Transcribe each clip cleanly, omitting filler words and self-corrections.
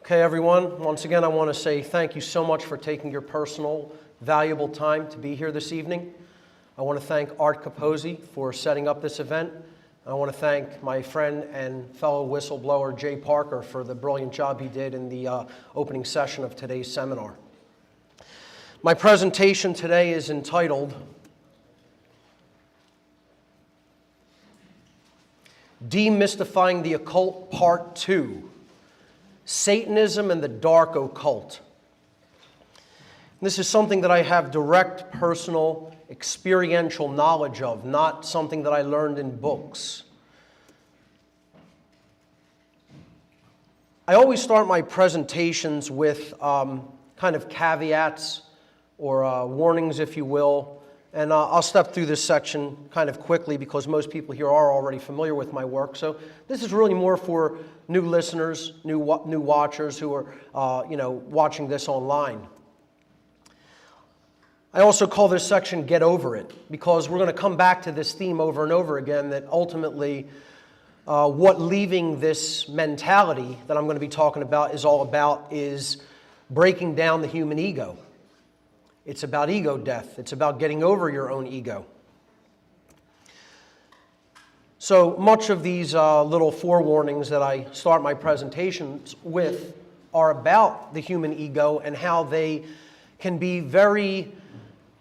Okay, everyone, once again, I want to say thank you so much for taking your personal, valuable time to be here this evening. I want to thank Art Capozzi for setting up this event. I want to thank my friend and fellow whistleblower, Jay Parker, for the brilliant job he did in the opening session of today's seminar. My presentation today is entitled Demystifying the Occult, Part 2. Satanism and the Dark Occult. This is something that I have direct, personal, experiential knowledge of, not something that I learned in books. I always start my presentations with kind of caveats or warnings, if you will. And I'll step through this section kind of quickly because most people here are already familiar with my work. So this is really more for new listeners, new watchers who are watching this online. I also call this section Get Over It because we're going to come back to this theme over and over again, that ultimately what leaving this mentality that I'm going to be talking about is all about is breaking down the human ego. It's about ego death. It's about getting over your own ego. So much of these little forewarnings that I start my presentations with are about the human ego and how they can be very...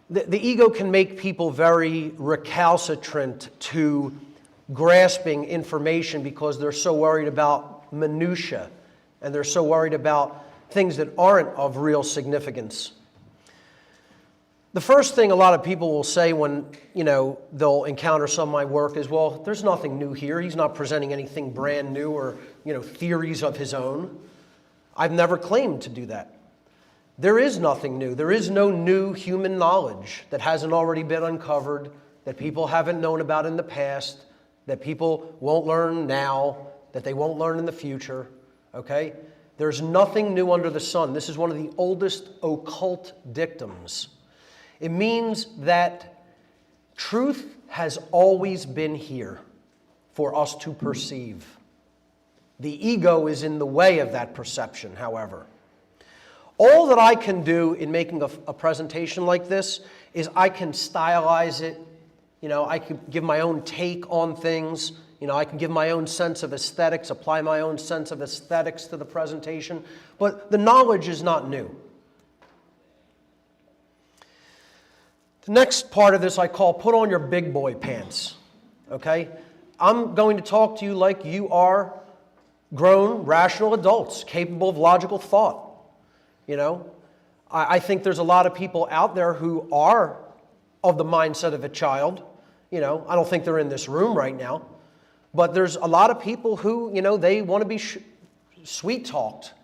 The ego can make people very recalcitrant to grasping information because they're so worried about minutia and they're so worried about things that aren't of real significance. The first thing a lot of people will say when, they'll encounter some of my work is, well, there's nothing new here. He's not presenting anything brand new or, theories of his own. I've never claimed to do that. There is nothing new. There is no new human knowledge that hasn't already been uncovered, that people haven't known about in the past, that people won't learn now, that they won't learn in the future, okay? There's nothing new under the sun. This is one of the oldest occult dictums. It means that truth has always been here for us to perceive. The ego is in the way of that perception, however. All that I can do in making a presentation like this is I can stylize it. I can give my own take on things. I can give my own sense of aesthetics, apply my own sense of aesthetics to the presentation. But the knowledge is not new. The next part of this I call put on your big boy pants, okay? I'm going to talk to you like you are grown, rational adults, capable of logical thought, I think there's a lot of people out there who are of the mindset of a child. I don't think they're in this room right now, but there's a lot of people who, they want to be sweet-talked.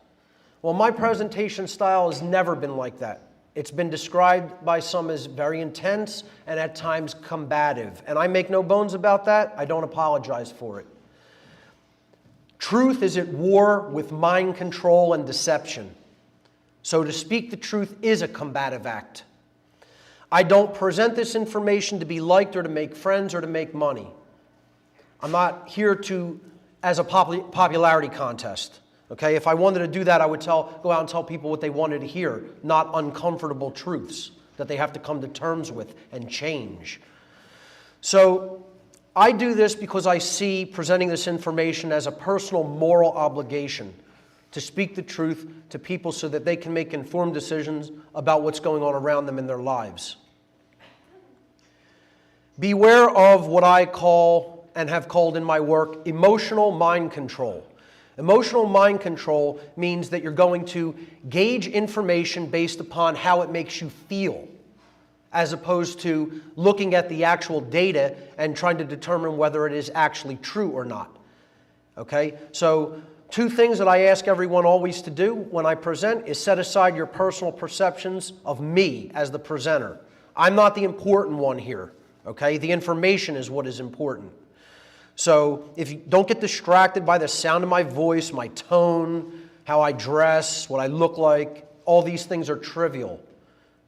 Well, my presentation style has never been like that. It's been described by some as very intense and at times combative. And I make no bones about that. I don't apologize for it. Truth is at war with mind control and deception. So to speak the truth is a combative act. I don't present this information to be liked or to make friends or to make money. I'm not here as a popularity contest. Okay, if I wanted to do that, I would go out and tell people what they wanted to hear, not uncomfortable truths that they have to come to terms with and change. So I do this because I see presenting this information as a personal moral obligation to speak the truth to people so that they can make informed decisions about what's going on around them in their lives. Beware of what I call and have called in my work emotional mind control. Emotional mind control means that you're going to gauge information based upon how it makes you feel, as opposed to looking at the actual data and trying to determine whether it is actually true or not. Okay? So, two things that I ask everyone always to do when I present is set aside your personal perceptions of me as the presenter. I'm not the important one here. Okay? The information is what is important. So if you don't get distracted by the sound of my voice, my tone, how I dress, what I look like, all these things are trivial.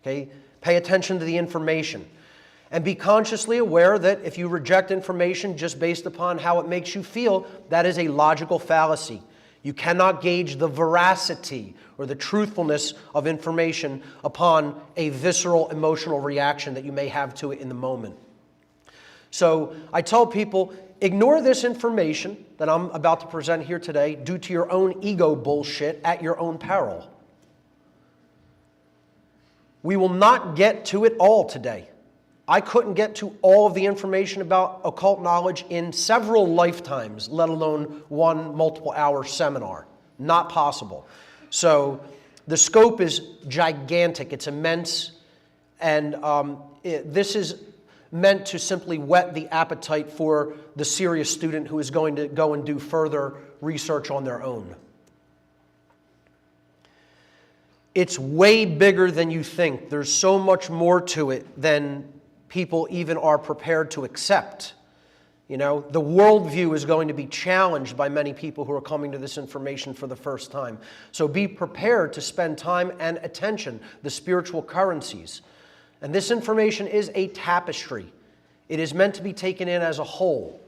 Okay? Pay attention to the information. And be consciously aware that if you reject information just based upon how it makes you feel, that is a logical fallacy. You cannot gauge the veracity or the truthfulness of information upon a visceral emotional reaction that you may have to it in the moment. So I tell people, ignore this information that I'm about to present here today due to your own ego bullshit at your own peril. We will not get to it all today. I couldn't get to all of the information about occult knowledge in several lifetimes, let alone one multiple-hour seminar. Not possible. So the scope is gigantic. It's immense. And this is meant to simply whet the appetite for the serious student who is going to go and do further research on their own. It's way bigger than you think. There's so much more to it than people even are prepared to accept. You know, the worldview is going to be challenged by many people who are coming to this information for the first time. So be prepared to spend time and attention, the spiritual currencies. And this information is a tapestry. It is meant to be taken in as a whole.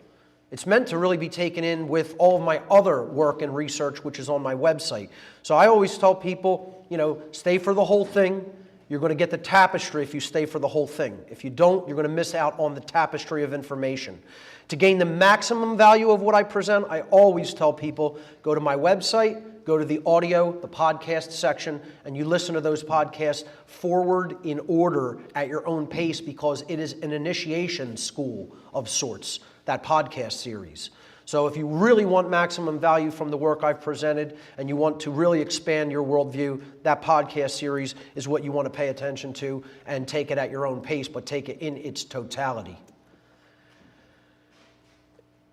It's meant to really be taken in with all of my other work and research, which is on my website. So I always tell people, you know, stay for the whole thing. You're going to get the tapestry if you stay for the whole thing. If you don't, you're going to miss out on the tapestry of information. To gain the maximum value of what I present, I always tell people, go to my website, go to the audio, the podcast section, and you listen to those podcasts forward in order at your own pace, because it is an initiation school of sorts, that podcast series. So if you really want maximum value from the work I've presented and you want to really expand your worldview, that podcast series is what you want to pay attention to, and take it at your own pace, but take it in its totality.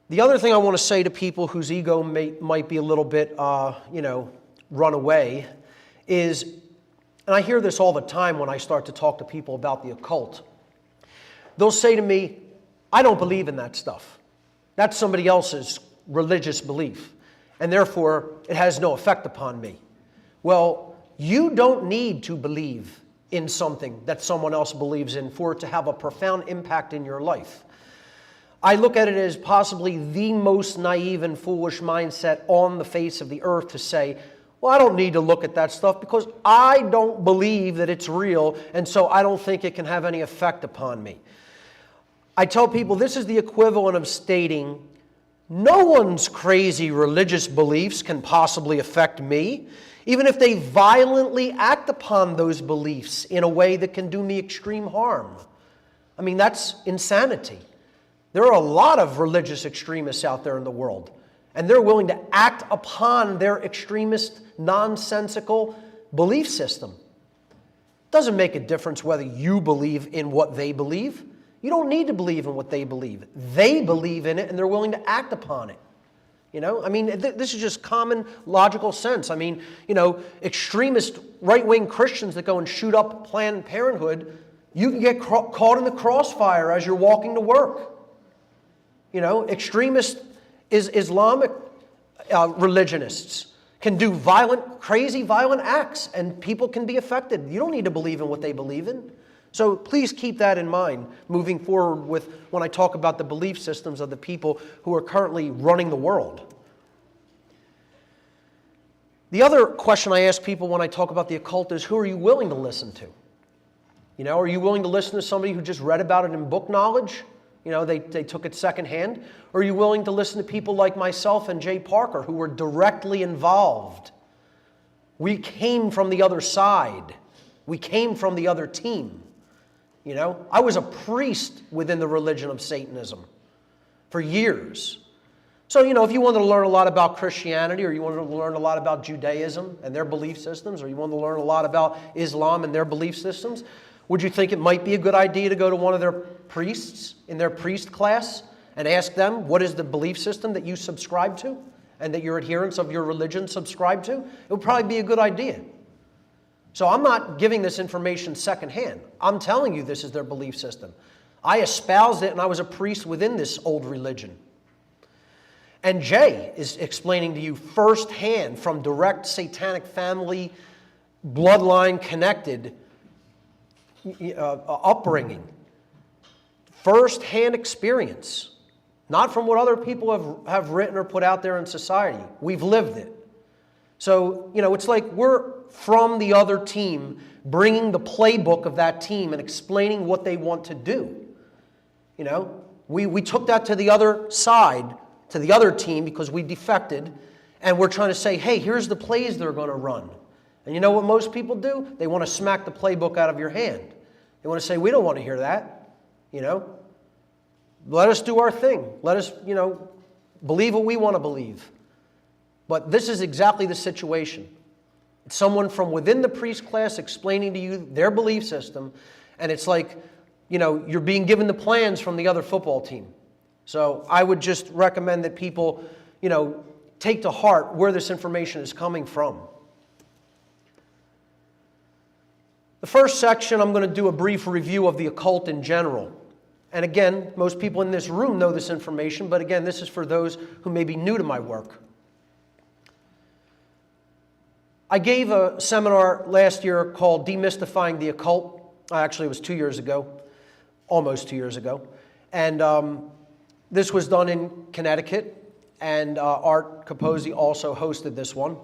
The other thing I want to say to people whose ego might be a little bit, run away is, and I hear this all the time when I start to talk to people about the occult, they'll say to me, I don't believe in that stuff. That's somebody else's religious belief, and therefore it has no effect upon me. Well, you don't need to believe in something that someone else believes in for it to have a profound impact in your life. I look at it as possibly the most naive and foolish mindset on the face of the earth to say, well, I don't need to look at that stuff because I don't believe that it's real, and so I don't think it can have any effect upon me. I tell people this is the equivalent of stating, no one's crazy religious beliefs can possibly affect me, even if they violently act upon those beliefs in a way that can do me extreme harm. I mean, that's insanity. There are a lot of religious extremists out there in the world, and they're willing to act upon their extremist, nonsensical belief system. It doesn't make a difference whether you believe in what they believe. You don't need to believe in what they believe. They believe in it, and they're willing to act upon it. You know, I mean, this is just common logical sense. I mean, extremist right-wing Christians that go and shoot up Planned Parenthood, you can get caught in the crossfire as you're walking to work. Extremist Islamic religionists can do crazy violent acts, and people can be affected. You don't need to believe in what they believe in. So please keep that in mind moving forward with when I talk about the belief systems of the people who are currently running the world. The other question I ask people when I talk about the occult is, who are you willing to listen to? Are you willing to listen to somebody who just read about it in book knowledge? They took it secondhand. Or are you willing to listen to people like myself and Jay Parker who were directly involved? We came from the other side. We came from the other team. I was a priest within the religion of Satanism for years. So, if you wanted to learn a lot about Christianity, or you wanted to learn a lot about Judaism and their belief systems, or you wanted to learn a lot about Islam and their belief systems, would you think it might be a good idea to go to one of their priests in their priest class and ask them, what is the belief system that you subscribe to and that your adherents of your religion subscribe to? It would probably be a good idea. So I'm not giving this information secondhand. I'm telling you this is their belief system. I espoused it, and I was a priest within this old religion. And Jay is explaining to you firsthand from direct satanic family, bloodline connected upbringing, first-hand experience, not from what other people have written or put out there in society. We've lived it. So, it's like we're from the other team, bringing the playbook of that team and explaining what they want to do. We took that to the other side, to the other team, because we defected, and we're trying to say, hey, here's the plays they're going to run. And you know what most people do? They want to smack the playbook out of your hand. They want to say, we don't want to hear that. Let us do our thing. Let us, believe what we want to believe. But this is exactly the situation. It's someone from within the priest class explaining to you their belief system, and it's like, you're being given the plans from the other football team. So I would just recommend that people, take to heart where this information is coming from. The first section, I'm going to do a brief review of the occult in general. And again, most people in this room know this information, but again, this is for those who may be new to my work. I gave a seminar last year called Demystifying the Occult. Actually, it was 2 years ago, almost 2 years ago. And this was done in Connecticut, and Art Capozzi also hosted this one.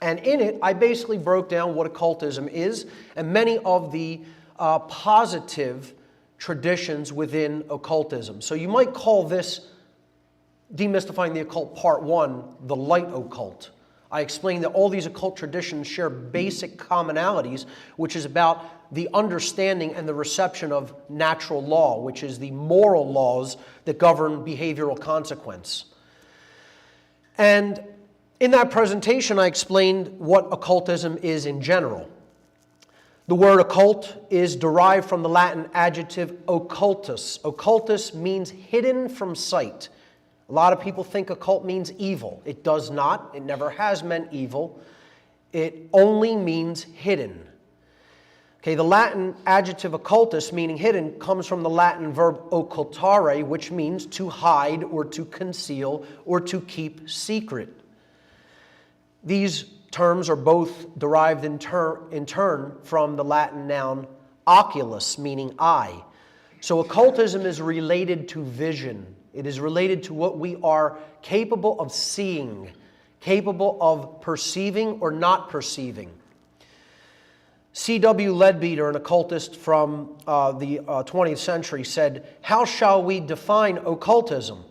And in it, I basically broke down what occultism is and many of the positive traditions within occultism. So you might call this Demystifying the Occult Part 1, the light occult. I explained that all these occult traditions share basic commonalities, which is about the understanding and the reception of natural law, which is the moral laws that govern behavioral consequence. And in that presentation, I explained what occultism is in general. The word occult is derived from the Latin adjective occultus. Occultus means hidden from sight. A lot of people think occult means evil. It does not. It never has meant evil. It only means hidden. Okay, the Latin adjective occultus, meaning hidden, comes from the Latin verb occultare, which means to hide or to conceal or to keep secret. These terms are both derived in turn from the Latin noun oculus, meaning eye. So occultism is related to vision. It is related to what we are capable of seeing, capable of perceiving or not perceiving. C.W. Leadbeater, an occultist from the 20th century, said, "How shall we define occultism?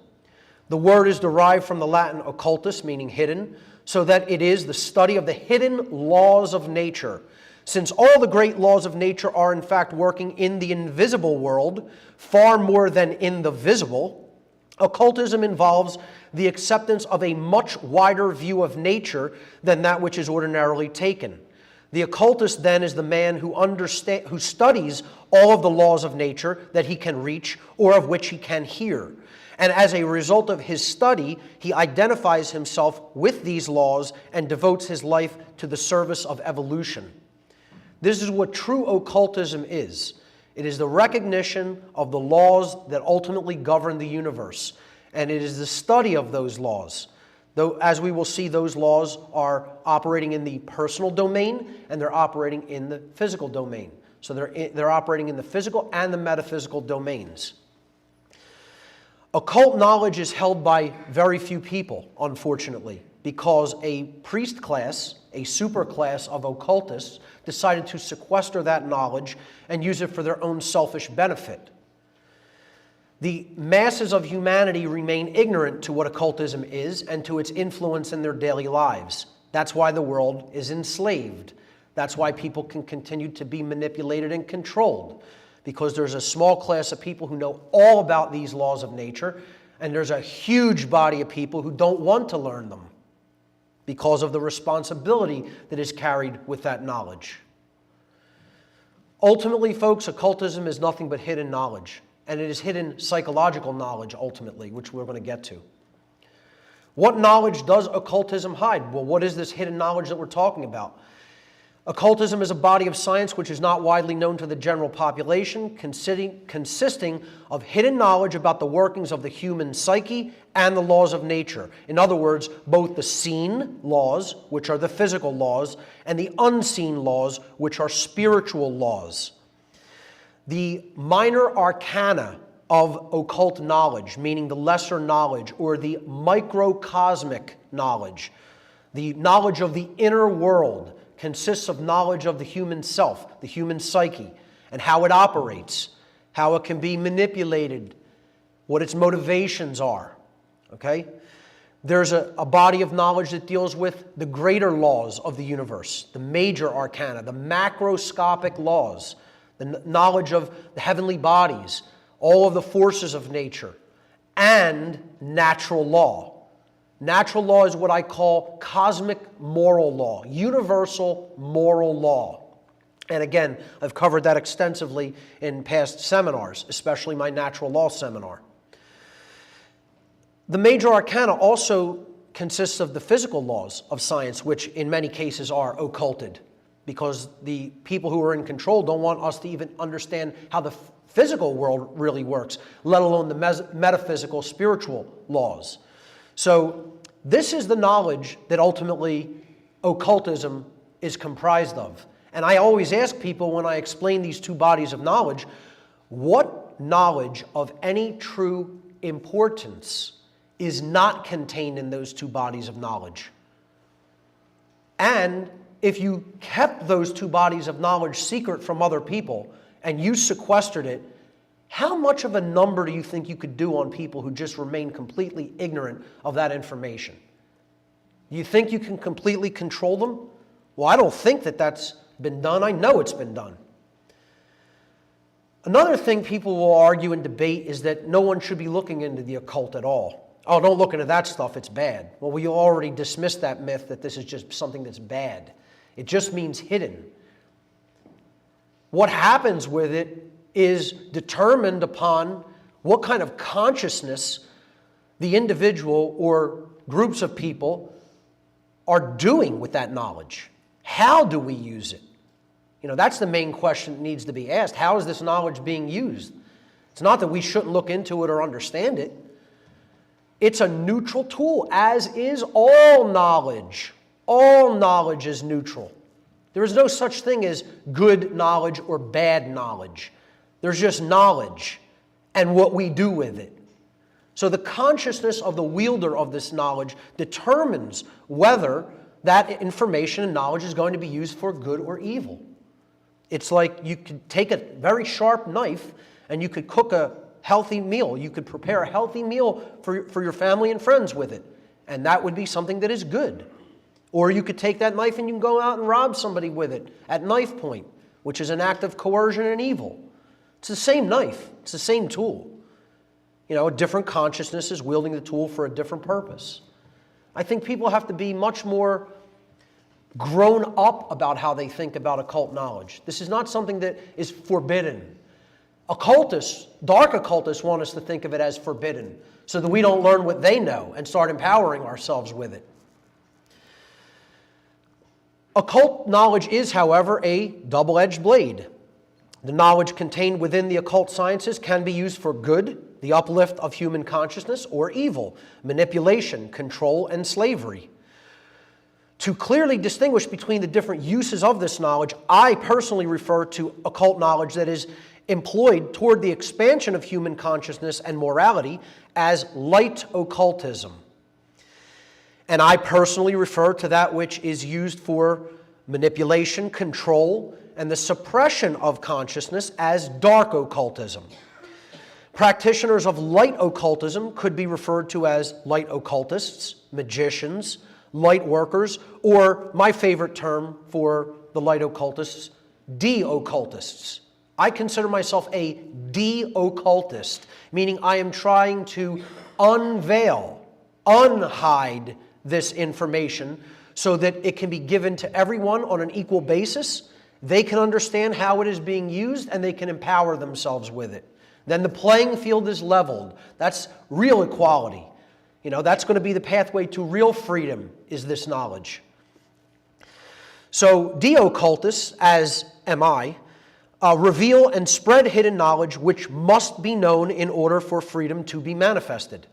The word is derived from the Latin occultus, meaning hidden, so that it is the study of the hidden laws of nature. Since all the great laws of nature are in fact working in the invisible world, far more than in the visible, occultism involves the acceptance of a much wider view of nature than that which is ordinarily taken. The occultist then is the man who studies all of the laws of nature that he can reach or of which he can hear. And as a result of his study, he identifies himself with these laws and devotes his life to the service of evolution." This is what true occultism is. It is the recognition of the laws that ultimately govern the universe, and it is the study of those laws. Though, as we will see, those laws are operating in the personal domain and they're operating in the physical domain. So they're operating in the physical and the metaphysical domains. Occult knowledge is held by very few people, unfortunately, because a priest class, a superclass of occultists, decided to sequester that knowledge and use it for their own selfish benefit. The masses of humanity remain ignorant to what occultism is and to its influence in their daily lives. That's why the world is enslaved. That's why people can continue to be manipulated and controlled, because there's a small class of people who know all about these laws of nature, and there's a huge body of people who don't want to learn them because of the responsibility that is carried with that knowledge. Ultimately, folks, occultism is nothing but hidden knowledge, and it is hidden psychological knowledge, ultimately, which we're going to get to. What knowledge does occultism hide? Well, what is this hidden knowledge that we're talking about? Occultism is a body of science which is not widely known to the general population, consisting of hidden knowledge about the workings of the human psyche and the laws of nature. In other words, both the seen laws, which are the physical laws, and the unseen laws, which are spiritual laws. The minor arcana of occult knowledge, meaning the lesser knowledge or the microcosmic knowledge, The knowledge of the inner world consists of knowledge of the human self, the human psyche, and how it operates, how it can be manipulated, what its motivations are. Okay? There's a body of knowledge that deals with the greater laws of the universe, the major arcana, the macroscopic laws, the knowledge of the heavenly bodies, all of the forces of nature, and natural law. Natural law is what I call cosmic moral law, universal moral law. And again, I've covered that extensively in past seminars, especially my natural law seminar. The major arcana also consists of the physical laws of science, which in many cases are occulted, because the people who are in control don't want us to even understand how the physical world really works, let alone the metaphysical, spiritual laws. So this is the knowledge that ultimately occultism is comprised of. And I always ask people when I explain these two bodies of knowledge, what knowledge of any true importance is not contained in those two bodies of knowledge? And if you kept those two bodies of knowledge secret from other people and you sequestered it, how much of a number do you think you could do on people who just remain completely ignorant of that information? Do you think you can completely control them? Well, I don't think that that's been done. I know it's been done. Another thing people will argue and debate is that no one should be looking into the occult at all. Oh, don't look into that stuff, it's bad. Well, we already dismissed that myth that this is just something that's bad. It just means hidden. What happens with it is determined upon what kind of consciousness the individual or groups of people are doing with that knowledge. How do we use it? You know, that's the main question that needs to be asked. How is this knowledge being used? It's not that we shouldn't look into it or understand it. It's a neutral tool, as is all knowledge. All knowledge is neutral. There is no such thing as good knowledge or bad knowledge. There's just knowledge and what we do with it. So the consciousness of the wielder of this knowledge determines whether that information and knowledge is going to be used for good or evil. It's like you could take a very sharp knife and you could cook a healthy meal. You could prepare a healthy meal for your family and friends with it. And that would be something that is good. Or you could take that knife and you can go out and rob somebody with it at knife point, which is an act of coercion and evil. It's the same knife. It's the same tool. You know, a different consciousness is wielding the tool for a different purpose. I think people have to be much more grown up about how they think about occult knowledge. This is not something that is forbidden. Occultists, dark occultists, want us to think of it as forbidden so that we don't learn what they know and start empowering ourselves with it. Occult knowledge is, however, a double-edged blade. The knowledge contained within the occult sciences can be used for good, the uplift of human consciousness, or evil, manipulation, control, and slavery. To clearly distinguish between the different uses of this knowledge, I personally refer to occult knowledge that is employed toward the expansion of human consciousness and morality as light occultism. And I personally refer to that which is used for manipulation, control, and the suppression of consciousness as dark occultism. Practitioners of light occultism could be referred to as light occultists, magicians, light workers, or my favorite term for the light occultists, de-occultists. I consider myself a de-occultist, meaning I am trying to unveil, unhide this information so that it can be given to everyone on an equal basis. They can understand how it is being used and they can empower themselves with it. Then the playing field is leveled. That's real equality. You know, that's going to be the pathway to real freedom, is this knowledge. So de-occultists, as am I, reveal and spread hidden knowledge which must be known in order for freedom to be manifested.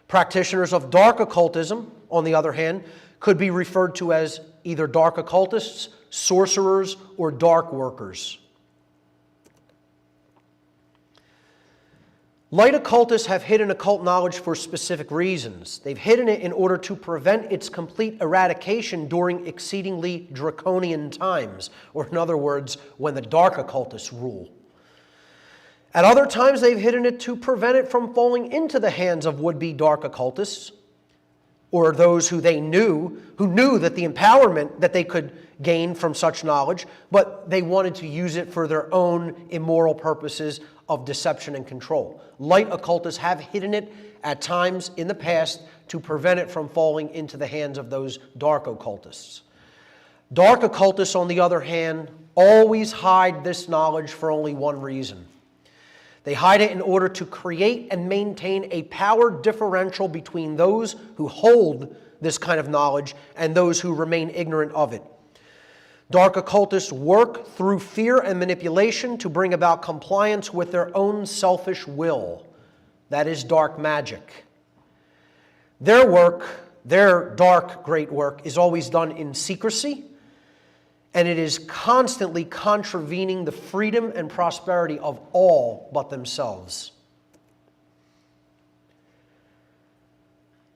Practitioners of dark occultism, on the other hand, could be referred to as either dark occultists, sorcerers, or dark workers. Light occultists have hidden occult knowledge for specific reasons. They've hidden it in order to prevent its complete eradication during exceedingly draconian times, or in other words, when the dark occultists rule. At other times, they've hidden it to prevent it from falling into the hands of would-be dark occultists, or those who knew that the empowerment that they could gain from such knowledge, but they wanted to use it for their own immoral purposes of deception and control. Light occultists have hidden it at times in the past to prevent it from falling into the hands of those dark occultists. Dark occultists, on the other hand, always hide this knowledge for only one reason. They hide it in order to create and maintain a power differential between those who hold this kind of knowledge and those who remain ignorant of it. Dark occultists work through fear and manipulation to bring about compliance with their own selfish will. That is dark magic. Their work, their dark great work, is always done in secrecy, and it is constantly contravening the freedom and prosperity of all but themselves.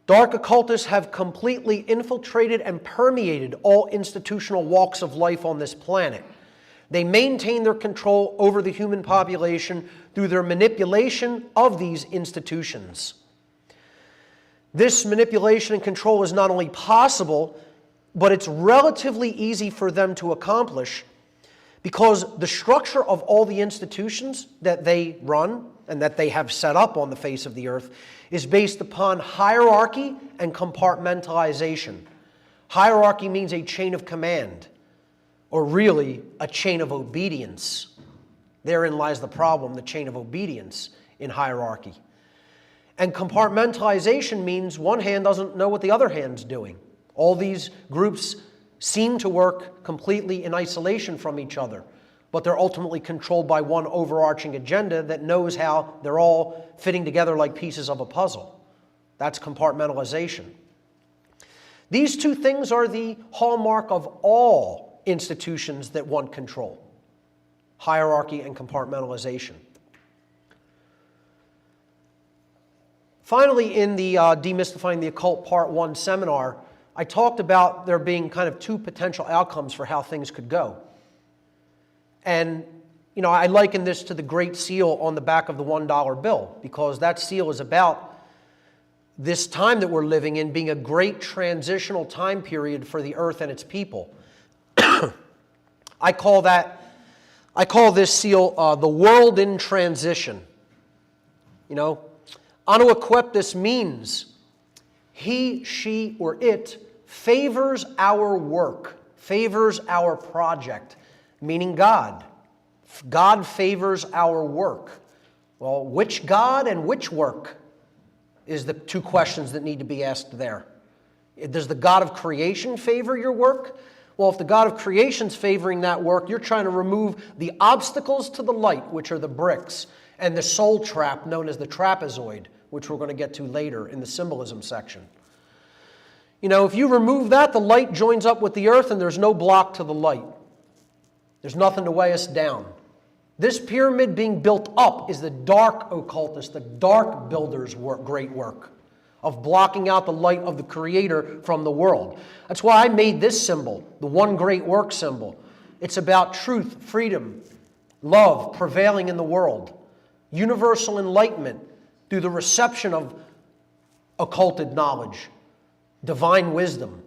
Dark occultists have completely infiltrated and permeated all institutional walks of life on this planet. They maintain their control over the human population through their manipulation of these institutions. This manipulation and control is not only possible, but it's relatively easy for them to accomplish because the structure of all the institutions that they run and that they have set up on the face of the earth is based upon hierarchy and compartmentalization. Hierarchy means a chain of command, or really a chain of obedience. Therein lies the problem, the chain of obedience in hierarchy. And compartmentalization means one hand doesn't know what the other hand's doing. All these groups seem to work completely in isolation from each other, but they're ultimately controlled by one overarching agenda that knows how they're all fitting together like pieces of a puzzle. That's compartmentalization. These two things are the hallmark of all institutions that want control: hierarchy and compartmentalization. Finally, in the Demystifying the Occult Part 1 seminar, I talked about there being kind of two potential outcomes for how things could go. And, I liken this to the Great Seal on the back of the $1 bill, because that seal is about this time that we're living in being a great transitional time period for the earth and its people. I call this seal the world in transition. Anaequiptus means he, she, or it favors our work, favors our project, meaning God. God favors our work. Well, which God and which work is the two questions that need to be asked there. Does the God of creation favor your work? Well, if the God of creation's favoring that work, you're trying to remove the obstacles to the light, which are the bricks, and the soul trap known as the trapezoid, which we're going to get to later in the symbolism section. If you remove that, the light joins up with the earth and there's no block to the light. There's nothing to weigh us down. This pyramid being built up is the dark occultist, the dark builder's great work of blocking out the light of the Creator from the world. That's why I made this symbol, the one great work symbol. It's about truth, freedom, love prevailing in the world, universal enlightenment through the reception of occulted knowledge, divine wisdom.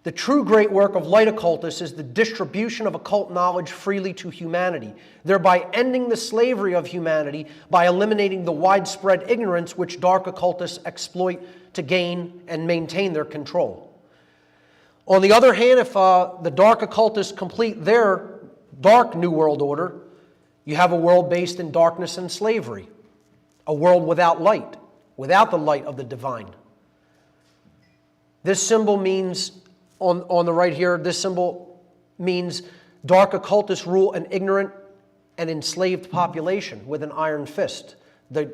The true great work of light occultists is the distribution of occult knowledge freely to humanity, thereby ending the slavery of humanity by eliminating the widespread ignorance which dark occultists exploit to gain and maintain their control. On the other hand, if the dark occultists complete their dark New World Order, you have a world based in darkness and slavery, a world without light, without the light of the divine. This symbol means, on the right here, this symbol means dark occultists rule an ignorant and enslaved population with an iron fist. The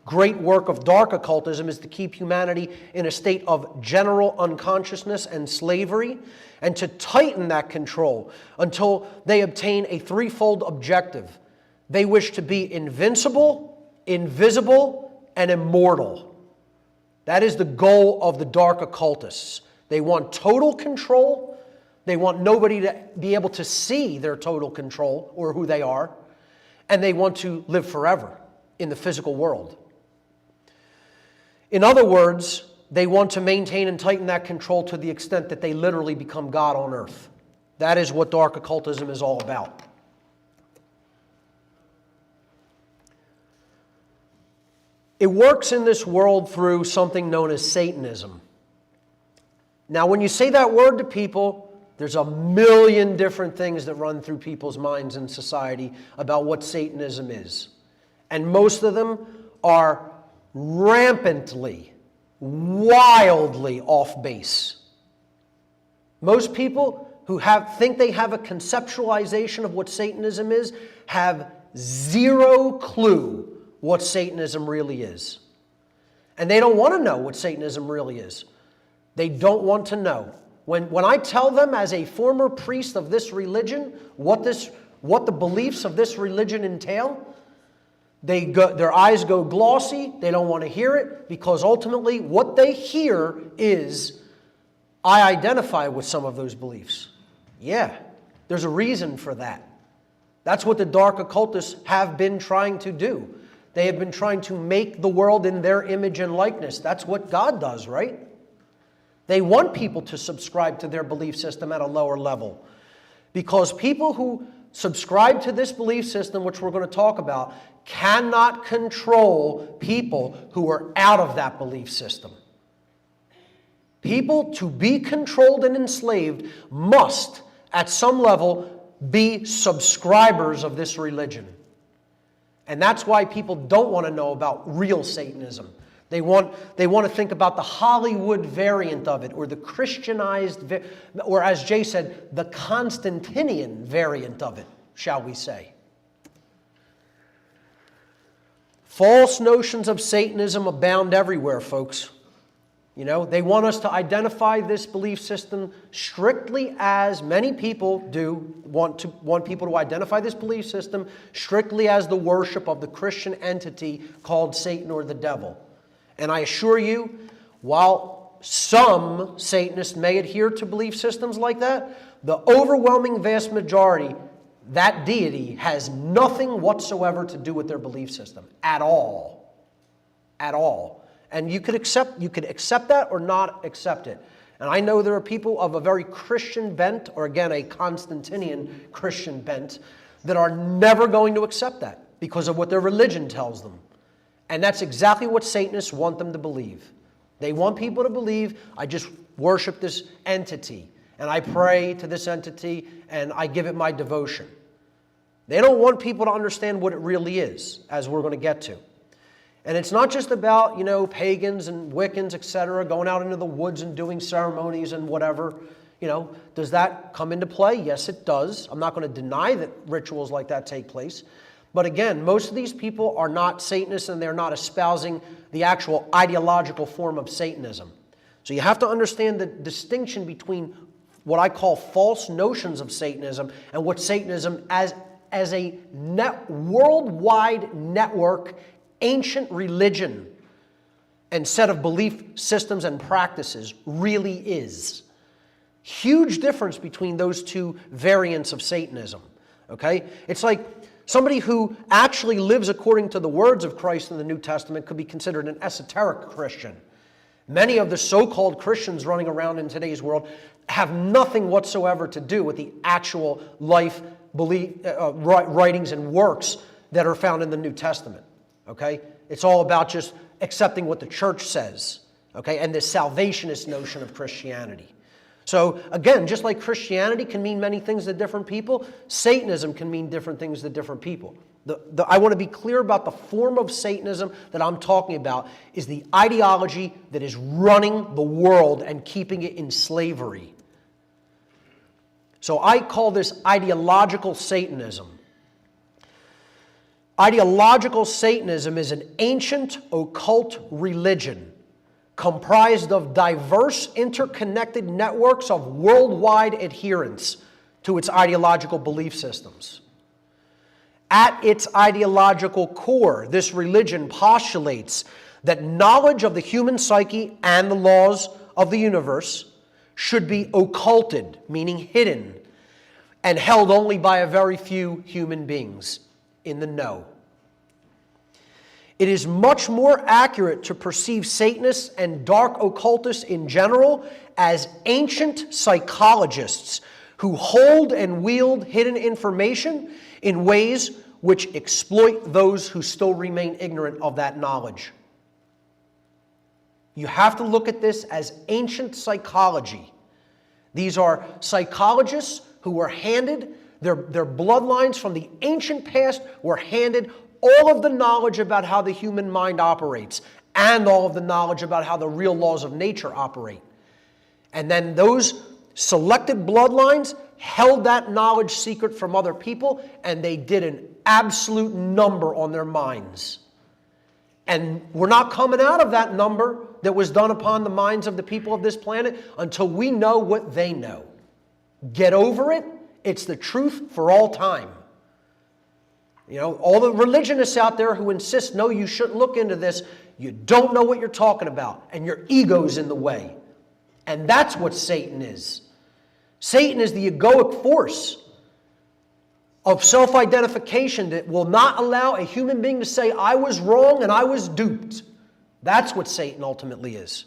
great work of dark occultism is to keep humanity in a state of general unconsciousness and slavery, and to tighten that control until they obtain a threefold objective. They wish to be invincible, invisible, and immortal. That is the goal of the dark occultists. They want total control. They want nobody to be able to see their total control or who they are. And they want to live forever in the physical world. In other words, they want to maintain and tighten that control to the extent that they literally become God on earth. That is what dark occultism is all about. It works in this world through something known as Satanism. Now, when you say that word to people, there's a million different things that run through people's minds in society about what Satanism is. And most of them are rampantly, wildly off base. Most people who think they have a conceptualization of what Satanism is have zero clue what Satanism really is. And they don't want to know what Satanism really is. They don't want to know. When I tell them as a former priest of this religion what the beliefs of this religion entail, their eyes go glossy. They don't want to hear it because ultimately what they hear is, I identify with some of those beliefs. Yeah, there's a reason for that. That's what the dark occultists have been trying to do. They have been trying to make the world in their image and likeness. That's what God does, right? They want people to subscribe to their belief system at a lower level. Because people who subscribe to this belief system, which we're going to talk about, cannot control people who are out of that belief system. People, to be controlled and enslaved, must, at some level, be subscribers of this religion. And that's why people don't want to know about real Satanism. They want to think about the Hollywood variant of it, or the Christianized, or as Jay said, the Constantinian variant of it, shall we say. False notions of Satanism abound everywhere, folks. You know, they want us to identify this belief system strictly as many people do, want people to identify this belief system strictly as the worship of the Christian entity called Satan or the devil. And I assure you, while some Satanists may adhere to belief systems like that, the overwhelming vast majority, that deity has nothing whatsoever to do with their belief system at all. At all. And you could accept that or not accept it. And I know there are people of a very Christian bent, or again, a Constantinian Christian bent, that are never going to accept that because of what their religion tells them. And that's exactly what Satanists want them to believe. They want people to believe, I just worship this entity, and I pray to this entity, and I give it my devotion. They don't want people to understand what it really is, as we're going to get to. And it's not just about, pagans and Wiccans, etc., going out into the woods and doing ceremonies and whatever. Does that come into play? Yes, it does. I'm not going to deny that rituals like that take place. But again, most of these people are not Satanists, and they're not espousing the actual ideological form of Satanism. So you have to understand the distinction between what I call false notions of Satanism and what Satanism as a worldwide network, ancient religion and set of belief systems and practices really is. Huge difference between those two variants of Satanism. Okay? It's like somebody who actually lives according to the words of Christ in the New Testament could be considered an esoteric Christian. Many of the so-called Christians running around in today's world have nothing whatsoever to do with the actual life, belief, writings and works that are found in the New Testament. Okay? It's all about just accepting what the church says. Okay? And this salvationist notion of Christianity. So again, just like Christianity can mean many things to different people, Satanism can mean different things to different people. I want to be clear about the form of Satanism that I'm talking about is the ideology that is running the world and keeping it in slavery. So I call this ideological Satanism. Ideological Satanism is an ancient occult religion comprised of diverse interconnected networks of worldwide adherents to its ideological belief systems. At its ideological core, this religion postulates that knowledge of the human psyche and the laws of the universe should be occulted, meaning hidden, and held only by a very few human beings in the know. It is much more accurate to perceive Satanists and dark occultists in general as ancient psychologists who hold and wield hidden information in ways which exploit those who still remain ignorant of that knowledge. You have to look at this as ancient psychology. These are psychologists who were handed, their bloodlines from the ancient past were handed all of the knowledge about how the human mind operates and all of the knowledge about how the real laws of nature operate. And then those selected bloodlines held that knowledge secret from other people, and they did an absolute number on their minds. And we're not coming out of that number that was done upon the minds of the people of this planet until we know what they know. Get over it. It's the truth for all time. You know, all the religionists out there who insist, no, you shouldn't look into this, you don't know what you're talking about, and your ego's in the way. And that's what Satan is. Satan is the egoic force of self-identification that will not allow a human being to say, I was wrong and I was duped. That's what Satan ultimately is.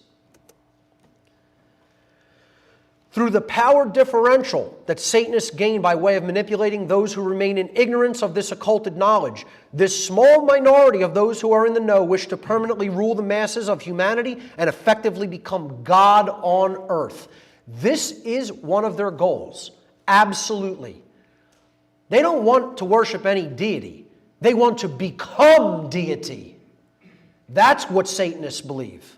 Through the power differential that Satanists gain by way of manipulating those who remain in ignorance of this occulted knowledge, this small minority of those who are in the know wish to permanently rule the masses of humanity and effectively become God on earth. This is one of their goals. Absolutely. They don't want to worship any deity. They want to become deity. That's what Satanists believe.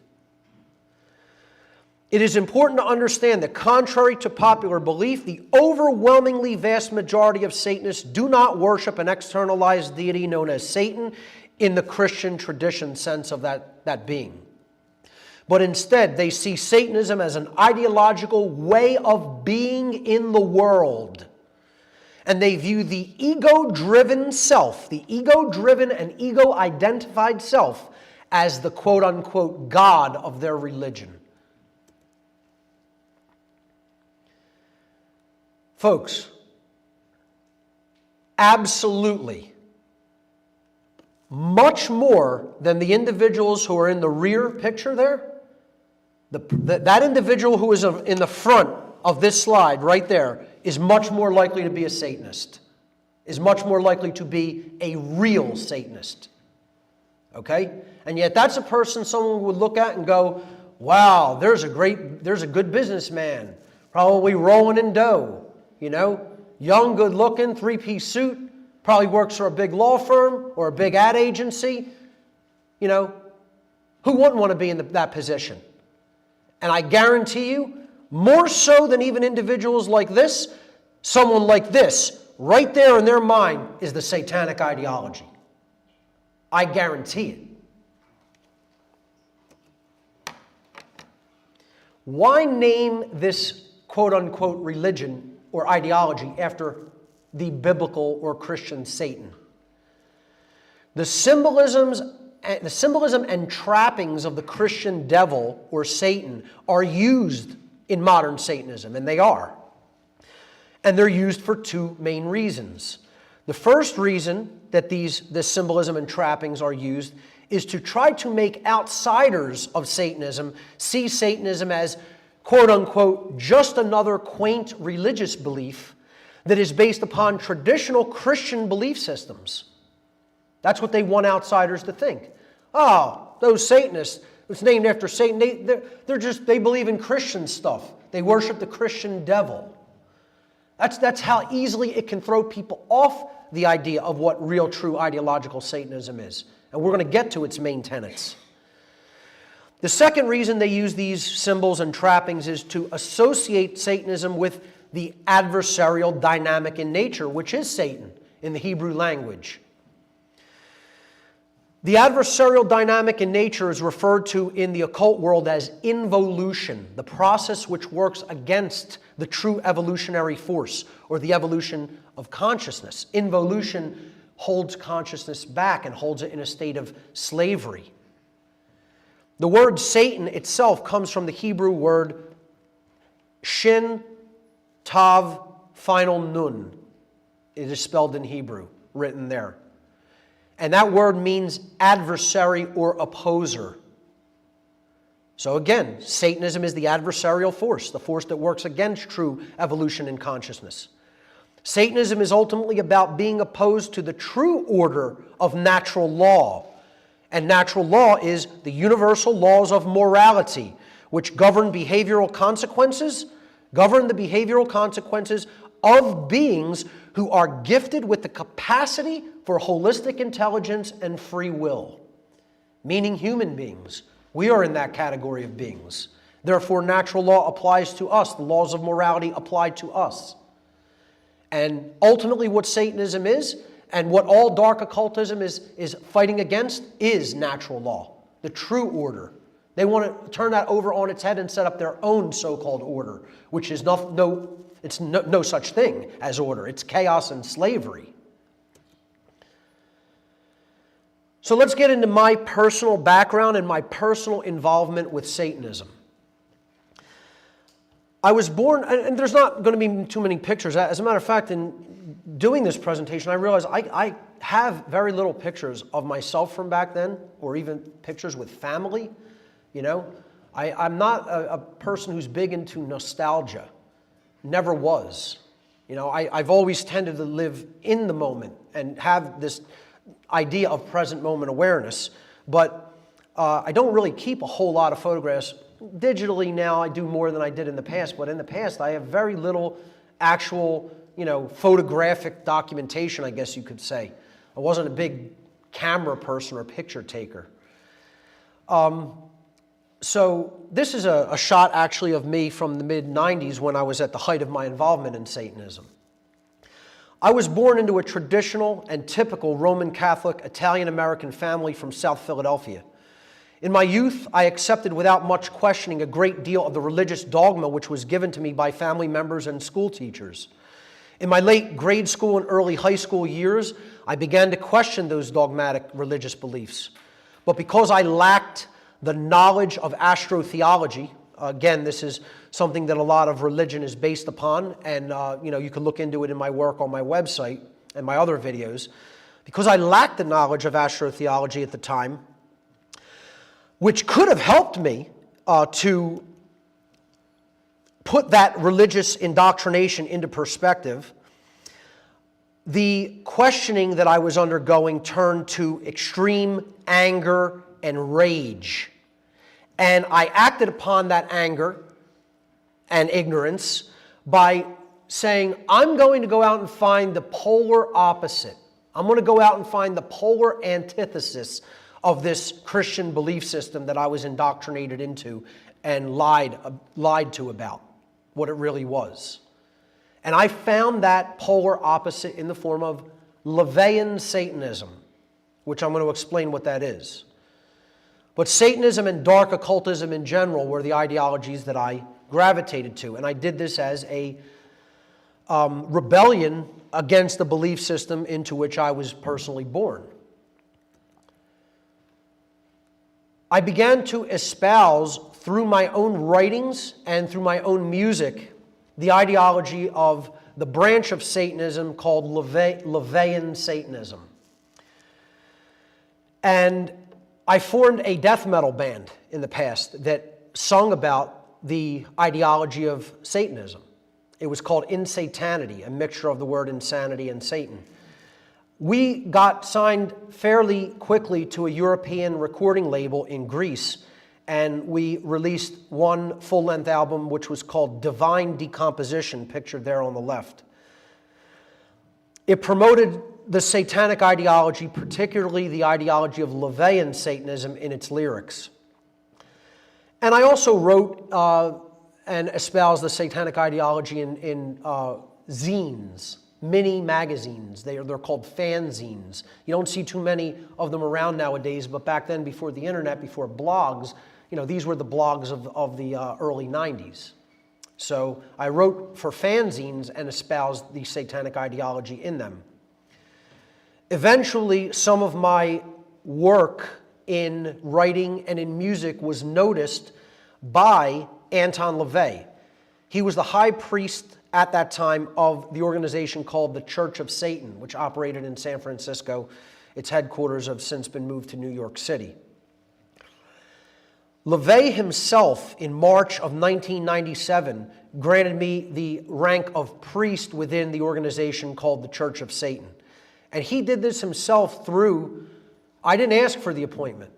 It is important to understand that contrary to popular belief, the overwhelmingly vast majority of Satanists do not worship an externalized deity known as Satan in the Christian tradition sense of that being. But instead, they see Satanism as an ideological way of being in the world. And they view the ego-driven self, the ego-driven and ego-identified self, as the quote-unquote God of their religion. Folks, absolutely, much more than the individuals who are in the rear picture there, that individual who is in the front of this slide right there is much more likely to be a Satanist, is much more likely to be a real Satanist. Okay? And yet that's a person someone would look at and go, wow, there's a good businessman, probably rolling in dough, you know, young, good looking, three-piece suit, probably works for a big law firm or a big ad agency. You know, who wouldn't want to be in that position? And I guarantee you, more so than even individuals like this, someone like this, right there in their mind, is the satanic ideology. I guarantee it. Why name this quote-unquote religion or ideology after the biblical or Christian Satan? The symbolism and trappings of the Christian devil or Satan are used in modern Satanism, and they are. And they're used for two main reasons. The first reason that this symbolism and trappings are used is to try to make outsiders of Satanism see Satanism as, quote-unquote, just another quaint religious belief that is based upon traditional Christian belief systems. That's what they want outsiders to think. Oh, those Satanists, it's named after Satan, they believe in Christian stuff. They worship the Christian devil. That's how easily it can throw people off the idea of what real, true ideological Satanism is. And we're going to get to its main tenets. The second reason they use these symbols and trappings is to associate Satanism with the adversarial dynamic in nature, which is Satan in the Hebrew language. The adversarial dynamic in nature is referred to in the occult world as involution, the process which works against the true evolutionary force or the evolution of consciousness. Involution holds consciousness back and holds it in a state of slavery. The word Satan itself comes from the Hebrew word shin, tav, final nun. It is spelled in Hebrew, written there. And that word means adversary or opposer. So again, Satanism is the adversarial force, the force that works against true evolution in consciousness. Satanism is ultimately about being opposed to the true order of natural law. And natural law is the universal laws of morality, which govern the behavioral consequences of beings who are gifted with the capacity for holistic intelligence and free will, meaning human beings. We are in that category of beings. Therefore, natural law applies to us. The laws of morality apply to us. And ultimately what Satanism is, and what all dark occultism is fighting against, is natural law, the true order. They want to turn that over on its head and set up their own so-called order, which is no such thing as order. It's chaos and slavery. So let's get into my personal background and my personal involvement with Satanism. I was born, and there's not going to be too many pictures. As a matter of fact, in doing this presentation, I realized I have very little pictures of myself from back then, or even pictures with family. You know, I'm not a person who's big into nostalgia. Never was. You know, I've always tended to live in the moment and have this idea of present moment awareness, but I don't really keep a whole lot of photographs. Digitally now I do more than I did in the past, but in the past I have very little actual, photographic documentation, I guess you could say. I wasn't a big camera person or picture taker. So this is a shot actually of me from the mid-90s when I was at the height of my involvement in Satanism. I was born into a traditional and typical Roman Catholic Italian-American family from South Philadelphia. In my youth, I accepted without much questioning a great deal of the religious dogma which was given to me by family members and school teachers. In my late grade school and early high school years, I began to question those dogmatic religious beliefs. But because I lacked the knowledge of astrotheology, again, this is something that a lot of religion is based upon, and you can look into it in my work on my website and my other videos. Because I lacked the knowledge of astrotheology at the time, which could have helped me to put that religious indoctrination into perspective, the questioning that I was undergoing turned to extreme anger and rage. And I acted upon that anger and ignorance by saying, I'm going to go out and find the polar opposite. I'm going to go out and find the polar antithesis of this Christian belief system that I was indoctrinated into and lied to about what it really was. And I found that polar opposite in the form of LaVeyan Satanism, which I'm going to explain what that is. But Satanism and Dark Occultism in general were the ideologies that I gravitated to. And I did this as a rebellion against the belief system into which I was personally born. I began to espouse through my own writings and through my own music the ideology of the branch of Satanism called LaVeyan Satanism. And I formed a death metal band in the past that sung about the ideology of Satanism. It was called Insanity, a mixture of the word insanity and Satan. We got signed fairly quickly to a European recording label in Greece, and we released one full-length album which was called Divine Decomposition, pictured there on the left. It promoted the satanic ideology, particularly the ideology of LaVeyan Satanism, in its lyrics. And I also wrote and espoused the satanic ideology in zines, mini magazines. They're called fanzines. You don't see too many of them around nowadays, but back then, before the internet, before blogs, these were the blogs of the early 90s. So I wrote for fanzines and espoused the satanic ideology in them. Eventually, some of my work in writing and in music was noticed by Anton LaVey. He was the high priest at that time of the organization called the Church of Satan, which operated in San Francisco. Its headquarters have since been moved to New York City. LaVey himself, in March of 1997, granted me the rank of priest within the organization called the Church of Satan. And he did this himself through, I didn't ask for the appointment.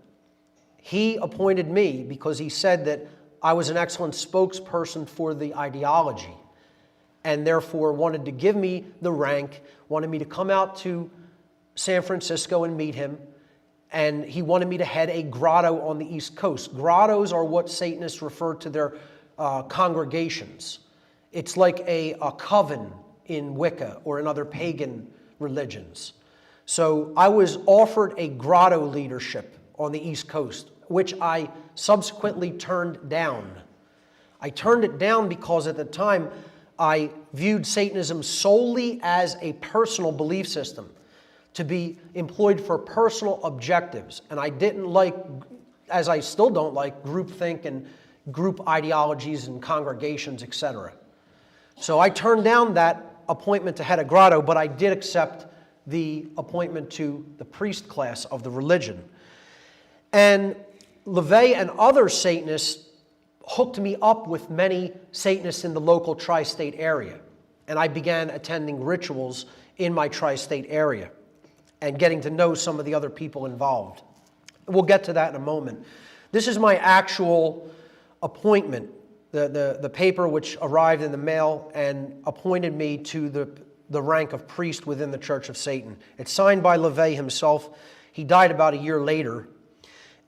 He appointed me because he said that I was an excellent spokesperson for the ideology, and therefore wanted to give me the rank, wanted me to come out to San Francisco and meet him, and he wanted me to head a grotto on the East Coast. Grottos are what Satanists refer to their congregations. It's like a coven in Wicca or in other pagan religions. So I was offered a grotto leadership on the East Coast, which I subsequently turned down. I turned it down because at the time I viewed Satanism solely as a personal belief system to be employed for personal objectives. And I didn't like, as I still don't like, groupthink and group ideologies and congregations, etc. So I turned down that appointment to head a grotto, but I did accept the appointment to the priest class of the religion. And LaVey and other Satanists hooked me up with many Satanists in the local tri-state area. And I began attending rituals in my tri-state area and getting to know some of the other people involved. We'll get to that in a moment. This is my actual appointment, the paper which arrived in the mail and appointed me to the rank of priest within the Church of Satan. It's signed by LaVey himself. He died about a year later.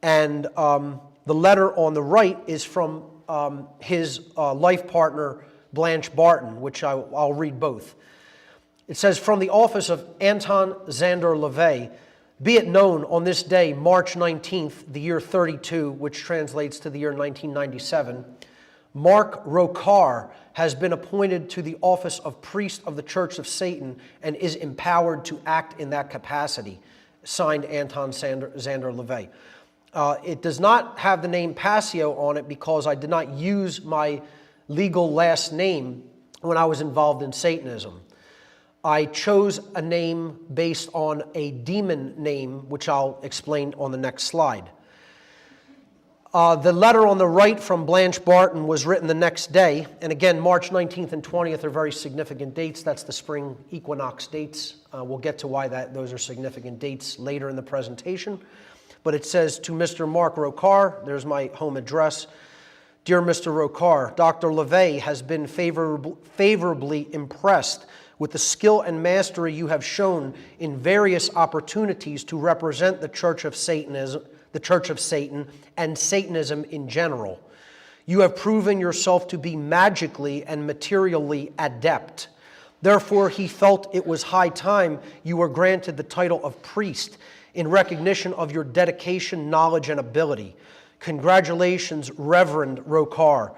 And the letter on the right is from his life partner, Blanche Barton, which I'll read both. It says, "From the office of Anton Zander LaVey, be it known on this day, March 19th, the year 32, which translates to the year 1997, Mark Rokar has been appointed to the office of priest of the Church of Satan and is empowered to act in that capacity." Signed, Anton Zander LaVey. It does not have the name Passio on it because I did not use my legal last name when I was involved in Satanism. I chose a name based on a demon name, which I'll explain on the next slide. The letter on the right from Blanche Barton was written the next day. And again, March 19th and 20th are very significant dates. That's the spring equinox dates. We'll get to why those are significant dates later in the presentation. But it says, "To Mr. Mark Rokar," there's my home address. "Dear Mr. Rokar, Dr. LaVey has been favorably impressed with the skill and mastery you have shown in various opportunities to represent the Church of Satanism, the Church of Satan, and Satanism in general. You have proven yourself to be magically and materially adept. Therefore, he felt it was high time you were granted the title of priest in recognition of your dedication, knowledge, and ability. Congratulations, Reverend Rokar.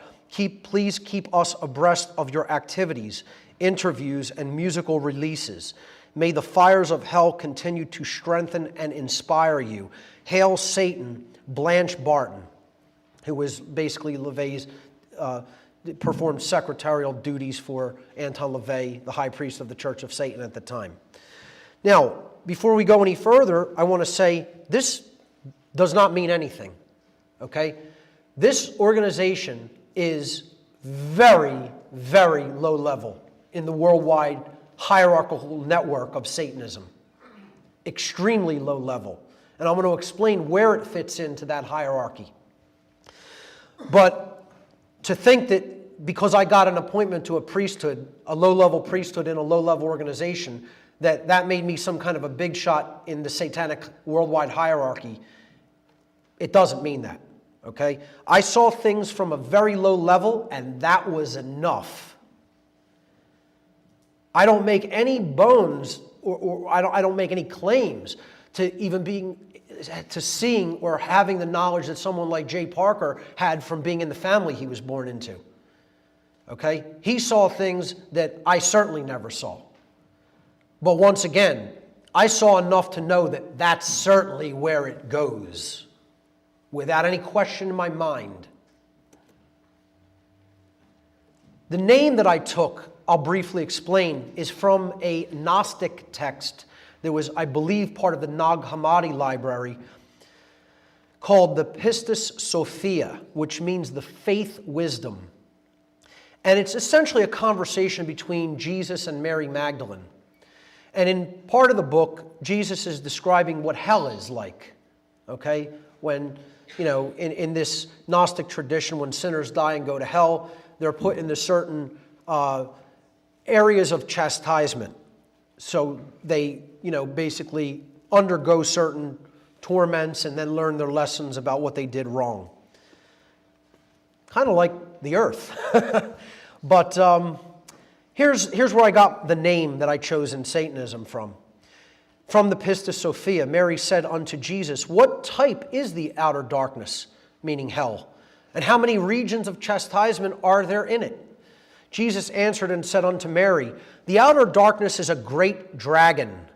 Please keep us abreast of your activities, interviews, and musical releases. May the fires of hell continue to strengthen and inspire you. Hail Satan, Blanche Barton," who was basically LaVey's, performed secretarial duties for Anton LaVey, the high priest of the Church of Satan at the time. Now, before we go any further, I want to say this does not mean anything, okay? This organization is very, very low level in the worldwide hierarchical network of Satanism. Extremely low level. And I'm going to explain where it fits into that hierarchy. But to think that because I got an appointment to a priesthood, a low-level priesthood in a low-level organization, that made me some kind of a big shot in the satanic worldwide hierarchy, it doesn't mean that, okay? I saw things from a very low level, and that was enough. I don't make any bones, or I don't make any claims to even seeing or having the knowledge that someone like Jay Parker had from being in the family he was born into. Okay? He saw things that I certainly never saw. But once again, I saw enough to know that that's certainly where it goes, without any question in my mind. The name that I took, I'll briefly explain, is from a Gnostic text that was, I believe, part of the Nag Hammadi library, called the Pistis Sophia, which means the faith wisdom. And it's essentially a conversation between Jesus and Mary Magdalene. And in part of the book, Jesus is describing what hell is like, okay? When, in this Gnostic tradition, when sinners die and go to hell, they're put into certain areas of chastisement. So they, basically undergo certain torments and then learn their lessons about what they did wrong. Kind of like the earth. But here's where I got the name that I chose in Satanism from. From the Pistis Sophia, Mary said unto Jesus, "What type is the outer darkness," meaning hell, "and how many regions of chastisement are there in it?" Jesus answered and said unto Mary, "The outer darkness is a great dragon,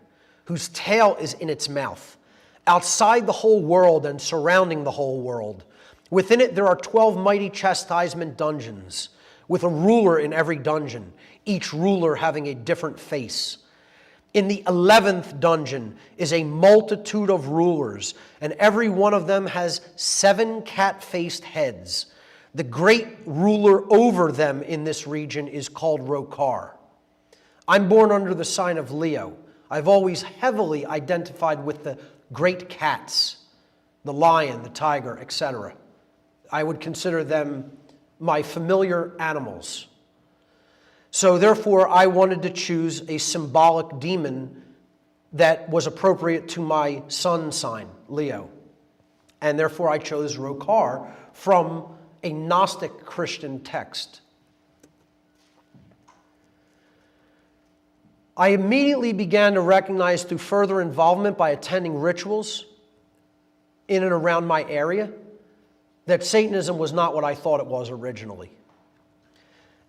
whose tail is in its mouth, outside the whole world and surrounding the whole world. Within it there are 12 mighty chastisement dungeons, with a ruler in every dungeon, each ruler having a different face. In the 11th dungeon is a multitude of rulers, and every one of them has 7 cat-faced heads. The great ruler over them in this region is called Rokar. I'm born under the sign of Leo. I've always heavily identified with the great cats, the lion, the tiger, etc. I would consider them my familiar animals. So therefore, I wanted to choose a symbolic demon that was appropriate to my sun sign, Leo. And therefore, I chose Rokar from a Gnostic Christian text. I immediately began to recognize through further involvement by attending rituals in and around my area that Satanism was not what I thought it was originally.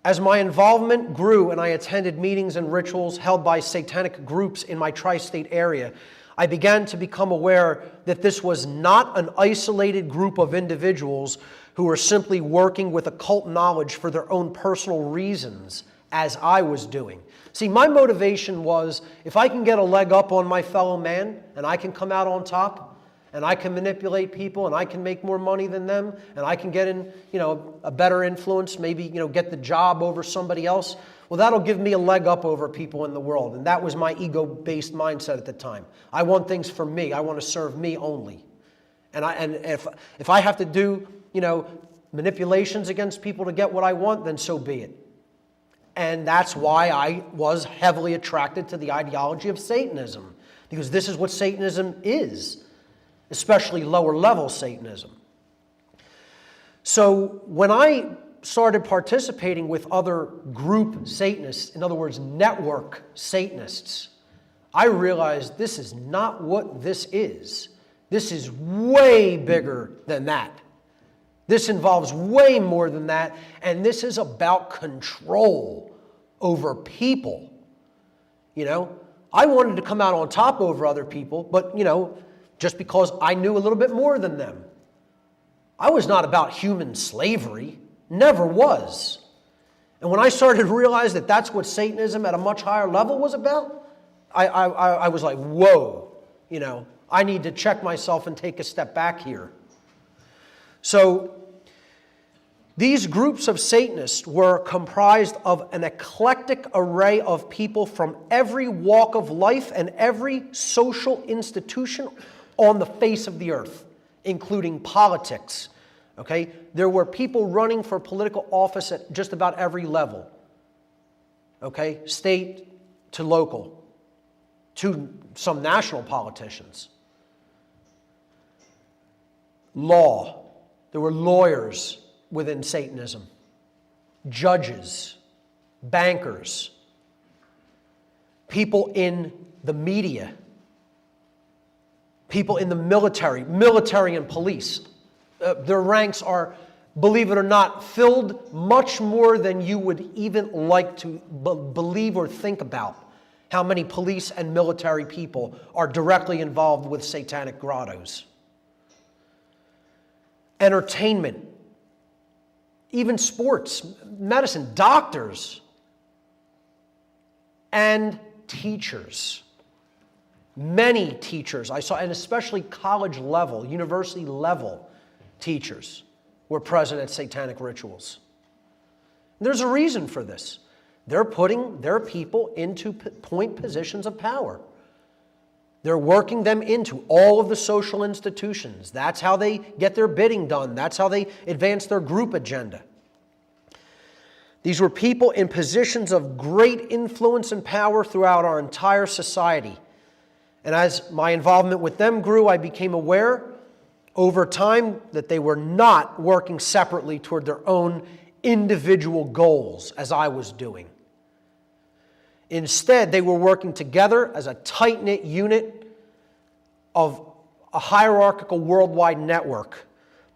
As my involvement grew and I attended meetings and rituals held by satanic groups in my tri-state area, I began to become aware that this was not an isolated group of individuals who were simply working with occult knowledge for their own personal reasons, as I was doing. See, my motivation was, if I can get a leg up on my fellow man and I can come out on top, and I can manipulate people, and I can make more money than them, and I can get in, a better influence, maybe, get the job over somebody else, well, that'll give me a leg up over people in the world. And that was my ego-based mindset at the time. I want things for me. I want to serve me only. And if I have to do, manipulations against people to get what I want, then so be it. And that's why I was heavily attracted to the ideology of Satanism, because this is what Satanism is. Especially lower-level Satanism. So when I started participating with other group Satanists, in other words, network Satanists, I realized this is not what this is. This is way bigger than that. This involves way more than that, and this is about control over people. I wanted to come out on top over other people, but, just because I knew a little bit more than them. I was not about human slavery, never was. And when I started to realize that that's what Satanism at a much higher level was about, I was like, whoa, I need to check myself and take a step back here. So these groups of Satanists were comprised of an eclectic array of people from every walk of life and every social institution on the face of the earth, including politics. Okay? There were people running for political office at just about every level. Okay? State to local, to some national politicians. Law. There were lawyers within Satanism. Judges. Bankers. People in the media. People in the military and police. Their ranks are, believe it or not, filled much more than you would even like to believe or think about. how many police and military people are directly involved with satanic grottos. Entertainment, even sports, medicine, doctors, and teachers. Many teachers I saw, and especially college level, university level teachers, were present at satanic rituals. There's a reason for this. They're putting their people into point positions of power. They're working them into all of the social institutions. That's how they get their bidding done. That's how they advance their group agenda. These were people in positions of great influence and power throughout our entire society. And as my involvement with them grew, I became aware over time that they were not working separately toward their own individual goals as I was doing. Instead, they were working together as a tight-knit unit of a hierarchical worldwide network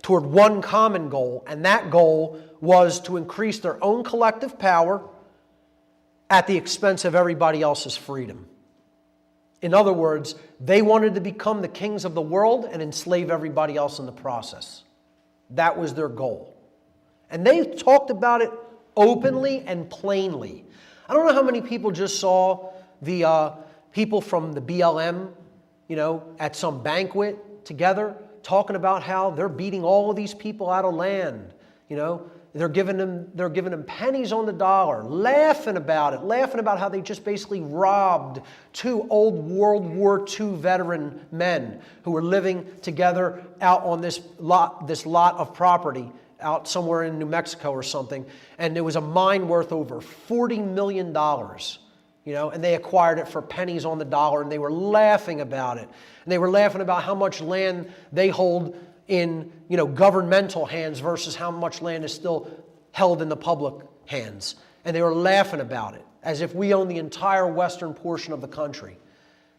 toward one common goal, and that goal was to increase their own collective power at the expense of everybody else's freedom. In other words, they wanted to become the kings of the world and enslave everybody else in the process. That was their goal. And they talked about it openly and plainly. I don't know how many people just saw the people from the BLM, at some banquet together, talking about how they're beating all of these people out of land. They're giving them pennies on the dollar, laughing about it, laughing about how they just basically robbed two old World War II veteran men who were living together out on this lot of property out somewhere in New Mexico or something, and there was a mine worth over $40 million, and they acquired it for pennies on the dollar, and they were laughing about it. And they were laughing about how much land they hold in, governmental hands versus how much land is still held in the public hands. And they were laughing about it, as if we own the entire western portion of the country.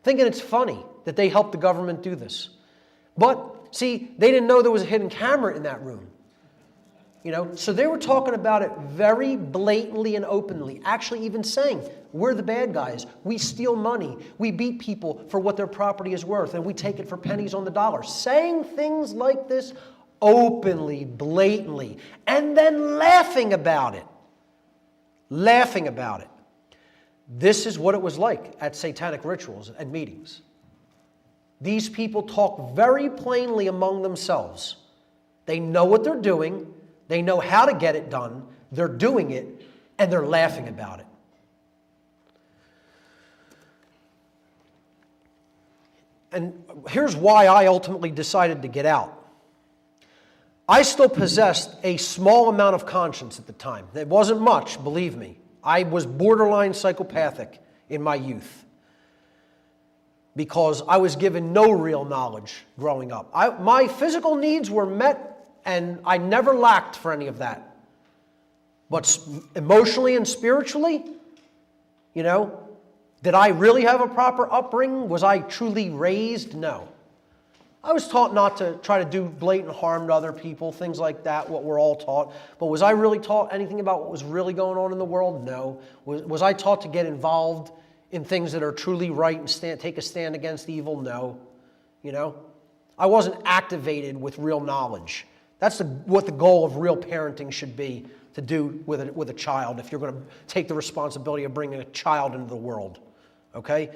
Thinking it's funny that they helped the government do this. But, see, they didn't know there was a hidden camera in that room. So they were talking about it very blatantly and openly, actually even saying, we're the bad guys. We steal money. We beat people for what their property is worth, and we take it for pennies on the dollar. Saying things like this openly, blatantly, and then laughing about it. Laughing about it. This is what it was like at satanic rituals and meetings. These people talk very plainly among themselves. They know what they're doing. They know how to get it done, they're doing it, and they're laughing about it. And here's why I ultimately decided to get out. I still possessed a small amount of conscience at the time. It wasn't much, believe me. I was borderline psychopathic in my youth because I was given no real knowledge growing up. My physical needs were met, and I never lacked for any of that. But emotionally and spiritually, did I really have a proper upbringing? Was I truly raised? No. I was taught not to try to do blatant harm to other people, things like that, what we're all taught. But was I really taught anything about what was really going on in the world? No. Was I taught to get involved in things that are truly right and take a stand against evil? No. I wasn't activated with real knowledge. That's what the goal of real parenting should be, to do with a child if you're going to take the responsibility of bringing a child into the world, okay?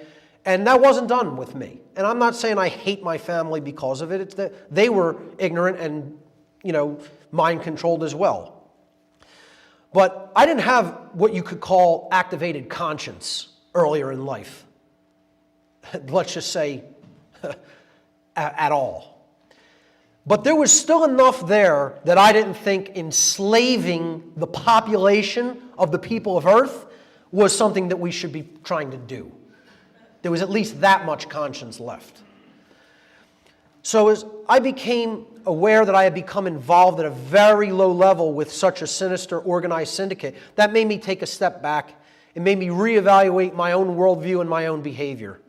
And that wasn't done with me. And I'm not saying I hate my family because of it. It's that they were ignorant and, mind-controlled as well. But I didn't have what you could call activated conscience earlier in life. Let's just say at all. But there was still enough there that I didn't think enslaving the population of the people of Earth was something that we should be trying to do. There was at least that much conscience left. So as I became aware that I had become involved at a very low level with such a sinister organized syndicate, that made me take a step back. It made me reevaluate my own worldview and my own behavior.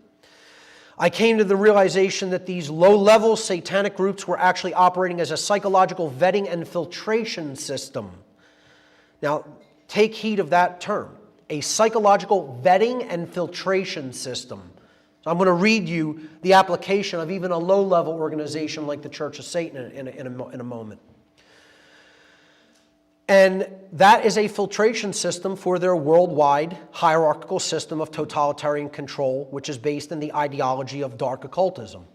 I came to the realization that these low-level satanic groups were actually operating as a psychological vetting and filtration system. Now, take heed of that term. a psychological vetting and filtration system. So I'm going to read you the application of even a low-level organization like the Church of Satan in a moment. And that is a filtration system for their worldwide hierarchical system of totalitarian control, which is based in the ideology of Dark Occultism.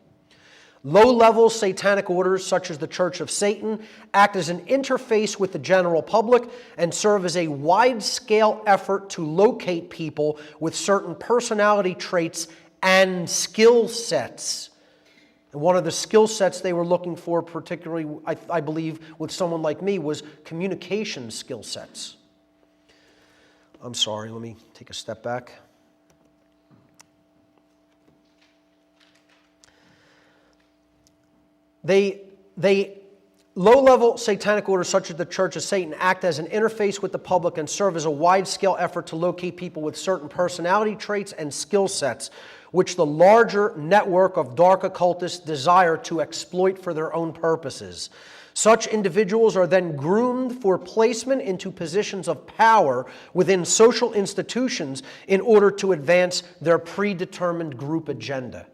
Low-level satanic orders, such as the Church of Satan, act as an interface with the general public and serve as a wide-scale effort to locate people with certain personality traits and skill sets. And one of the skill sets they were looking for, particularly, I believe, with someone like me, was communication skill sets. I'm sorry, let me take a step back. Low-level satanic orders such as the Church of Satan act as an interface with the public and serve as a wide-scale effort to locate people with certain personality traits and skill sets, which the larger network of dark occultists desire to exploit for their own purposes. Such individuals are then groomed for placement into positions of power within social institutions in order to advance their predetermined group agenda.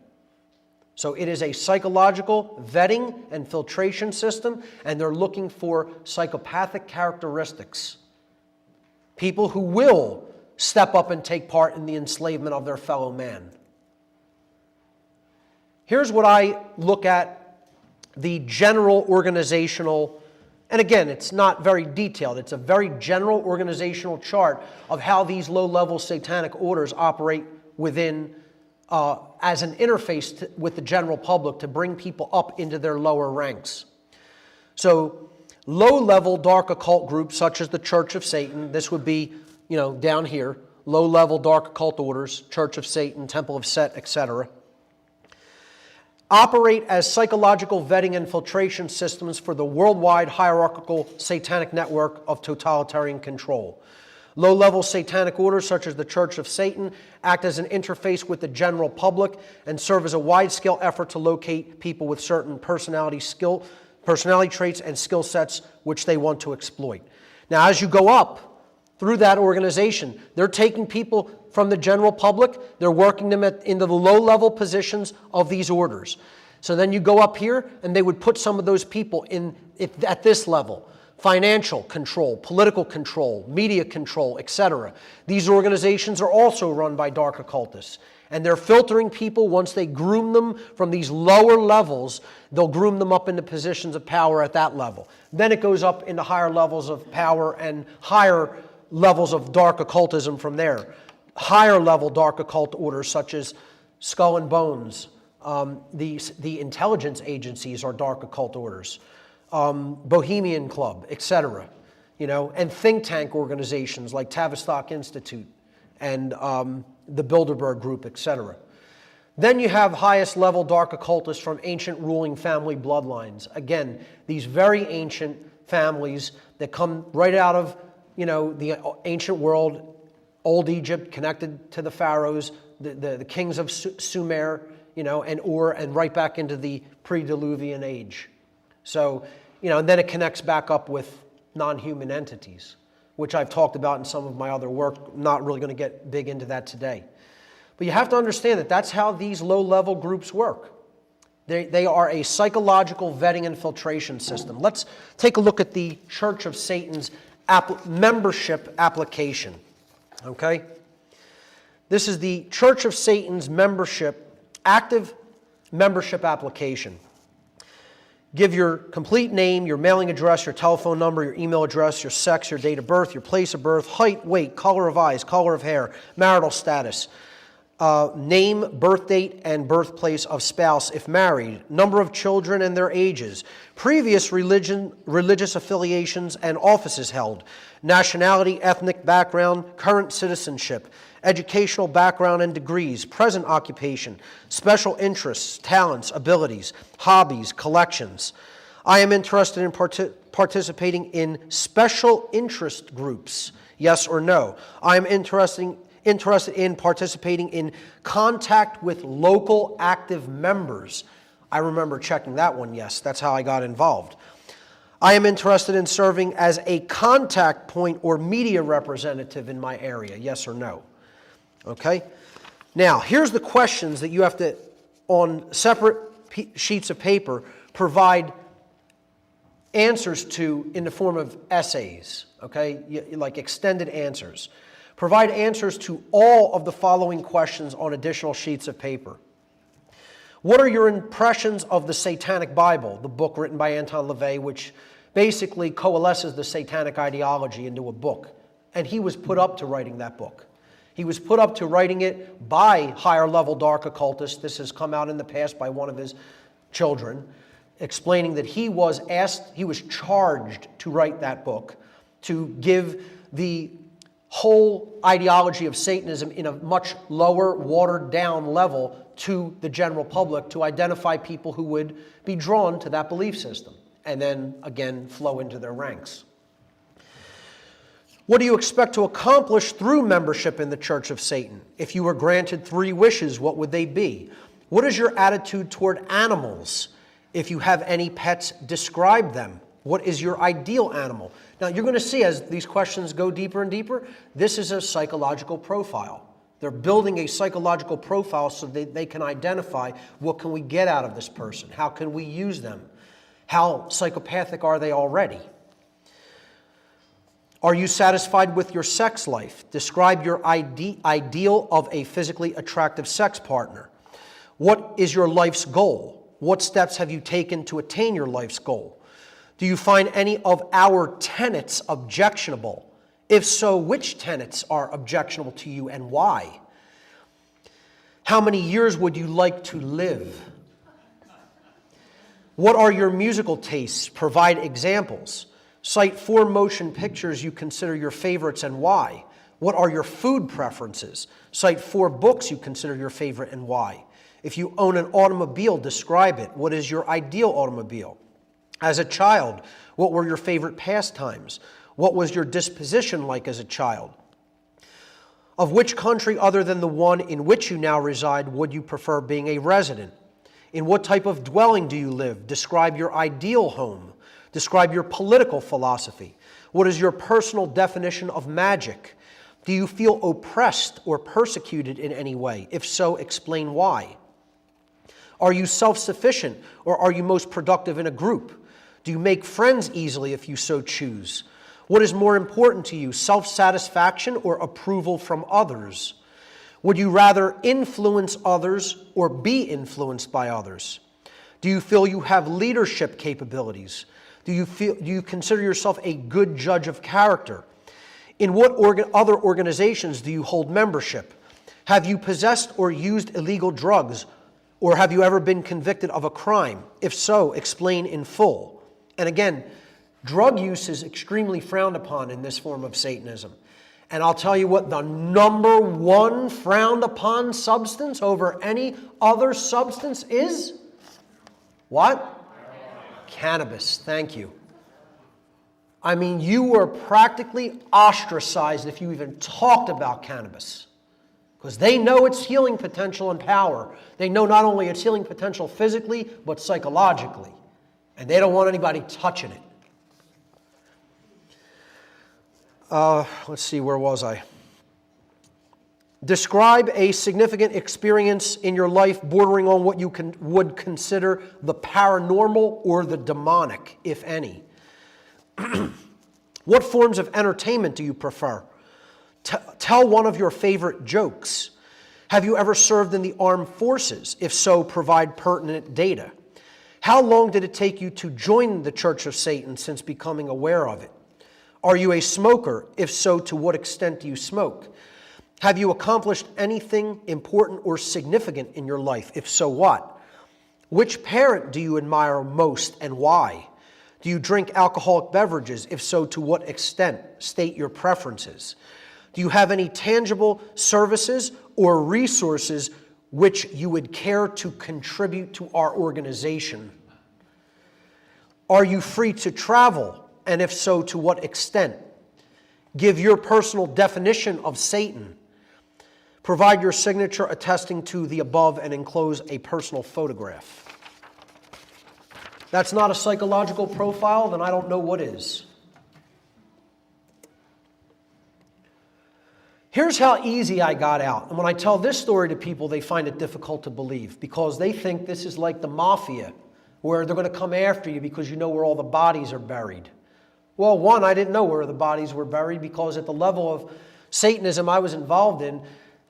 So it is a psychological vetting and filtration system, and they're looking for psychopathic characteristics. People who will step up and take part in the enslavement of their fellow man. Here's what I look at the general organizational, and again, it's not very detailed. It's a very general organizational chart of how these low-level satanic orders operate within as an interface with the general public to bring people up into their lower ranks. So low-level dark occult groups such as the Church of Satan, this would be, down here, low-level dark occult orders, Church of Satan, Temple of Set, etc., operate as psychological vetting and filtration systems for the worldwide hierarchical satanic network of totalitarian control. Low-level satanic orders such as the Church of Satan act as an interface with the general public and serve as a wide-scale effort to locate people with certain personality traits and skill sets which they want to exploit. Now, as you go up through that organization, they're taking people from the general public, they're working them into the low-level positions of these orders. So then you go up here, and they would put some of those people at this level. Financial control, political control, media control, etc. These organizations are also run by dark occultists. And they're filtering people. Once they groom them from these lower levels, they'll groom them up into positions of power at that level. Then it goes up into higher levels of power and higher levels of dark occultism from there. Higher level dark occult orders such as Skull and Bones. The intelligence agencies are dark occult orders. Bohemian Club, etc. And think tank organizations like Tavistock Institute and the Bilderberg Group, etc. Then you have highest level dark occultists from ancient ruling family bloodlines. Again, these very ancient families that come right out of the ancient world, Old Egypt, connected to the pharaohs, the kings of Sumer, and Ur, and right back into the pre-Diluvian age. So, and then it connects back up with non-human entities, which I've talked about in some of my other work. Not really going to get big into that today. But you have to understand that that's how these low-level groups work. They are a psychological vetting and filtration system. Let's take a look at the Church of Satan's membership application. Okay? This is the Church of Satan's active membership application. Give your complete name, your mailing address, your telephone number, your email address, your sex, your date of birth, your place of birth, height, weight, color of eyes, color of hair, marital status, name, birth date, and birthplace of spouse if married, number of children and their ages, previous religious affiliations and offices held, nationality, ethnic background, current citizenship, educational background and degrees, present occupation, special interests, talents, abilities, hobbies, collections. I am interested in participating in special interest groups, yes or no. I am interested in participating in contact with local active members. I remember checking that one, yes. That's how I got involved. I am interested in serving as a contact point or media representative in my area, yes or no. Okay? Now, here's the questions that you have to, on separate sheets of paper, provide answers to in the form of essays, okay? Like extended answers. Provide answers to all of the following questions on additional sheets of paper. What are your impressions of the Satanic Bible, the book written by Anton LaVey, which basically coalesces the satanic ideology into a book? And he was put up to writing that book. He was put up to writing it by higher-level dark occultists. This has come out in the past by one of his children, explaining that he was charged to write that book, to give the whole ideology of Satanism in a much lower, watered-down level to the general public, to identify people who would be drawn to that belief system, and then, again, flow into their ranks. What do you expect to accomplish through membership in the Church of Satan? If you were granted 3 wishes, what would they be? What is your attitude toward animals? If you have any pets, describe them. What is your ideal animal? Now, you're going to see as these questions go deeper and deeper, this is a psychological profile. They're building a psychological profile so that they can identify what can we get out of this person? How can we use them? How psychopathic are they already? Are you satisfied with your sex life? Describe your ideal of a physically attractive sex partner. What is your life's goal? What steps have you taken to attain your life's goal? Do you find any of our tenets objectionable? If so, which tenets are objectionable to you and why? How many years would you like to live? What are your musical tastes? Provide examples. Cite 4 motion pictures you consider your favorites and why. What are your food preferences? Cite 4 books you consider your favorite and why. If you own an automobile, describe it. What is your ideal automobile? As a child, what were your favorite pastimes? What was your disposition like as a child? Of which country other than the one in which you now reside would you prefer being a resident? In what type of dwelling do you live? Describe your ideal home. Describe your political philosophy. What is your personal definition of magic? Do you feel oppressed or persecuted in any way? If so, explain why. Are you self-sufficient or are you most productive in a group? Do you make friends easily if you so choose? What is more important to you, self-satisfaction or approval from others? Would you rather influence others or be influenced by others? Do you feel you have leadership capabilities? Do you consider yourself a good judge of character? In what other organizations do you hold membership? Have you possessed or used illegal drugs? Or have you ever been convicted of a crime? If so, explain in full. And again, drug use is extremely frowned upon in this form of Satanism. And I'll tell you what, the number 1 frowned upon substance over any other substance is? What? Cannabis. Thank you. I mean, you were practically ostracized if you even talked about cannabis. Because they know its healing potential and power. They know not only its healing potential physically, but psychologically. And they don't want anybody touching it. Let's see, where was I? Describe a significant experience in your life bordering on what you would consider the paranormal or the demonic, if any. What forms of entertainment do you prefer? Tell one of your favorite jokes. Have you ever served in the armed forces? If so, provide pertinent data. How long did it take you to join the Church of Satan since becoming aware of it? Are you a smoker? If so, to what extent do you smoke? Have you accomplished anything important or significant in your life? If so, what? Which parent do you admire most and why? Do you drink alcoholic beverages? If so, to what extent? State your preferences. Do you have any tangible services or resources which you would care to contribute to our organization? Are you free to travel? And if so, to what extent? Give your personal definition of Satan. Provide your signature attesting to the above and enclose a personal photograph. That's not a psychological profile, then I don't know what is. Here's how easy I got out. And when I tell this story to people, they find it difficult to believe because they think this is like the mafia, where they're going to come after you because you know where all the bodies are buried. Well, one, I didn't know where the bodies were buried because at the level of Satanism I was involved in,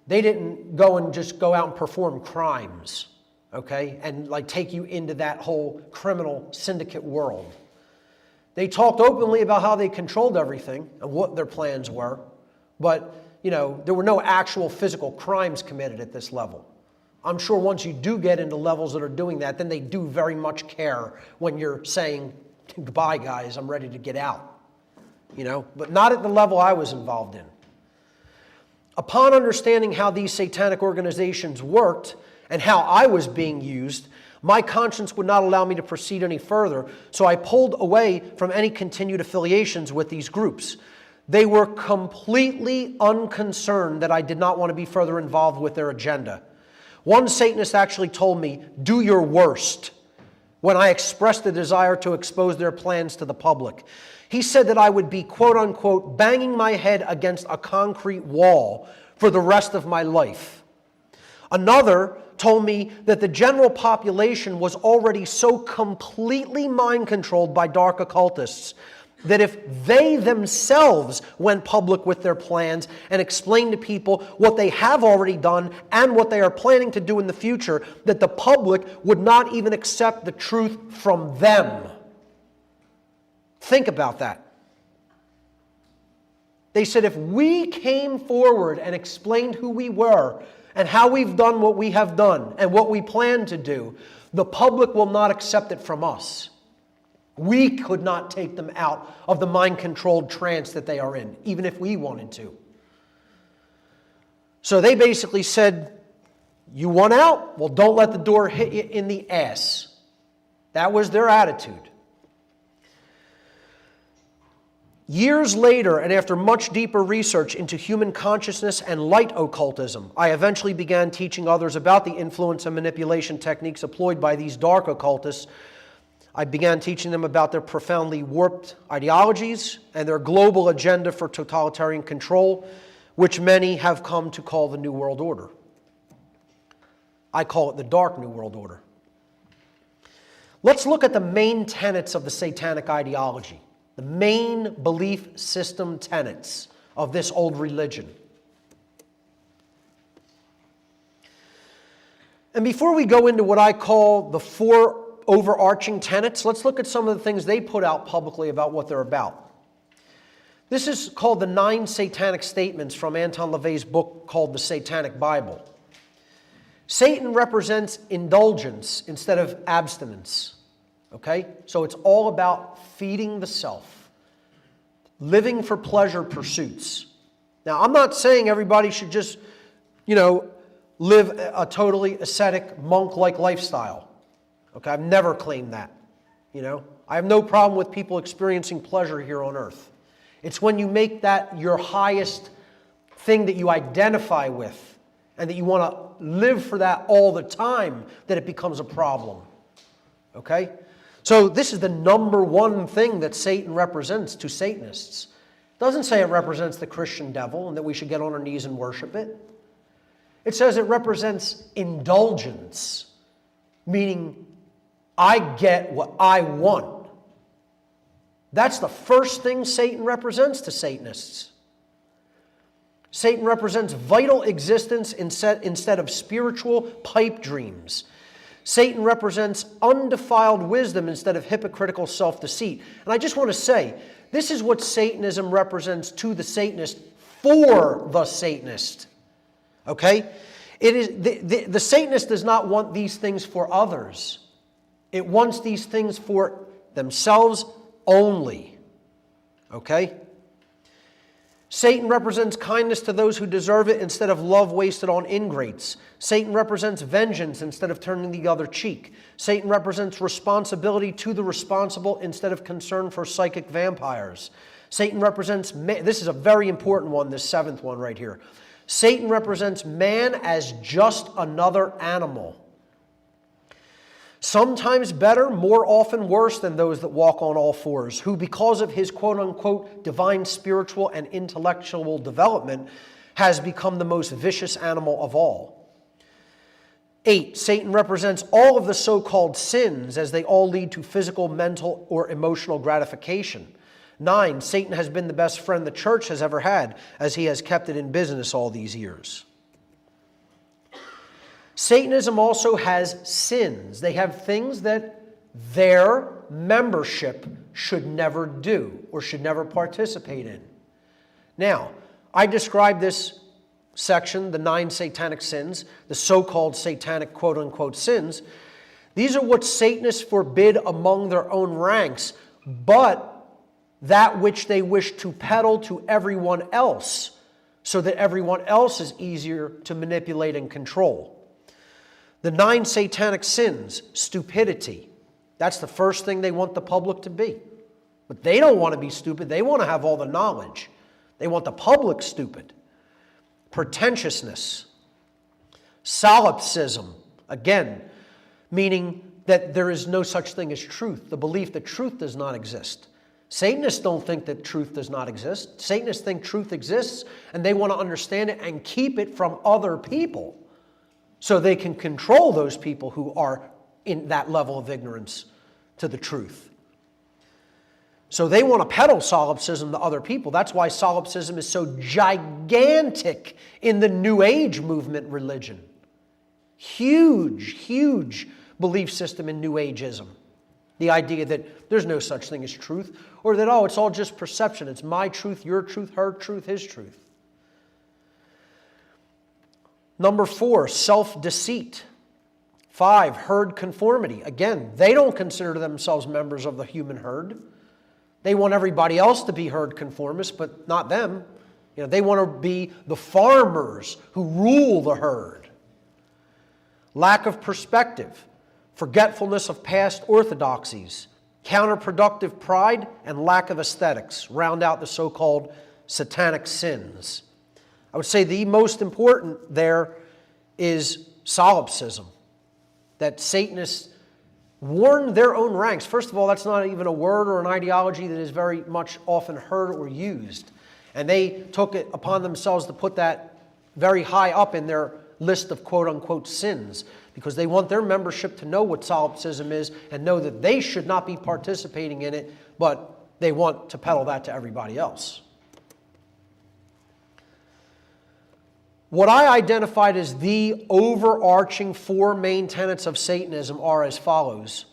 they didn't go and just go out and perform crimes, okay, and like take you into that whole criminal syndicate world. They talked openly about how they controlled everything and what their plans were, but there were no actual physical crimes committed at this level. I'm sure once you do get into levels that are doing that, then they do very much care when you're saying, goodbye, guys, I'm ready to get out. But not at the level I was involved in. Upon understanding how these satanic organizations worked and how I was being used, my conscience would not allow me to proceed any further, so I pulled away from any continued affiliations with these groups. They were completely unconcerned that I did not want to be further involved with their agenda. One Satanist actually told me, "Do your worst," when I expressed the desire to expose their plans to the public. He said that I would be, quote unquote, banging my head against a concrete wall for the rest of my life. Another told me that the general population was already so completely mind-controlled by dark occultists that if they themselves went public with their plans and explained to people what they have already done and what they are planning to do in the future, that the public would not even accept the truth from them. Think about that. They said if we came forward and explained who we were and how we've done what we have done and what we plan to do, the public will not accept it from us. We could not take them out of the mind-controlled trance that they are in, even if we wanted to. So they basically said, you want out? Well, don't let the door hit you in the ass. That was their attitude. Years later, and after much deeper research into human consciousness and light occultism, I eventually began teaching others about the influence and manipulation techniques employed by these dark occultists. I began teaching them about their profoundly warped ideologies and their global agenda for totalitarian control, which many have come to call the New World Order. I call it the Dark New World Order. Let's look at the main tenets of the satanic ideology, the main belief system tenets of this old religion. And before we go into what I call the four overarching tenets, let's look at some of the things they put out publicly about what they're about. This is called the 9 Satanic Statements from Anton LaVey's book called The Satanic Bible. Satan represents indulgence instead of abstinence. Okay? So it's all about feeding the self, living for pleasure pursuits. Now, I'm not saying everybody should just, live a totally ascetic, monk-like lifestyle. Okay, I've never claimed that. I have no problem with people experiencing pleasure here on earth. It's when you make that your highest thing that you identify with and that you want to live for that all the time that it becomes a problem. Okay? So this is the number one thing that Satan represents to Satanists. It doesn't say it represents the Christian devil and that we should get on our knees and worship it. It says it represents indulgence, meaning I get what I want. That's the first thing Satan represents to Satanists. Satan represents vital existence instead of spiritual pipe dreams. Satan represents undefiled wisdom instead of hypocritical self-deceit. And I just want to say, this is what Satanism represents to the Satanist for the Satanist. Okay? It is the Satanist does not want these things for others. It wants these things for themselves only. Okay? Satan represents kindness to those who deserve it instead of love wasted on ingrates. Satan represents vengeance instead of turning the other cheek. Satan represents responsibility to the responsible instead of concern for psychic vampires. Satan represents, this is a very important one, this 7th one right here. Satan represents man as just another animal. sometimes better, more often worse than those that walk on all fours, who because of his quote-unquote divine spiritual and intellectual development has become the most vicious animal of all. 8, Satan represents all of the so-called sins as they all lead to physical, mental, or emotional gratification. 9, Satan has been the best friend the church has ever had as he has kept it in business all these years. Satanism also has sins. They have things that their membership should never do or should never participate in. Now, I describe this section, the 9 satanic sins, the so-called satanic quote-unquote sins. These are what Satanists forbid among their own ranks, but that which they wish to peddle to everyone else so that everyone else is easier to manipulate and control. The 9 satanic sins: stupidity. That's the first thing they want the public to be. But they don't want to be stupid. They want to have all the knowledge. They want the public stupid. Pretentiousness. Solipsism. Again, meaning that there is no such thing as truth. The belief that truth does not exist. Satanists don't think that truth does not exist. Satanists think truth exists, and they want to understand it and keep it from other people so they can control those people who are in that level of ignorance to the truth. So they want to peddle solipsism to other people. That's why solipsism is so gigantic in the New Age movement religion. Huge, huge belief system in New Ageism. The idea that there's no such thing as truth, or that, oh, it's all just perception. It's my truth, your truth, her truth, his truth. Number 4, self-deceit. 5, herd conformity. Again, they don't consider themselves members of the human herd. They want everybody else to be herd conformists, but not them. You know, they want to be the farmers who rule the herd. Lack of perspective, forgetfulness of past orthodoxies, counterproductive pride, and lack of aesthetics round out the so-called satanic sins. I would say the most important there is solipsism, that Satanists warn their own ranks. First of all, that's not even a word or an ideology that is very much often heard or used. And they took it upon themselves to put that very high up in their list of quote-unquote sins, because they want their membership to know what solipsism is and know that they should not be participating in it, but they want to peddle that to everybody else. What I identified as the overarching 4 main tenets of Satanism are as follows.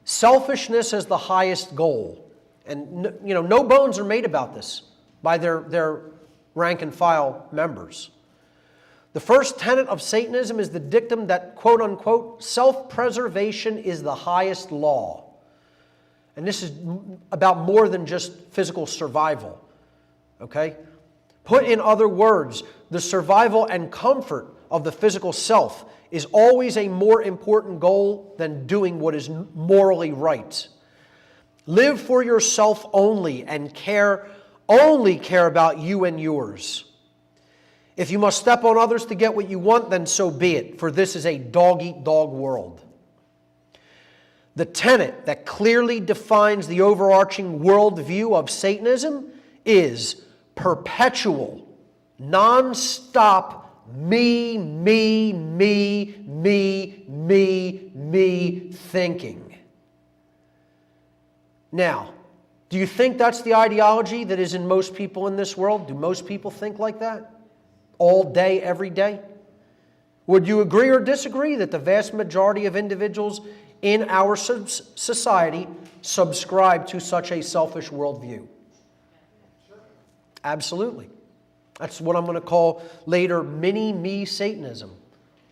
Selfishness as the highest goal. And no bones are made about this by their rank and file members. The first tenet of Satanism is the dictum that, quote unquote, self-preservation is the highest law. And this is about more than just physical survival. Okay? Put in other words, the survival and comfort of the physical self is always a more important goal than doing what is morally right. Live for yourself only and only care about you and yours. If you must step on others to get what you want, then so be it, for this is a dog-eat-dog world. The tenet that clearly defines the overarching worldview of Satanism is perpetual, non-stop me thinking. Now, do you think that's the ideology that is in most people in this world? Do most people think like that? All day, every day? Would you agree or disagree that the vast majority of individuals in our society subscribe to such a selfish worldview? Absolutely. That's what I'm going to call later mini-me Satanism.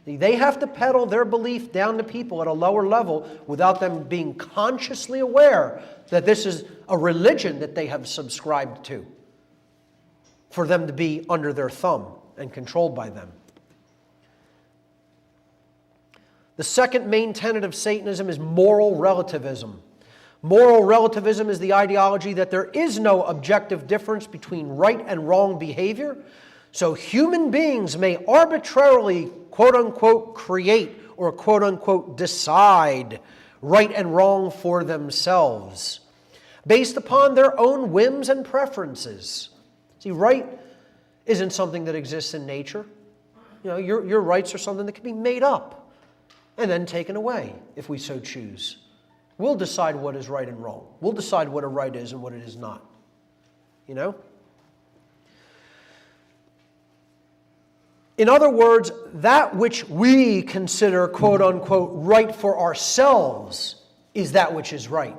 They have to peddle their belief down to people at a lower level without them being consciously aware that this is a religion that they have subscribed to, for them to be under their thumb and controlled by them. The second main tenet of Satanism is moral relativism. Moral relativism is the ideology that there is no objective difference between right and wrong behavior, so human beings may arbitrarily, quote-unquote, create or quote-unquote decide right and wrong for themselves based upon their own whims and preferences. See, right isn't something that exists in nature. You know, your rights are something that can be made up and then taken away if we so choose. We'll decide what is right and wrong. We'll decide what a right is and what it is not. You know? In other words, that which we consider quote-unquote right for ourselves is that which is right.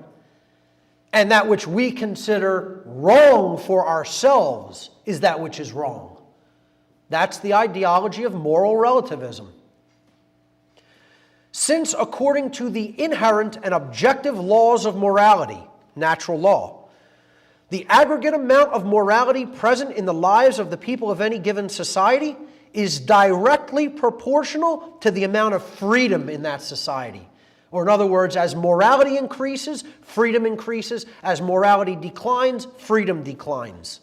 And that which we consider wrong for ourselves is that which is wrong. That's the ideology of moral relativism. Since according to the inherent and objective laws of morality, natural law, the aggregate amount of morality present in the lives of the people of any given society is directly proportional to the amount of freedom in that society. Or in other words, as morality increases, freedom increases. As morality declines, freedom declines.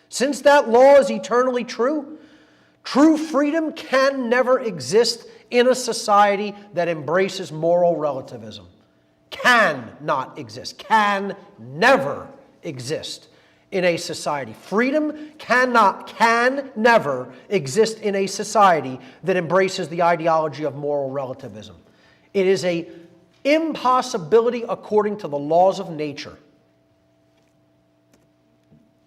Since that law is eternally true, true freedom can never exist in a society that embraces moral relativism. Can not exist. Can never exist in a society. Freedom can never exist in a society that embraces the ideology of moral relativism. It is an impossibility according to the laws of nature.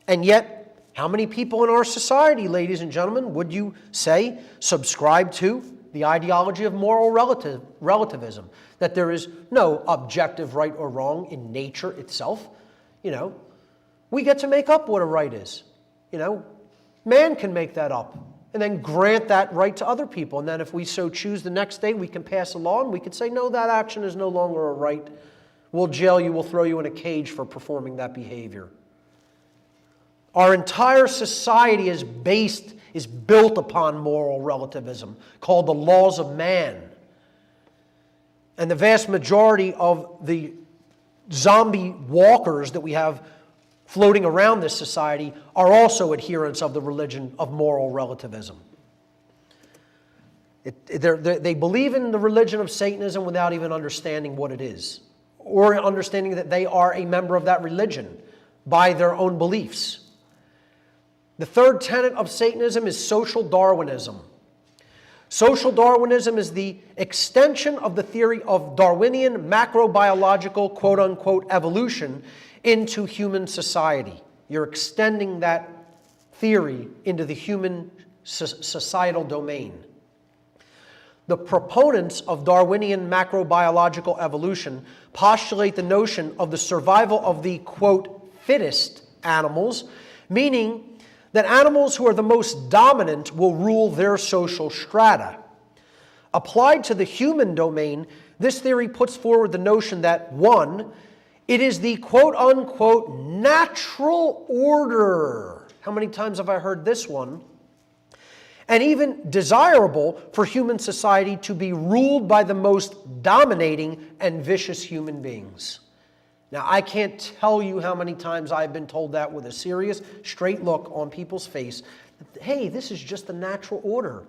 And yet, how many people in our society, ladies and gentlemen, would you say subscribe to the ideology of moral relativism? That there is no objective right or wrong in nature itself. You know, we get to make up what a right is. You know, man can make that up and then grant that right to other people. And then if we so choose the next day, we can pass a law and we can say, no, that action is no longer a right. We'll jail you, we'll throw you in a cage for performing that behavior. Our entire society is built upon moral relativism, called the laws of man. And the vast majority of the zombie walkers that we have floating around this society are also adherents of the religion of moral relativism. They believe in the religion of Satanism without even understanding what it is, or understanding that they are a member of that religion by their own beliefs. The third tenet of Satanism is social Darwinism. Social Darwinism is the extension of the theory of Darwinian macrobiological quote-unquote evolution into human society. You're extending that theory into the human societal domain. The proponents of Darwinian macrobiological evolution postulate the notion of the survival of the, quote, fittest animals, meaning that animals who are the most dominant will rule their social strata. Applied to the human domain, this theory puts forward the notion that, one, it is the quote-unquote natural order. How many times have I heard this one? And even desirable for human society to be ruled by the most dominating and vicious human beings. Now, I can't tell you how many times I've been told that with a serious, straight look on people's face. Hey, this is just the natural order.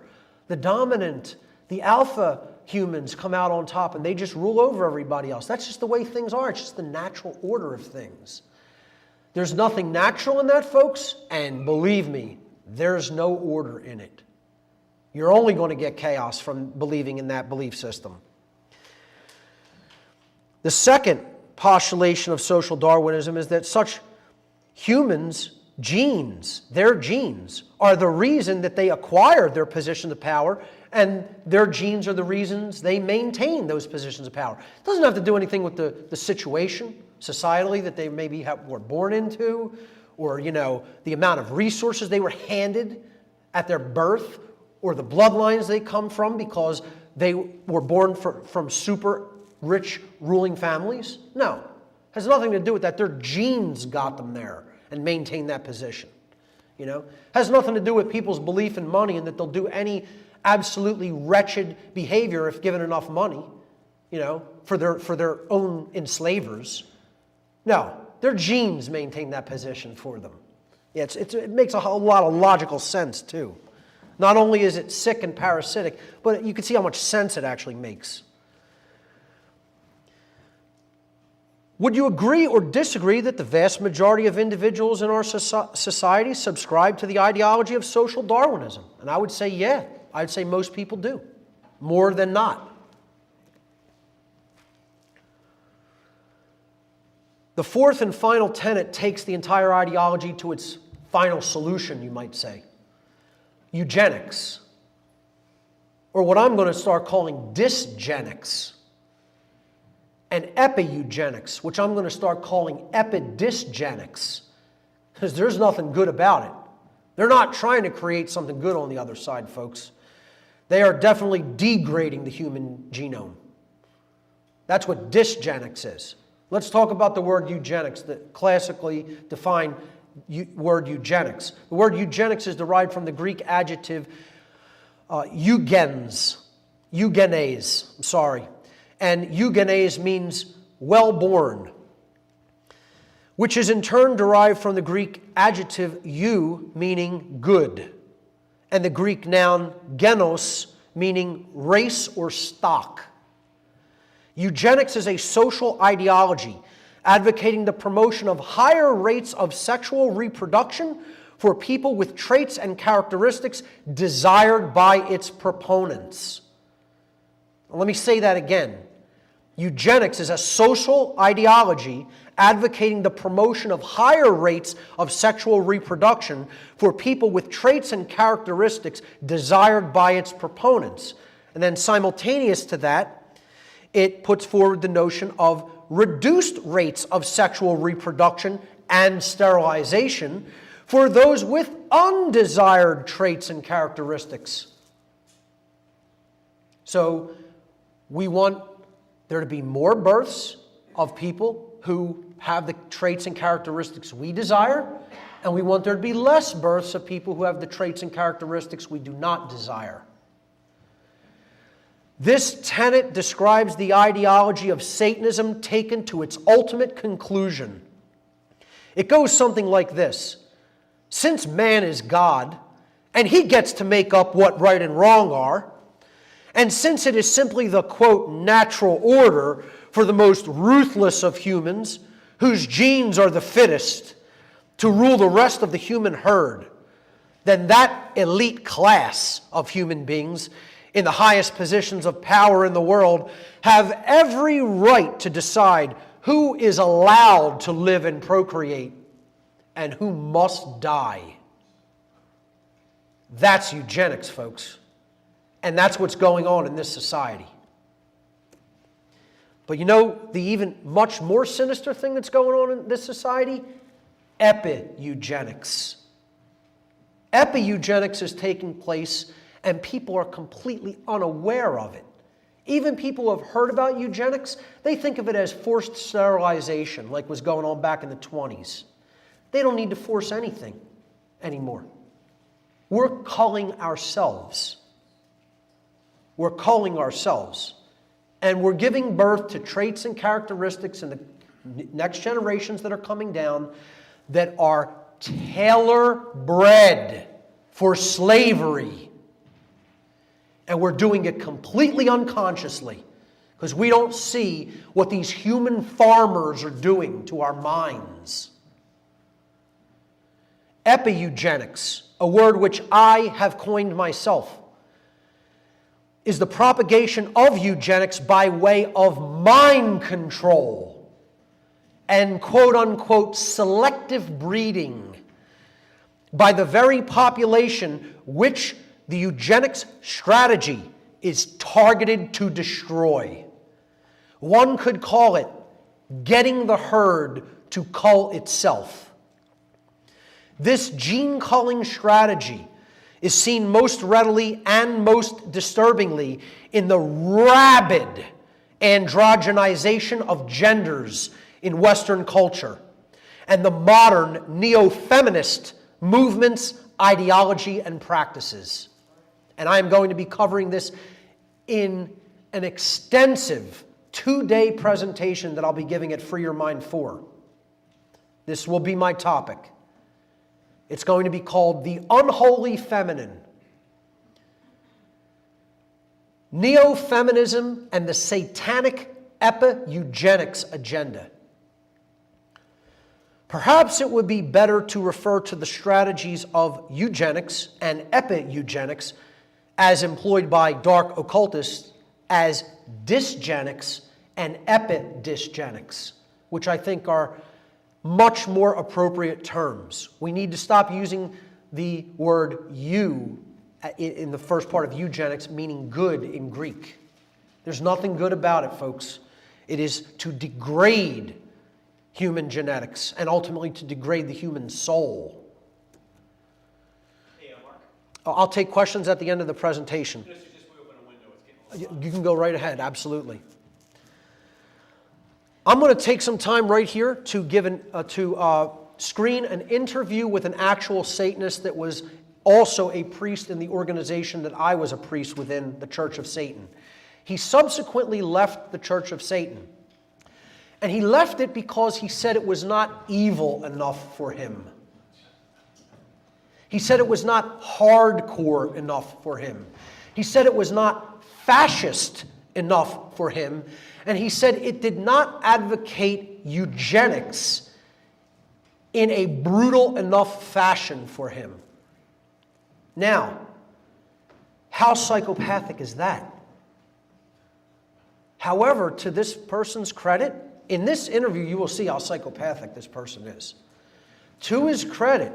The dominant, the alpha humans come out on top and they just rule over everybody else. That's just the way things are. It's just the natural order of things. There's nothing natural in that, folks, and believe me, there's no order in it. You're only going to get chaos from believing in that belief system. The second postulation of social Darwinism is that such humans' genes, their genes, are the reason that they acquired their position of power, and their genes are the reasons they maintain those positions of power. It doesn't have to do anything with the situation, societally, that they maybe were born into, or, you know, the amount of resources they were handed at their birth, or the bloodlines they come from because they were born from super rich ruling families. No, it has nothing to do with that. Their genes got them there and maintain that position. You know, it has nothing to do with people's belief in money and that they'll do any absolutely wretched behavior if given enough money, you know, for their own enslavers. No, their genes maintain that position for them. Yeah, it makes a whole lot of logical sense too. Not only is it sick and parasitic, but you can see how much sense it actually makes. Would you agree or disagree that the vast majority of individuals in our society subscribe to the ideology of social Darwinism? And I would say, yeah. I'd say most people do, more than not. The fourth and final tenet takes the entire ideology to its final solution, you might say. Eugenics, or what I'm going to start calling dysgenics, and epi-eugenics, which I'm going to start calling epidysgenics, because there's nothing good about it. They're not trying to create something good on the other side, folks. They are definitely degrading the human genome. That's what dysgenics is. Let's talk about the word eugenics, the classically defined word eugenics. The word eugenics is derived from the Greek adjective eugenes, and eugenes means well-born, which is in turn derived from the Greek adjective eu, meaning good, and the Greek noun genos, meaning race or stock. Eugenics is a social ideology advocating the promotion of higher rates of sexual reproduction for people with traits and characteristics desired by its proponents. Let me say that again. Eugenics is a social ideology advocating the promotion of higher rates of sexual reproduction for people with traits and characteristics desired by its proponents. And then simultaneous to that, it puts forward the notion of reduced rates of sexual reproduction and sterilization for those with undesired traits and characteristics. So we want there to be more births of people who have the traits and characteristics we desire, and we want there to be less births of people who have the traits and characteristics we do not desire. This tenet describes the ideology of Satanism taken to its ultimate conclusion. It goes something like this. Since man is God, and he gets to make up what right and wrong are, and since it is simply the, quote, natural order for the most ruthless of humans, whose genes are the fittest, to rule the rest of the human herd, then that elite class of human beings in the highest positions of power in the world have every right to decide who is allowed to live and procreate and who must die. That's eugenics, folks. And that's what's going on in this society. But you know the even much more sinister thing that's going on in this society? Epi-eugenics. Epi-eugenics is taking place and people are completely unaware of it. Even people who have heard about eugenics, they think of it as forced sterilization, like was going on back in the 20s. They don't need to force anything anymore. We're culling ourselves. We're culling ourselves. And we're giving birth to traits and characteristics in the next generations that are coming down that are tailor-bred for slavery. And we're doing it completely unconsciously because we don't see what these human farmers are doing to our minds. Epi-eugenics, a word which I have coined myself, is the propagation of eugenics by way of mind control and quote-unquote selective breeding by the very population which the eugenics strategy is targeted to destroy. One could call it getting the herd to cull itself. This gene culling strategy is seen most readily and most disturbingly in the rabid androgenization of genders in Western culture and the modern neo-feminist movements, ideology, and practices. And I am going to be covering this in an extensive 2-day presentation that I'll be giving at Free Your Mind 4. This will be my topic. It's going to be called The Unholy Feminine, neo-feminism and the satanic epi-eugenics agenda. Perhaps it would be better to refer to the strategies of eugenics and epi-eugenics as employed by dark occultists as dysgenics and epidysgenics, which I think are much more appropriate terms. We need to stop using the word "eu" in the first part of eugenics, meaning good in Greek. There's nothing good about it, folks. It is to degrade human genetics and ultimately to degrade the human soul. Hey, Mark. I'll take questions at the end of the presentation. Just open a window. It's getting a little You can go right ahead, absolutely. I'm going to take some time right here to screen an interview with an actual Satanist that was also a priest in the organization that I was a priest within, the Church of Satan. He subsequently left the Church of Satan. And he left it because he said it was not evil enough for him. He said it was not hardcore enough for him. He said it was not fascist enough for him. And he said it did not advocate eugenics in a brutal enough fashion for him. Now, how psychopathic is that? However, to this person's credit, in this interview you will see how psychopathic this person is. To his credit,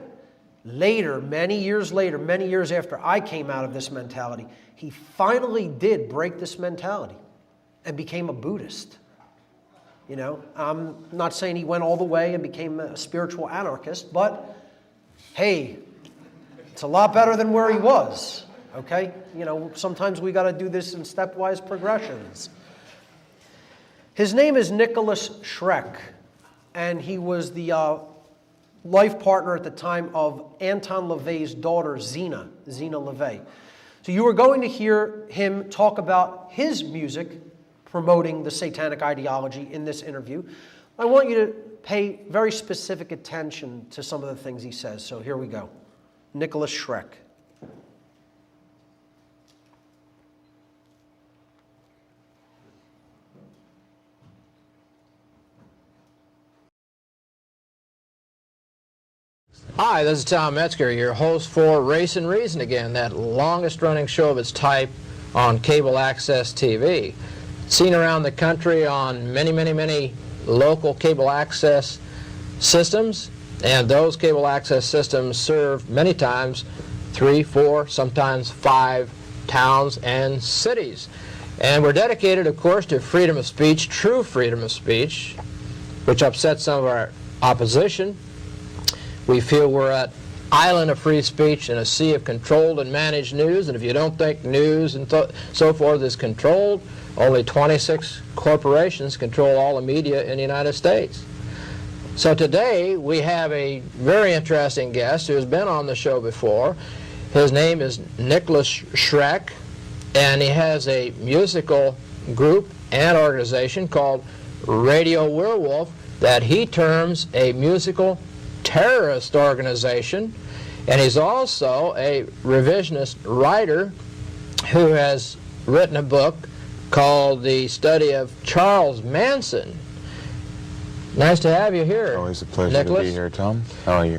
later, many years after I came out of this mentality, he finally did break this mentality and became a Buddhist. You know, I'm not saying he went all the way and became a spiritual anarchist, but hey, it's a lot better than where he was, okay? You know, sometimes we got to do this in stepwise progressions. His name is Nicholas Schreck, and he was the life partner at the time of Anton LaVey's daughter, Zena LaVey. So you are going to hear him talk about his music promoting the satanic ideology in this interview. I want you to pay very specific attention to some of the things he says. So here we go. Nicholas Schreck. Hi, this is Tom Metzger, your host for Race and Reason again, that longest running show of its type on cable access TV. Seen around the country on many local cable access systems, and those cable access systems serve many times 3, 4, sometimes 5 towns and cities. And we're dedicated, of course, to freedom of speech, true freedom of speech, which upsets some of our opposition. We feel we're an island of free speech in a sea of controlled and managed news, and if you don't think news and so forth is controlled, only 26 corporations control all the media in the United States. So today we have a very interesting guest who has been on the show before. His name is Nicholas Schreck, and he has a musical group and organization called Radio Werewolf that he terms a musical terrorist organization, and he's also a revisionist writer who has written a book called The Study of Charles Manson. Nice to have you here. Always a pleasure Nicholas. to be here, Tom. How are you?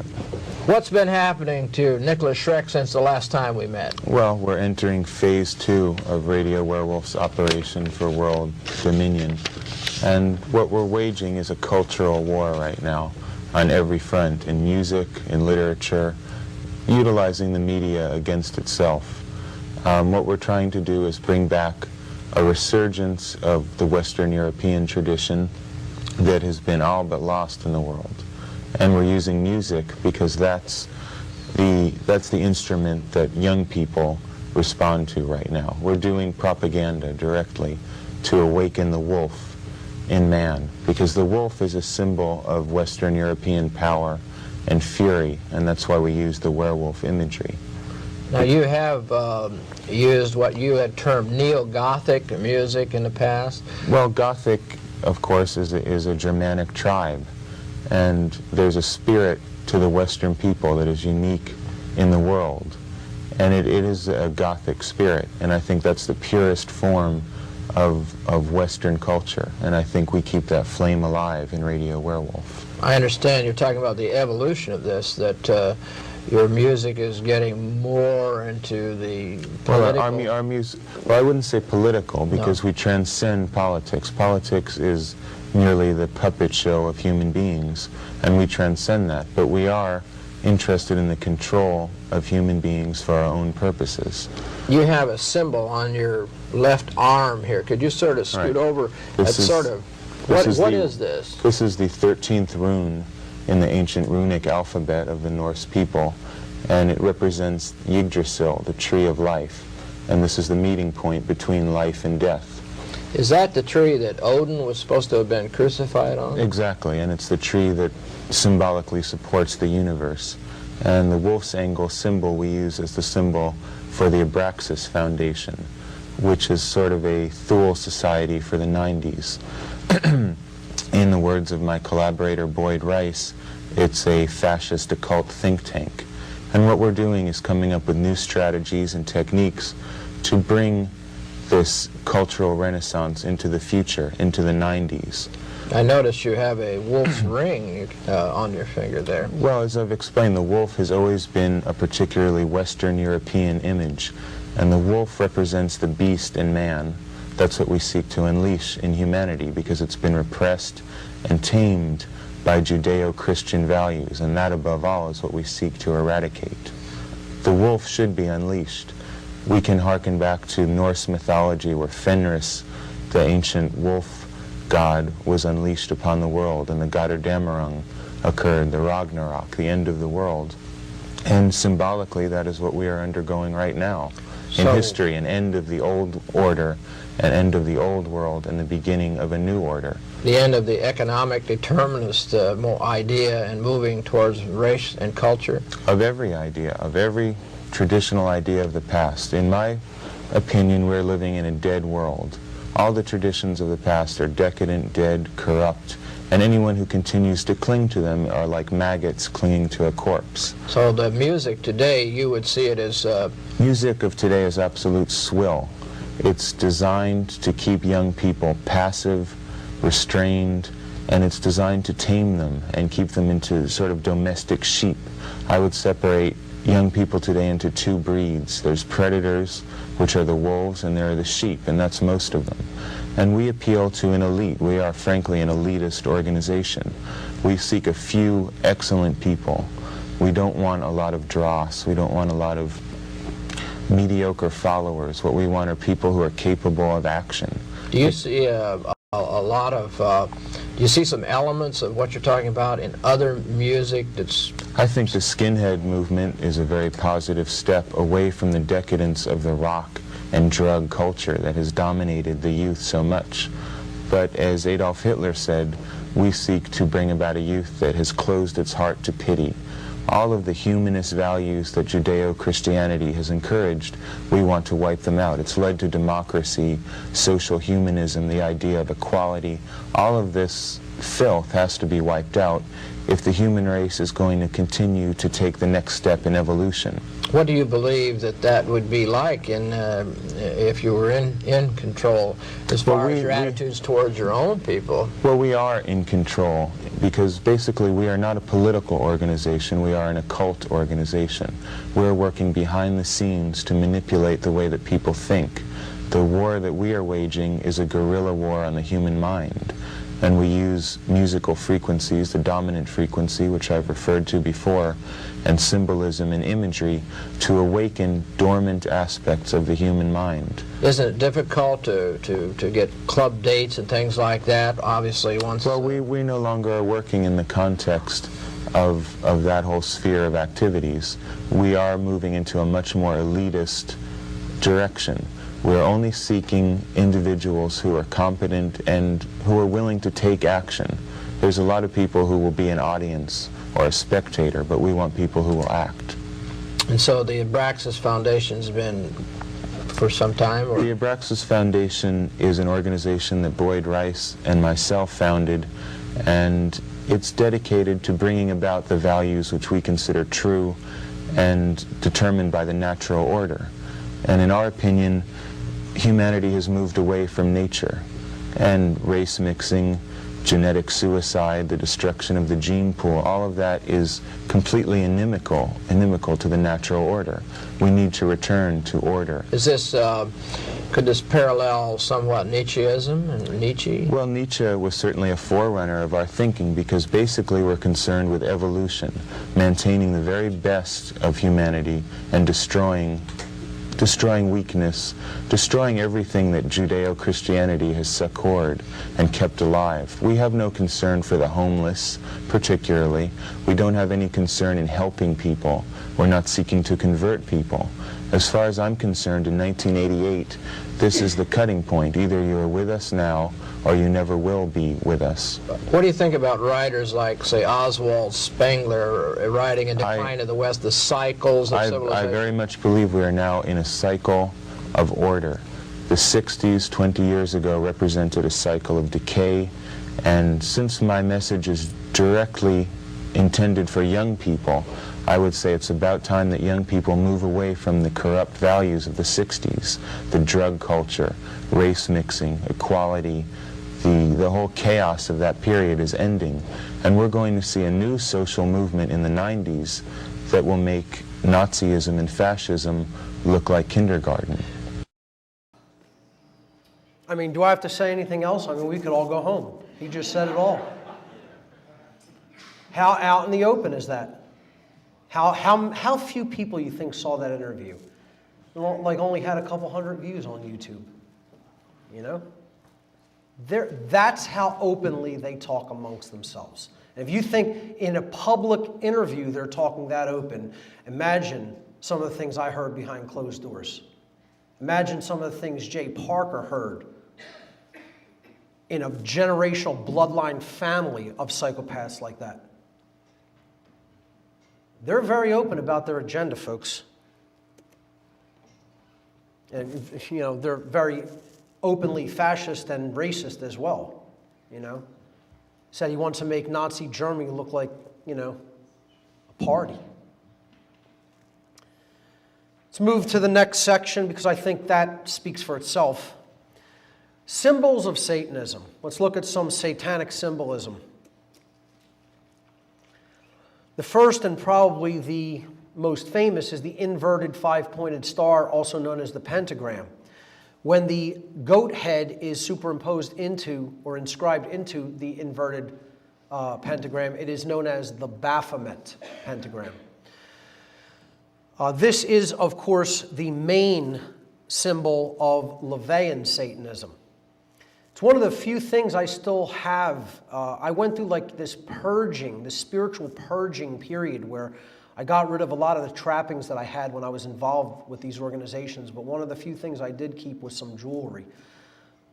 What's been happening to Nicholas Schreck since the last time we met? Well, we're entering phase 2 of Radio Werewolf's operation for world dominion, and what we're waging is a cultural war right now on every front, in music, in literature, utilizing the media against itself. What we're trying to do is bring back a resurgence of the Western European tradition that has been all but lost in the world. And we're using music because that's the instrument that young people respond to right now. We're doing propaganda directly to awaken the wolf in man, because the wolf is a symbol of Western European power and fury, and that's why we use the werewolf imagery. Now you have used what you had termed neo-Gothic music in the past. Well, Gothic, of course, is a Germanic tribe, and there's a spirit to the Western people that is unique in the world. And it is a Gothic spirit, and I think that's the purest form of Western culture, and I think we keep that flame alive in Radio Werewolf. I understand you're talking about the evolution of this, that your music is getting more into the political... Well, our music, well, I wouldn't say political, because we transcend politics. Politics is merely the puppet show of human beings, and we transcend that, but we are interested in the control of human beings for our own purposes. You have a symbol on your left arm here. Could you sort of scoot over? What is this? This is the 13th rune in the ancient runic alphabet of the Norse people, and it represents Yggdrasil, the tree of life, and this is the meeting point between life and death. Is that the tree that Odin was supposed to have been crucified on? Exactly, and it's the tree that symbolically supports the universe. And the wolf's angle symbol we use as the symbol for the Abraxas Foundation, which is sort of a Thule society for the 90s. In the words of my collaborator Boyd Rice, it's a fascist occult think tank. And what we're doing is coming up with new strategies and techniques to bring this cultural renaissance into the future, into the 90s. I noticed you have a wolf's ring on your finger there. Well, as I've explained, the wolf has always been a particularly Western European image, and the wolf represents the beast in man. That's what we seek to unleash in humanity, because it's been repressed and tamed by Judeo-Christian values, and that above all is what we seek to eradicate. The wolf should be unleashed. We can hearken back to Norse mythology, where Fenris, the ancient wolf god, was unleashed upon the world, and the Götterdämmerung occurred, the Ragnarok, the end of the world. And symbolically, that is what we are undergoing right now in history, an end of the old order, an end of the old world, and the beginning of a new order. The end of the economic determinist idea and moving towards race and culture? Of every idea, of every traditional idea of the past. In my opinion, we're living in a dead world. All the traditions of the past are decadent, dead, corrupt, and anyone who continues to cling to them are like maggots clinging to a corpse. So the music today, you would see it as... Music of today is absolute swill. It's designed to keep young people passive, restrained, and it's designed to tame them and keep them into sort of domestic sheep. I would separate young people today into two breeds. There's predators, which are the wolves, and there are the sheep, and that's most of them. And we appeal to an elite. We are, frankly, an elitist organization. We seek a few excellent people. We don't want a lot of dross. We don't want a lot of mediocre followers. What we want are people who are capable of action. Do you see a lot of, do you see some elements of what you're talking about in other music that's... I think the skinhead movement is a very positive step away from the decadence of the rock and drug culture that has dominated the youth so much. But as Adolf Hitler said, we seek to bring about a youth that has closed its heart to pity. All of the humanist values that Judeo-Christianity has encouraged, we want to wipe them out. It's led to democracy, social humanism, the idea of equality. All of this filth has to be wiped out if the human race is going to continue to take the next step in evolution. What do you believe that would be like if you were in control as far as your attitudes towards your own people? Well, we are in control because basically we are not a political organization, we are an occult organization. We're working behind the scenes to manipulate the way that people think. The war that we are waging is a guerrilla war on the human mind. And we use musical frequencies, the dominant frequency, which I've referred to before, and symbolism and imagery to awaken dormant aspects of the human mind. Isn't it difficult to get club dates and things like that, obviously, once... Well, we no longer are working in the context of that whole sphere of activities. We are moving into a much more elitist direction. We're only seeking individuals who are competent and who are willing to take action. There's a lot of people who will be an audience or a spectator, but we want people who will act. And so the Abraxas Foundation's been for some time? Or? The Abraxas Foundation is an organization that Boyd Rice and myself founded, and it's dedicated to bringing about the values which we consider true and determined by the natural order. And in our opinion, humanity has moved away from nature, and race mixing, genetic suicide, the destruction of the gene pool, all of that is completely inimical to the natural order. We need to return to order. Is this, could this parallel somewhat Nietzscheism and Nietzsche? Well, Nietzsche was certainly a forerunner of our thinking, because basically we're concerned with evolution, maintaining the very best of humanity and destroying weakness, destroying everything that Judeo-Christianity has succored and kept alive. We have no concern for the homeless, particularly. We don't have any concern in helping people. We're not seeking to convert people. As far as I'm concerned, in 1988, this is the cutting point. Either you're with us now, or you never will be with us. What do you think about writers like, say, Oswald Spengler writing in Decline of the West, the cycles of civilization? I very much believe we are now in a cycle of order. The 60s, 20 years ago, represented a cycle of decay, and since my message is directly intended for young people, I would say it's about time that young people move away from the corrupt values of the 60s, the drug culture, race mixing, equality. The whole chaos of that period is ending, and we're going to see a new social movement in the 90s that will make Nazism and fascism look like kindergarten. I mean, do I have to say anything else? I mean, we could all go home. He just said it all. How out in the open is that? How few people you think saw that interview? Like only had a couple hundred views on YouTube, you know? That's how openly they talk amongst themselves. And if you think in a public interview they're talking that open, imagine some of the things I heard behind closed doors. Imagine some of the things Jay Parker heard in a generational bloodline family of psychopaths like that. They're very open about their agenda, folks. And, you know, they're very openly fascist and racist as well, you know. Said he wants to make Nazi Germany look like, you know, a party. Let's move to the next section, because I think that speaks for itself. Symbols of Satanism. Let's look at some satanic symbolism. The first and probably the most famous is the inverted five-pointed star, also known as the pentagram. When the goat head is superimposed into or inscribed into the inverted pentagram, it is known as the Baphomet pentagram. This is, of course, the main symbol of LaVeyan Satanism. It's one of the few things I still have. I went through like this purging, this spiritual purging period where I got rid of a lot of the trappings that I had when I was involved with these organizations, but one of the few things I did keep was some jewelry.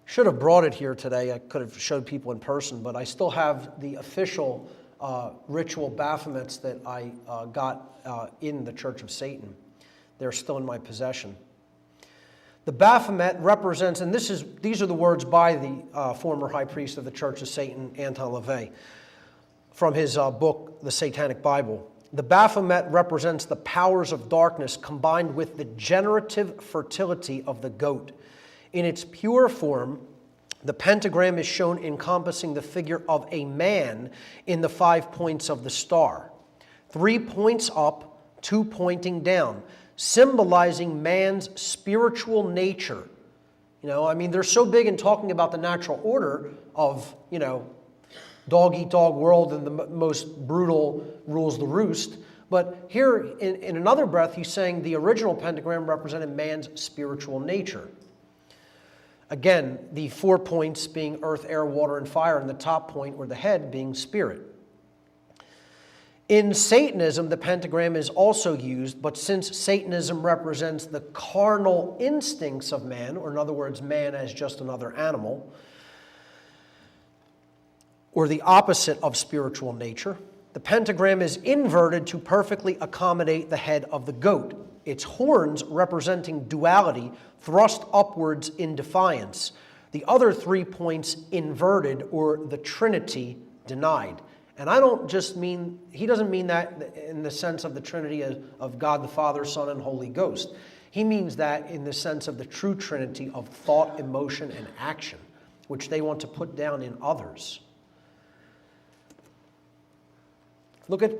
Should have brought it here today. I could have showed people in person, but I still have the official ritual Baphomets that I got in the Church of Satan. They're still in my possession. The Baphomet represents, and these are the words by the former high priest of the Church of Satan, Anton LaVey, from his book, The Satanic Bible. The Baphomet represents the powers of darkness combined with the generative fertility of the goat. In its pure form, the pentagram is shown encompassing the figure of a man in the 5 points of the star. 3 points up, 2 pointing down, symbolizing man's spiritual nature. You know, I mean, they're so big in talking about the natural order of, you know, dog-eat-dog world and the most brutal rules the roost. But here, in another breath, he's saying the original pentagram represented man's spiritual nature. Again, the 4 points being earth, air, water, and fire, and the top point, or the head, being spirit. In Satanism, the pentagram is also used, but since Satanism represents the carnal instincts of man, or in other words, man as just another animal, or the opposite of spiritual nature, the pentagram is inverted to perfectly accommodate the head of the goat, its horns representing duality thrust upwards in defiance, the other 3 points inverted, or the Trinity denied. And I don't just mean, he doesn't mean that in the sense of the Trinity of God the Father, Son, and Holy Ghost. He means that in the sense of the true Trinity of thought, emotion, and action, which they want to put down in others. Look at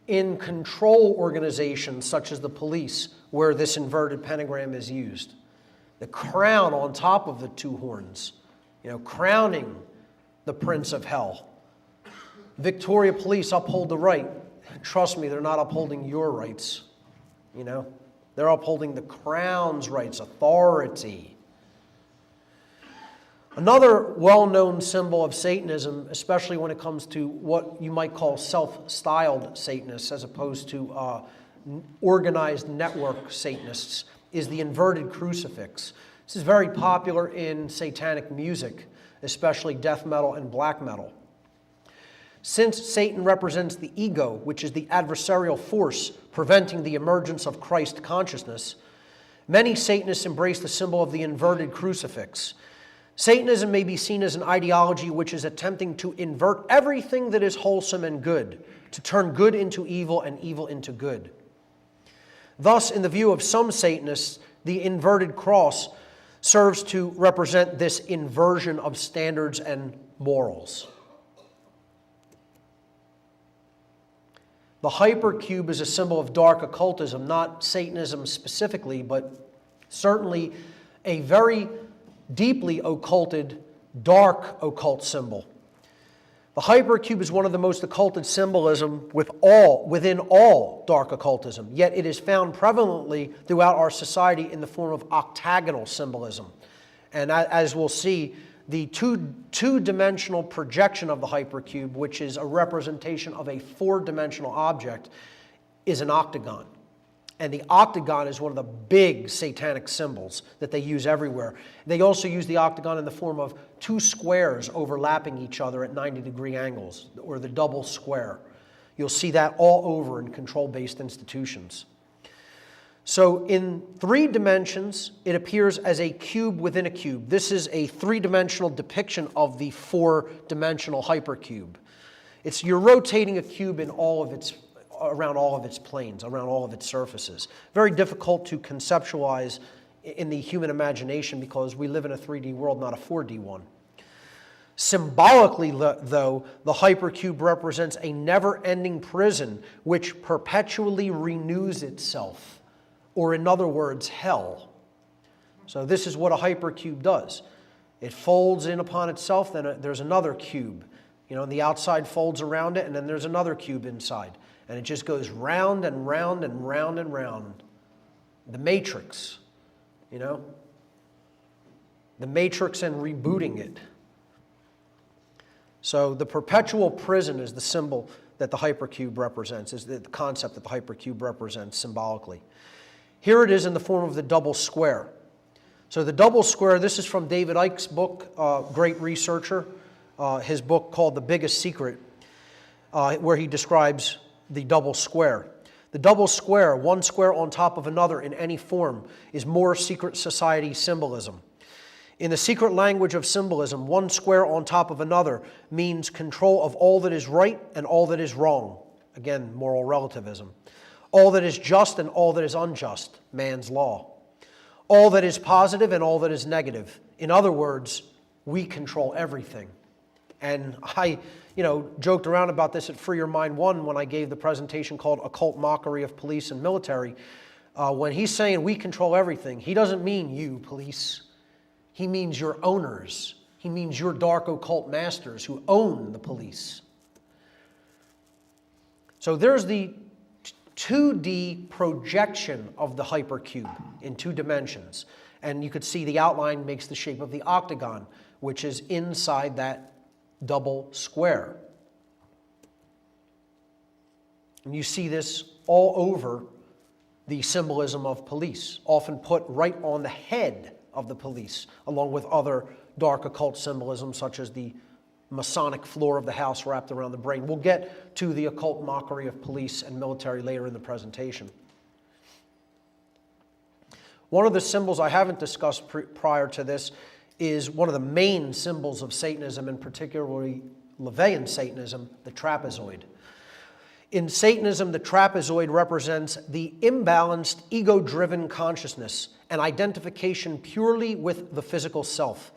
in control organizations such as the police, where this inverted pentagram is used. The crown on top of the two horns, crowning the Prince of Hell. Victoria Police uphold the right. Trust me, they're not upholding your rights. They're upholding the crown's rights, authority. Another well-known symbol of Satanism, especially when it comes to what you might call self-styled Satanists as opposed to organized network Satanists, is the inverted crucifix. This is very popular in satanic music, especially death metal and black metal. Since Satan represents the ego, which is the adversarial force preventing the emergence of Christ consciousness, many Satanists embrace the symbol of the inverted crucifix. Satanism may be seen as an ideology which is attempting to invert everything that is wholesome and good, to turn good into evil and evil into good. Thus, in the view of some Satanists, the inverted cross serves to represent this inversion of standards and morals. The hypercube is a symbol of dark occultism, not Satanism specifically, but certainly a very deeply occulted, dark occult symbol. The hypercube is one of the most occulted symbolism within all dark occultism, yet it is found prevalently throughout our society in the form of octagonal symbolism. And as we'll see, the two-dimensional projection of the hypercube, which is a representation of a four-dimensional object, is an octagon. And the octagon is one of the big satanic symbols that they use everywhere. They also use the octagon in the form of two squares overlapping each other at 90-degree angles, or the double square. You'll see that all over in control-based institutions. So in 3 dimensions, it appears as a cube within a cube. This is a 3-dimensional depiction of the 4-dimensional hypercube. You're rotating a cube in around all of its planes, around all of its surfaces. Very difficult to conceptualize in the human imagination because we live in a 3D world, not a 4D one. Symbolically, though, the hypercube represents a never-ending prison which perpetually renews itself, or in other words, hell. So this is what a hypercube does. It folds in upon itself, then there's another cube. And the outside folds around it, and then there's another cube inside. And it just goes round and round and round and round. The Matrix, The Matrix and rebooting it. So the perpetual prison is the symbol that the hypercube represents, is the concept that the hypercube represents symbolically. Here it is in the form of the double square. So the double square, this is from David Icke's book, great researcher, his book called The Biggest Secret, where he describes the double square. The double square, one square on top of another in any form, is more secret society symbolism. In the secret language of symbolism, one square on top of another means control of all that is right and all that is wrong. Again, moral relativism. All that is just and all that is unjust, man's law. All that is positive and all that is negative. In other words, we control everything. And I joked around about this at Free Your Mind 1 when I gave the presentation called Occult Mockery of Police and Military. When he's saying we control everything, he doesn't mean you, police. He means your owners. He means your dark occult masters who own the police. So there's the 2D projection of the hypercube in 2 dimensions. And you could see the outline makes the shape of the octagon, which is inside that double square. And you see this all over the symbolism of police, often put right on the head of the police, along with other dark occult symbolism such as the Masonic floor of the house wrapped around the brain. We'll get to the occult mockery of police and military later in the presentation. One of the symbols I haven't discussed prior to this is one of the main symbols of Satanism, and particularly LaVeyan Satanism, the trapezoid. In Satanism, the trapezoid represents the imbalanced, ego-driven consciousness and identification purely with the physical self.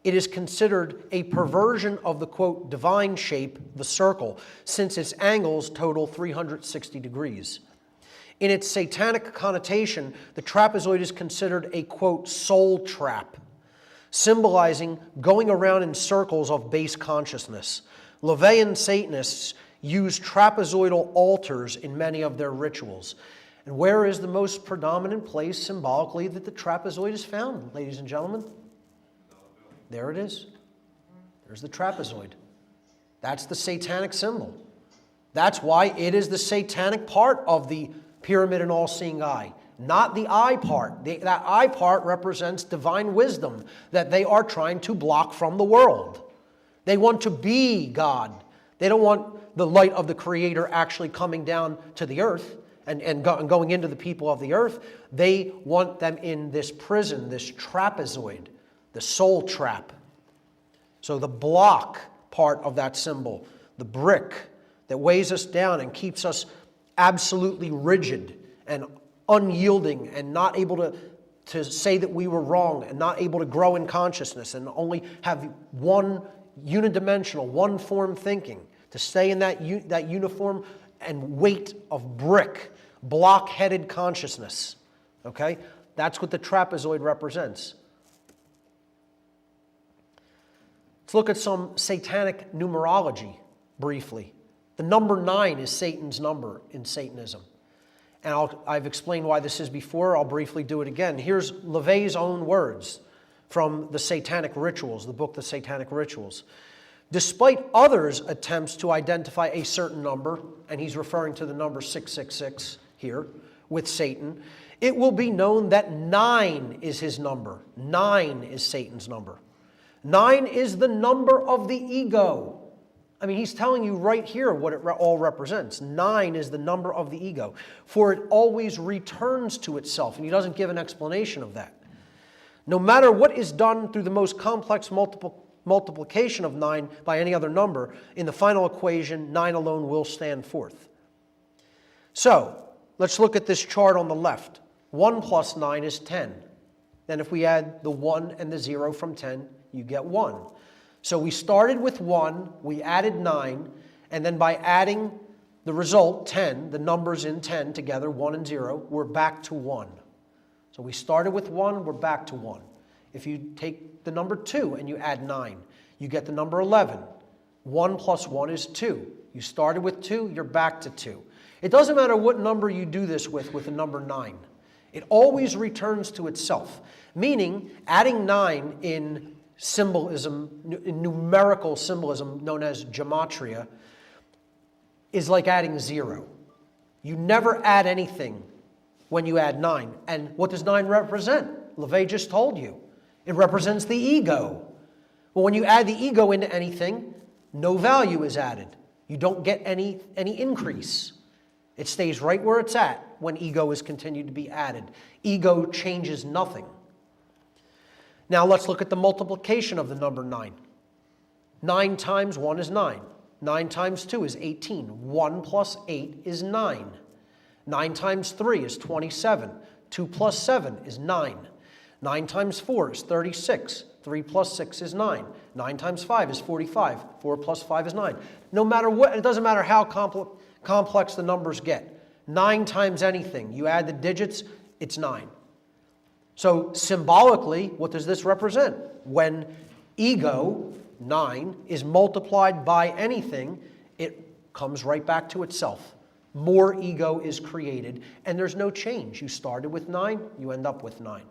It is considered a perversion of the, quote, divine shape, the circle, since its angles total 360 degrees. In its satanic connotation, the trapezoid is considered a, quote, soul trap, symbolizing going around in circles of base consciousness. LaVeyan Satanists use trapezoidal altars in many of their rituals. And where is the most predominant place symbolically that the trapezoid is found, ladies and gentlemen? There it is. There's the trapezoid. That's the satanic symbol. That's why it is the satanic part of the pyramid and all-seeing eye, not the eye part. That eye part represents divine wisdom that they are trying to block from the world. They want to be God. They don't want the light of the Creator actually coming down to the earth and going into the people of the earth. They want them in this prison, this trapezoid, the soul trap. So the block part of that symbol, the brick that weighs us down and keeps us absolutely rigid and unyielding and not able to say that we were wrong and not able to grow in consciousness and only have one unidimensional, one form thinking, to stay in that uniform and weight of brick, block-headed consciousness. Okay? That's what the trapezoid represents. Let's look at some satanic numerology briefly. The number 9 is Satan's number in Satanism. And I've explained why this is before. I'll briefly do it again. Here's LaVey's own words from the Satanic Rituals, the book The Satanic Rituals. Despite others' attempts to identify a certain number, and he's referring to the number 666 here, with Satan, it will be known that 9 is his number. 9 is Satan's number. 9 is the number of the ego. I mean, he's telling you right here what it all represents. 9 is the number of the ego, for it always returns to itself, and he doesn't give an explanation of that. No matter what is done through the most complex multiplication of 9 by any other number, in the final equation, 9 alone will stand forth. So, let's look at this chart on the left. 1 plus 9 is 10. Then if we add the 1 and the 0 from 10, you get 1. So we started with 1, we added 9, and then by adding the result, 10, the numbers in 10 together, 1 and 0, we're back to 1. So we started with 1, we're back to 1. If you take the number 2 and you add 9, you get the number 11. 1 plus 1 is 2. You started with 2, you're back to 2. It doesn't matter what number you do this with the number 9. It always returns to itself, meaning adding 9 in symbolism, in numerical symbolism known as gematria, is like adding 0. You never add anything when you add 9. And what does 9 represent? LaVey just told you. It represents the ego. Well, when you add the ego into anything, no value is added. You don't get any increase. It stays right where it's at when ego is continued to be added. Ego changes nothing. Now let's look at the multiplication of the number 9. 9 times 1 is 9. 9 times 2 is 18. 1 plus 8 is 9. 9 times 3 is 27. 2 plus 7 is 9. 9 times 4 is 36. 3 plus 6 is 9. 9 times 5 is 45. 4 plus 5 is 9. No matter what, it doesn't matter how complex the numbers get. 9 times anything. You add the digits, it's 9. So symbolically, what does this represent? When ego, 9, is multiplied by anything, it comes right back to itself. More ego is created, and there's no change. You started with 9, you end up with 9.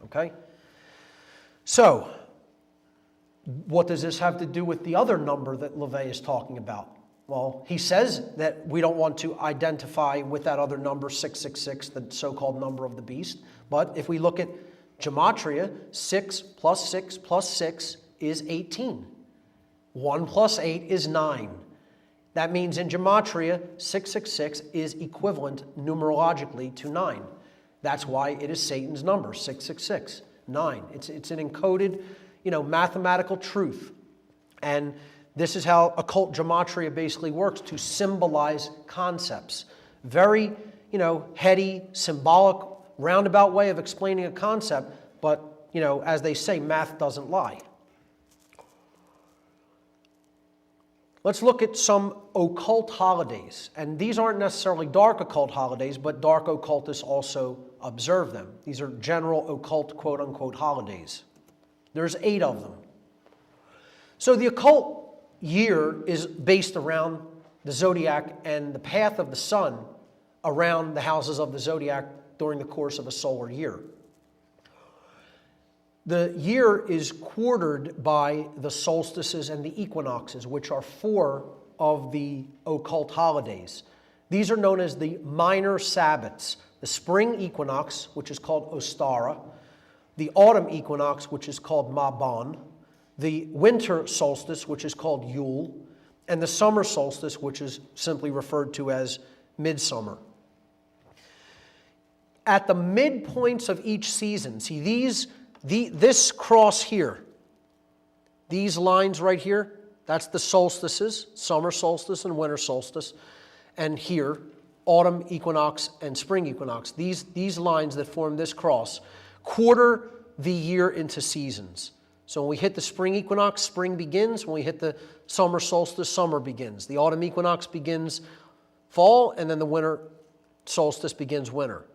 Okay? So, what does this have to do with the other number that LaVey is talking about? Well, he says that we don't want to identify with that other number, 666, the so-called number of the beast. But if we look at gematria, 6 plus 6 plus 6 is 18. 1 plus 8 is 9. That means in gematria, 666 is equivalent numerologically to 9. That's why it is Satan's number, 666, 9. It's an encoded, mathematical truth. And This is how occult gematria basically works, to symbolize concepts. Very, heady, symbolic, roundabout way of explaining a concept, but, as they say, math doesn't lie. Let's look at some occult holidays. And these aren't necessarily dark occult holidays, but dark occultists also observe them. These are general occult, quote-unquote, holidays. There's 8 of them. So the occult year is based around the zodiac and the path of the sun around the houses of the zodiac during the course of a solar year. The year is quartered by the solstices and the equinoxes, which are 4 of the occult holidays. These are known as the minor Sabbats. The spring equinox, which is called Ostara, the autumn equinox, which is called Mabon, the winter solstice, which is called Yule, and the summer solstice, which is simply referred to as midsummer. At the midpoints of each season, see this cross here, these lines right here, that's the solstices, summer solstice and winter solstice, and here, autumn equinox and spring equinox. These lines that form this cross quarter the year into seasons. So when we hit the spring equinox, spring begins. When we hit the summer solstice, summer begins. The autumn equinox begins fall, and then the winter solstice begins winter.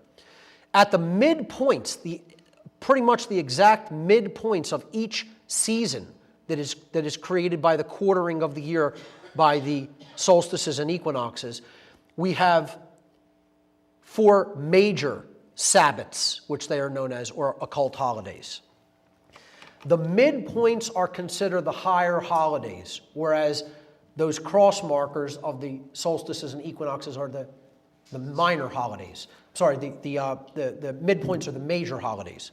At the midpoints, pretty much the exact midpoints of each season that is created by the quartering of the year by the solstices and equinoxes, we have 4 major Sabbats, which they are known as, or occult holidays. The midpoints are considered the higher holidays, whereas those cross markers of the solstices and equinoxes are the minor holidays. Sorry, the midpoints are the major holidays.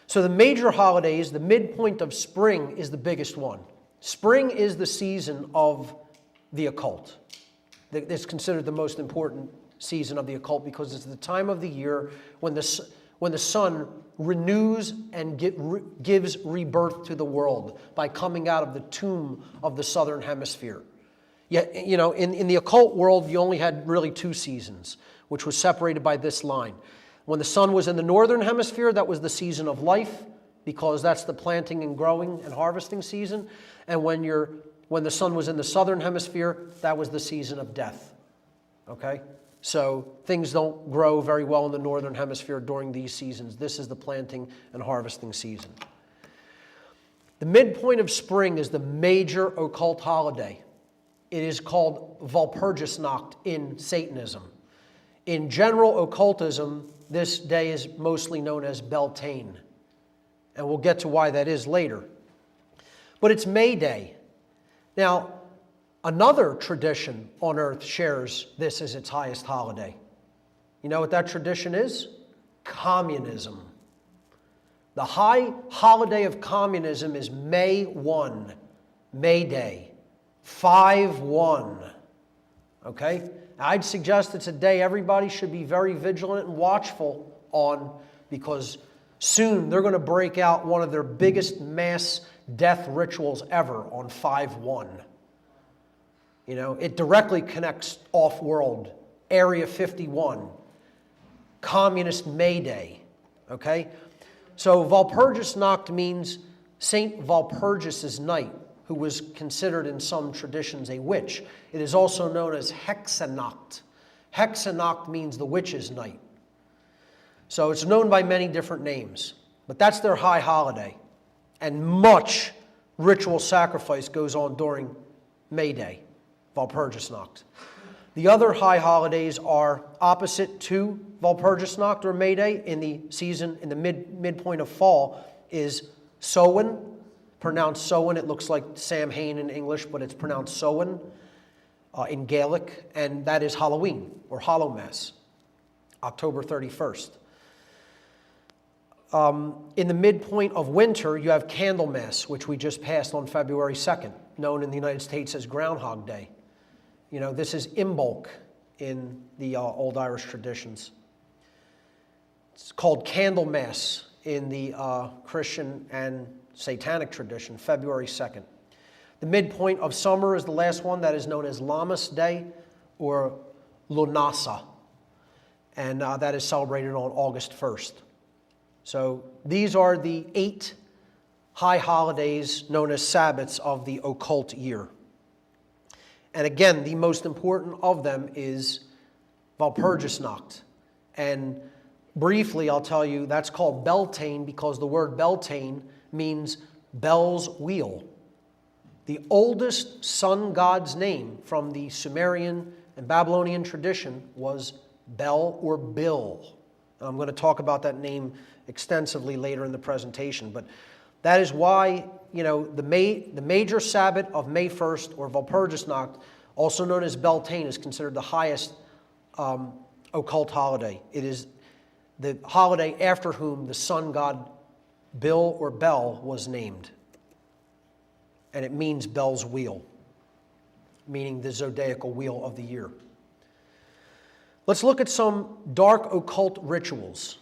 So the major holidays, the midpoint of spring is the biggest one. Spring is the season of the occult. It's considered the most important season of the occult because it's the time of the year when the sun renews and gives rebirth to the world by coming out of the tomb of the southern hemisphere. Yet, in the occult world, you only had really 2 seasons, which was separated by this line. When the sun was in the northern hemisphere, that was the season of life, because that's the planting and growing and harvesting season. And when the sun was in the southern hemisphere, that was the season of death. Okay? So things don't grow very well in the northern hemisphere during these seasons. This is the planting and harvesting season. The midpoint of spring is the major occult holiday. It is called Walpurgisnacht in Satanism. In general occultism, this day is mostly known as Beltane. And we'll get to why that is later. But it's May Day. Now, another tradition on earth shares this as its highest holiday. You know what that tradition is? Communism. The high holiday of communism is May 1, May Day, 5/1. Okay? I'd suggest it's a day everybody should be very vigilant and watchful on, because soon they're going to break out one of their biggest mass death rituals ever on 5/1. It directly connects off-world, Area 51, Communist May Day, okay? So Walpurgisnacht means Saint Walpurgis's night, who was considered in some traditions a witch. It is also known as Hexanacht. Hexanacht means the witch's night. So it's known by many different names, but that's their high holiday. And much ritual sacrifice goes on during May Day, Walpurgisnacht. The other high holidays are opposite to Walpurgisnacht or May Day in the season, in the midpoint of fall, is Samhain, pronounced Samhain. It looks like Samhain in English, but it's pronounced Samhain in Gaelic, and that is Halloween or Hallowmas, October 31st. In the midpoint of winter, you have Candlemas, which we just passed on February 2nd, known in the United States as Groundhog Day. This is Imbolc in the old Irish traditions. It's called Candlemas in the Christian and Satanic tradition, February 2nd. The midpoint of summer is the last one, that is known as Lammas Day or Lunasa. And that is celebrated on August 1st. So these are the 8 high holidays known as Sabbats of the occult year. And again, the most important of them is Walpurgisnacht. And briefly, I'll tell you, that's called Beltane because the word Beltane means bell's wheel. The oldest sun god's name from the Sumerian and Babylonian tradition was Bel or Bil. I'm going to talk about that name extensively later in the presentation, but that is why, the major Sabbath of May 1st, or Walpurgisnacht, also known as Beltane, is considered the highest occult holiday. It is the holiday after whom the sun god Bil or Bel was named. And it means Bel's wheel, meaning the zodiacal wheel of the year. Let's look at some dark occult rituals.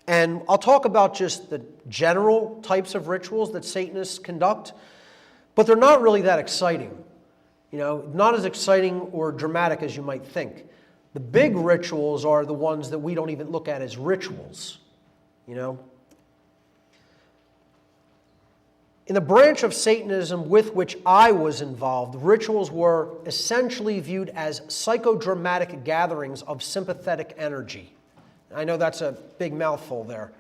And I'll talk about just the general types of rituals that Satanists conduct, but they're not really that exciting. Not as exciting or dramatic as you might think. The big rituals are the ones that we don't even look at as rituals, In the branch of Satanism with which I was involved, rituals were essentially viewed as psychodramatic gatherings of sympathetic energy. I know that's a big mouthful there.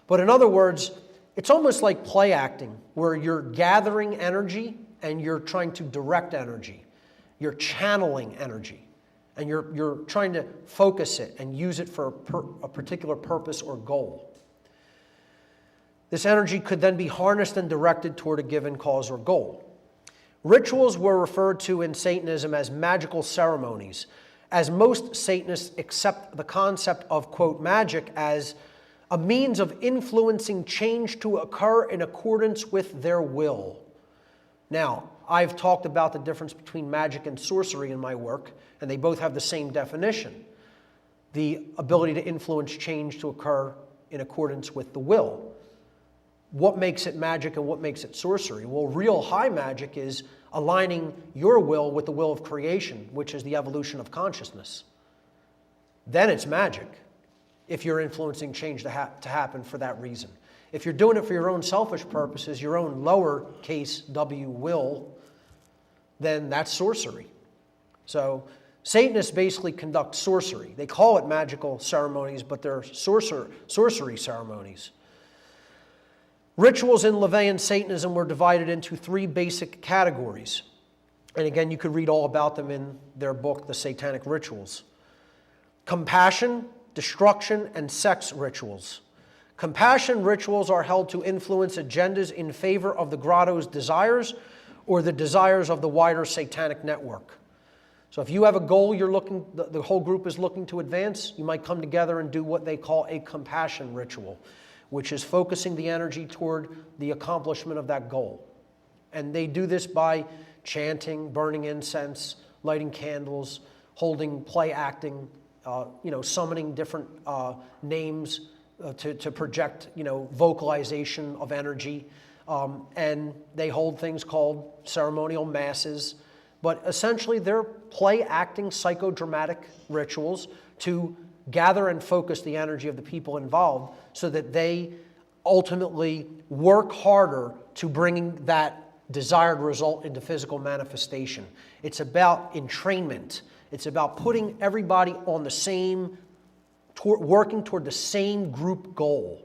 But in other words, it's almost like play acting, where you're gathering energy and you're trying to direct energy. You're channeling energy. And you're trying to focus it and use it for a particular purpose or goal. This energy could then be harnessed and directed toward a given cause or goal. Rituals were referred to in Satanism as magical ceremonies, as most Satanists accept the concept of, quote, magic as a means of influencing change to occur in accordance with their will. Now, I've talked about the difference between magic and sorcery in my work, and they both have the same definition: the ability to influence change to occur in accordance with the will. What makes it magic and what makes it sorcery? Well, real high magic is aligning your will with the will of creation, which is the evolution of consciousness. Then it's magic, if you're influencing change to happen for that reason. If you're doing it for your own selfish purposes, your own lowercase w will, then that's sorcery. So Satanists basically conduct sorcery. They call it magical ceremonies, but they're sorcery ceremonies. Rituals in LaVeyan Satanism were divided into 3 basic categories. And again, you could read all about them in their book, The Satanic Rituals. Compassion, destruction, and sex rituals. Compassion rituals are held to influence agendas in favor of the grotto's desires or the desires of the wider satanic network. So if you have a goal the whole group is looking to advance, you might come together and do what they call a compassion ritual, which is focusing the energy toward the accomplishment of that goal. And they do this by chanting, burning incense, lighting candles, holding play acting, summoning different names to project, vocalization of energy. And they hold things called ceremonial masses. But essentially, they're play acting psychodramatic rituals to gather and focus the energy of the people involved so that they ultimately work harder to bring that desired result into physical manifestation. It's about entrainment. It's about putting everybody on the same, working toward the same group goal.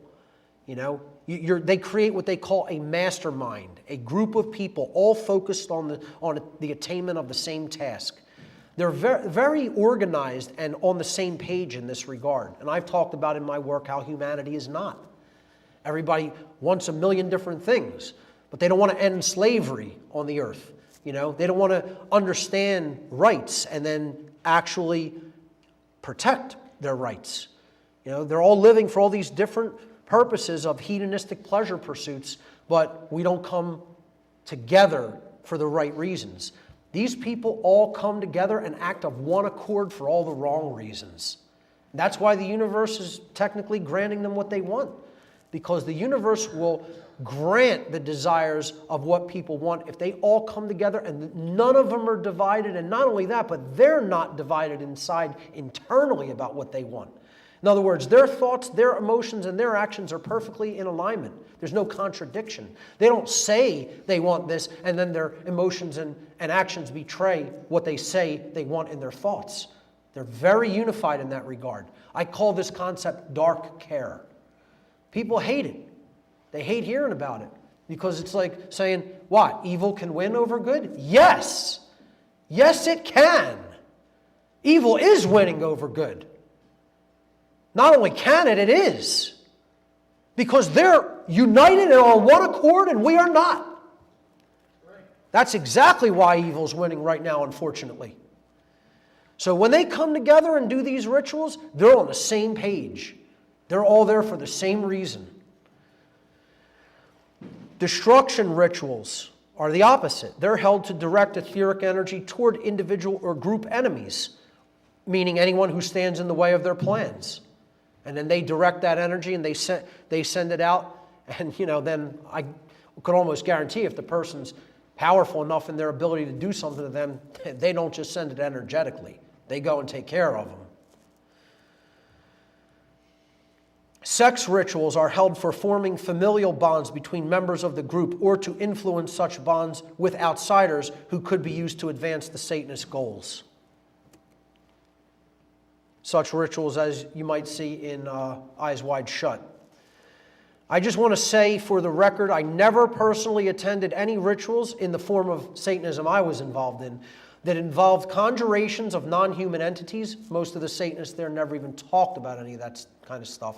They create what they call a mastermind, a group of people all focused on the attainment of the same task. They're very, very organized and on the same page in this regard. And I've talked about in my work how humanity is not. Everybody wants a million different things, but they don't want to end slavery on the earth. They don't want to understand rights and then actually protect their rights. They're all living for all these different purposes of hedonistic pleasure pursuits, but we don't come together for the right reasons. These people all come together and act of one accord for all the wrong reasons. That's why the universe is technically granting them what they want. because the universe will grant the desires of what people want if they all come together and none of them are divided. And not only that, but they're not divided inside internally about what they want. In other words, their thoughts, their emotions, and their actions are perfectly in alignment. There's no contradiction. They don't say they want this, and then their emotions and actions betray what they say they want in their thoughts. They're very unified in that regard. I call this concept dark care. People hate it. They hate hearing about it because it's like saying, what, evil can win over good? Yes. Yes, it can. Evil is winning over good. Not only can it, it is. Because they're united and on one accord and we are not. That's exactly why evil's winning right now, unfortunately. So when they come together and do these rituals, they're on the same page. They're all there for the same reason. Destruction rituals are the opposite. They're held to direct etheric energy toward individual or group enemies, meaning anyone who stands in the way of their plans. And then they direct that energy and they send it out. And, then I could almost guarantee if the person's powerful enough in their ability to do something to them, they don't just send it energetically. They go and take care of them. Sex rituals are held for forming familial bonds between members of the group or to influence such bonds with outsiders who could be used to advance the Satanist goals. Such rituals as you might see in Eyes Wide Shut. I just want to say for the record, I never personally attended any rituals in the form of Satanism I was involved in that involved conjurations of non-human entities. Most of the Satanists there never even talked about any of that kind of stuff.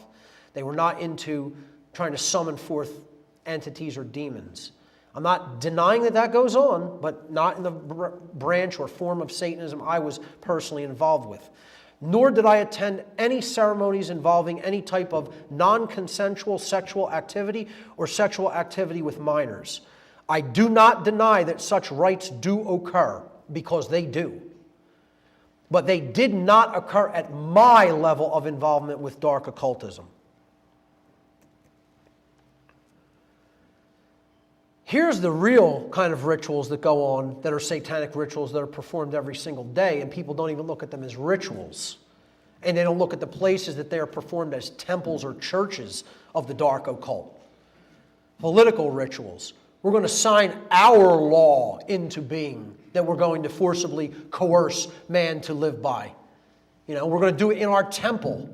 They were not into trying to summon forth entities or demons. I'm not denying that that goes on, but not in the branch or form of Satanism I was personally involved with. Nor did I attend any ceremonies involving any type of non-consensual sexual activity or sexual activity with minors. I do not deny that such rites do occur, because they do. But they did not occur at my level of involvement with dark occultism. Here's the real kind of rituals that go on that are satanic rituals that are performed every single day, and people don't even look at them as rituals. And they don't look at the places that they are performed as temples or churches of the dark occult. Political rituals. We're going to sign our law into being that we're going to forcibly coerce man to live by. We're going to do it in our temple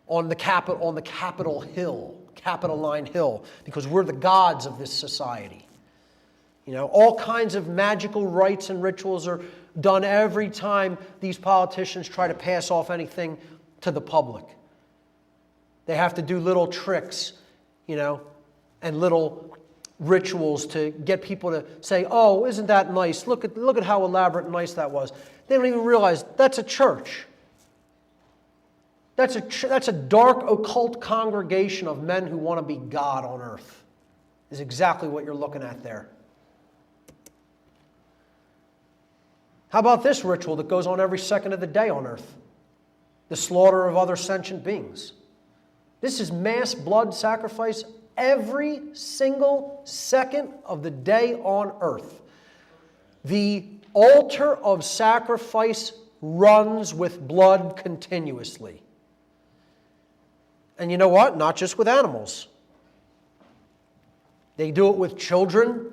on the Capitol Hill. Capitoline Hill, because we're the gods of this society. All kinds of magical rites and rituals are done every time these politicians try to pass off anything to the public. They have to do little tricks, and little rituals to get people to say, oh, isn't that nice? Look at how elaborate and nice that was. They don't even realize that's a church. That's a dark occult congregation of men who want to be God on earth, is exactly what you're looking at there. How about this ritual that goes on every second of the day on earth? The slaughter of other sentient beings. This is mass blood sacrifice every single second of the day on earth. The altar of sacrifice runs with blood continuously. And you know what? Not just with animals. They do it with children.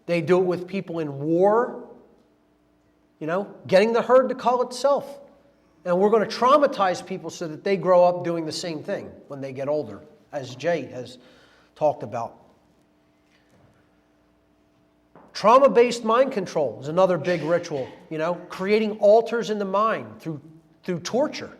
They do it with people in war. Getting the herd to cull itself. And we're going to traumatize people so that they grow up doing the same thing when they get older, as Jay has talked about. Trauma-based mind control is another big ritual, creating altars in the mind through torture.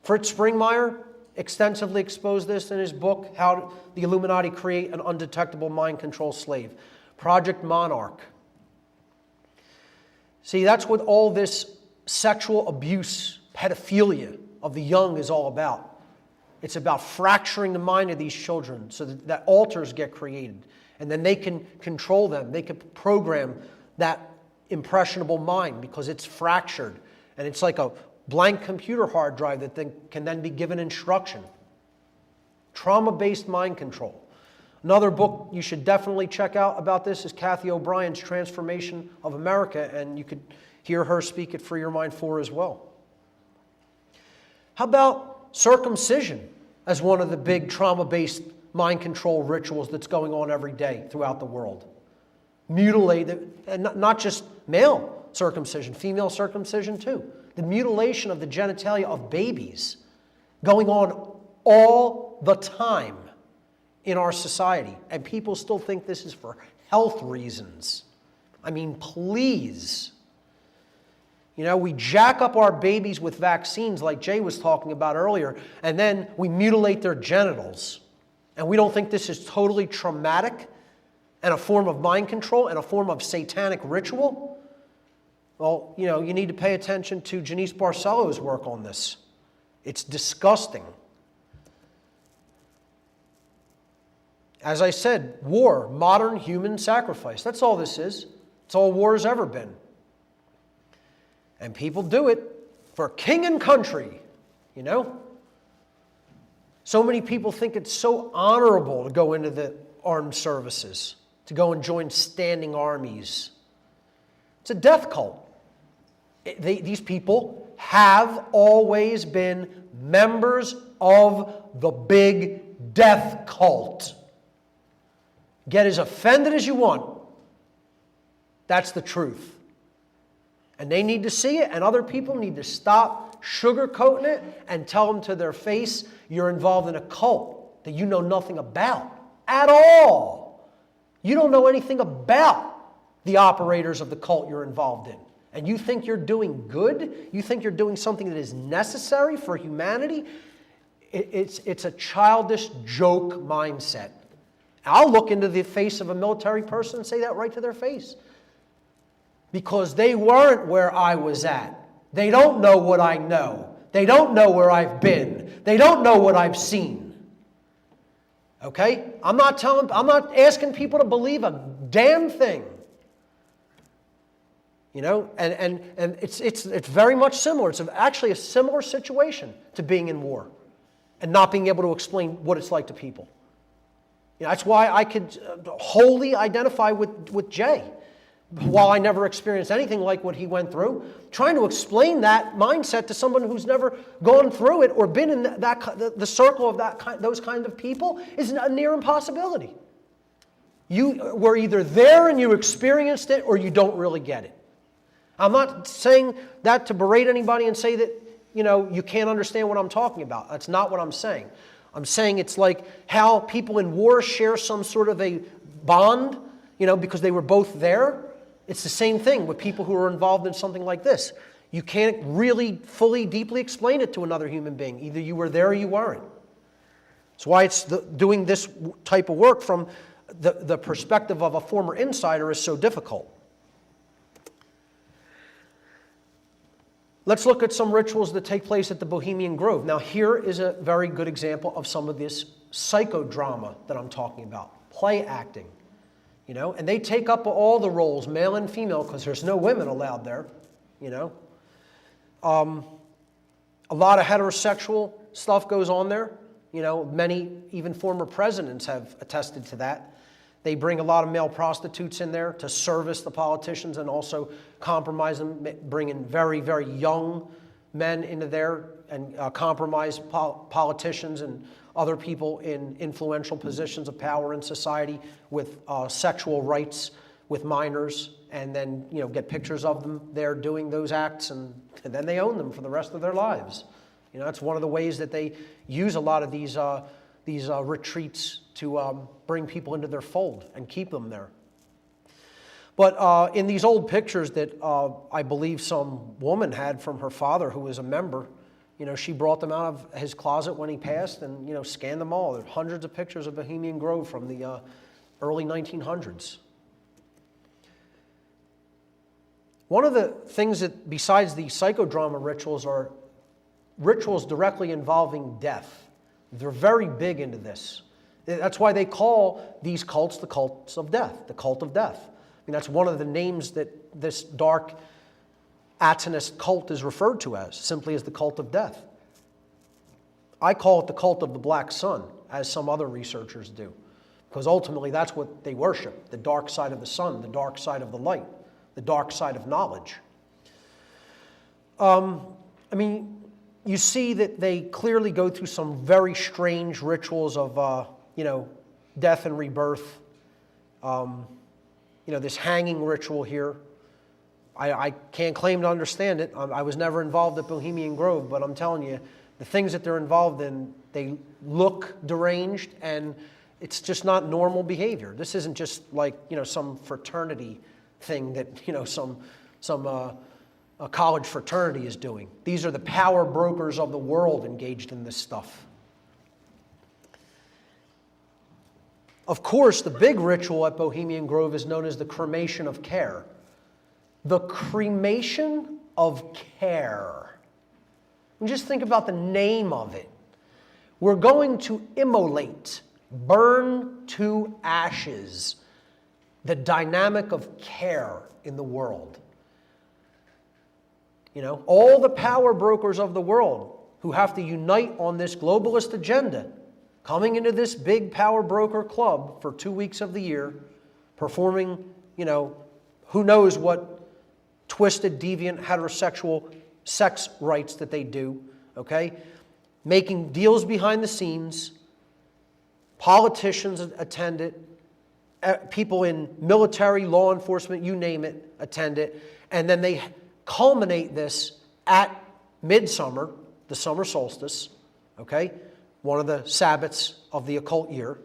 Fritz Springmeier extensively exposed this in his book, How the Illuminati Create an Undetectable Mind Control Slave. Project Monarch. See, that's what all this sexual abuse, pedophilia of the young is all about. It's about fracturing the mind of these children so that altars get created. And then they can control them. They can program that impressionable mind because it's fractured. And it's like a blank computer hard drive that can then be given instruction. Trauma-based mind control. Another book you should definitely check out about this is Kathy O'Brien's Transformation of America, and you could hear her speak at Free Your Mind 4 as well. How about circumcision as one of the big trauma-based mind control rituals that's going on every day throughout the world? Mutilated, and not just male circumcision, female circumcision too. The mutilation of the genitalia of babies going on all the time in our society. And people still think this is for health reasons. I mean, please. You know, we jack up our babies with vaccines like Jay was talking about earlier, and then we mutilate their genitals. And we don't think this is totally traumatic and a form of mind control and a form of satanic ritual? Well, you know, you need to pay attention to Janice Barcelo's work on this. It's disgusting. As I said, war, modern human sacrifice. That's all this is. It's all war has ever been. And people do it for king and country, you know? So many people think it's so honorable to go into the armed services, to go and join standing armies. It's a death cult. These people have always been members of the big death cult. Get as offended as you want. That's the truth. And they need to see it, and other people need to stop sugarcoating it and tell them to their face, you're involved in a cult that you know nothing about at all. You don't know anything about the operators of the cult you're involved in. And you think you're doing good? You think you're doing something that is necessary for humanity? It's a childish joke mindset. I'll look into the face of a military person and say that right to their face. Because they weren't where I was at. They don't know what I know. They don't know where I've been. They don't know what I've seen. Okay? I'm not asking people to believe a damn thing. You know, and it's very much similar. It's actually a similar situation to being in war and not being able to explain what it's like to people. You know, that's why I could wholly identify with Jay. While I never experienced anything like what he went through, trying to explain that mindset to someone who's never gone through it or been in the circle of those kind of people is a near impossibility. You were either there and you experienced it, or you don't really get it. I'm not saying that to berate anybody and say that, you know, you can't understand what I'm talking about. That's not what I'm saying. I'm saying it's like how people in war share some sort of a bond, you know, because they were both there. It's the same thing with people who are involved in something like this. You can't really fully, deeply explain it to another human being. Either you were there or you weren't. That's why it's doing this type of work from the perspective of a former insider is so difficult. Let's look at some rituals that take place at the Bohemian Grove. Now, here is a very good example of some of this psychodrama that I'm talking about. Play acting. You know, and they take up all the roles, male and female, because there's no women allowed there, you know. A lot of heterosexual stuff goes on there. You know, many, even former presidents have attested to that. They bring a lot of male prostitutes in there to service the politicians and also compromise them, bring in very, very young men into there and compromise politicians and other people in influential positions of power in society with sexual rights with minors, and then, you know, get pictures of them there doing those acts, and then they own them for the rest of their lives. You know, that's one of the ways that they use a lot of these retreats to bring people into their fold and keep them there. But in these old pictures that I believe some woman had from her father who was a member, you know, she brought them out of his closet when he passed and, you know, scanned them all. There are hundreds of pictures of Bohemian Grove from the early 1900s. One of the things that, besides the psychodrama rituals, are rituals directly involving death. They're very big into this. That's why they call these cults the cults of death, the cult of death. I mean, that's one of the names that this dark Satanist cult is referred to as, simply as the cult of death. I call it the cult of the black sun, as some other researchers do. Because ultimately that's what they worship, the dark side of the sun, the dark side of the light, the dark side of knowledge. I mean, you see that they clearly go through some very strange rituals of, death and rebirth. This hanging ritual here. I can't claim to understand it. I was never involved at Bohemian Grove, but I'm telling you, the things that they're involved in, they look deranged, and it's just not normal behavior. This isn't just like, some fraternity thing that, a college fraternity is doing. These are the power brokers of the world engaged in this stuff. Of course, the big ritual at Bohemian Grove is known as the cremation of care. The cremation of care. And just think about the name of it. We're going to immolate, burn to ashes, the dynamic of care in the world. All the power brokers of the world who have to unite on this globalist agenda, coming into this big power broker club for 2 weeks of the year, performing, who knows what twisted, deviant, heterosexual sex rites that they do, okay? Making deals behind the scenes, politicians attend it, people in military, law enforcement, you name it, attend it, and then they culminate this at midsummer, the summer solstice, okay? One of the Sabbats of the occult year,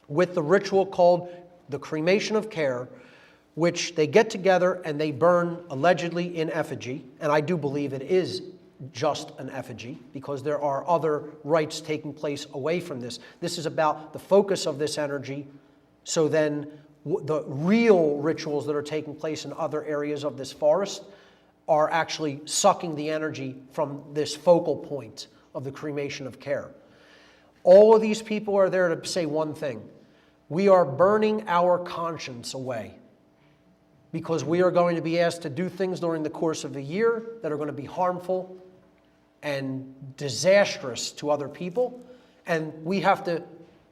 with the ritual called the cremation of care, which they get together and they burn allegedly in effigy, and I do believe it is just an effigy because there are other rites taking place away from this. This is about the focus of this energy, so then the real rituals that are taking place in other areas of this forest are actually sucking the energy from this focal point of the cremation of care. All of these people are there to say one thing. We are burning our conscience away because we are going to be asked to do things during the course of a year that are going to be harmful and disastrous to other people, and we have to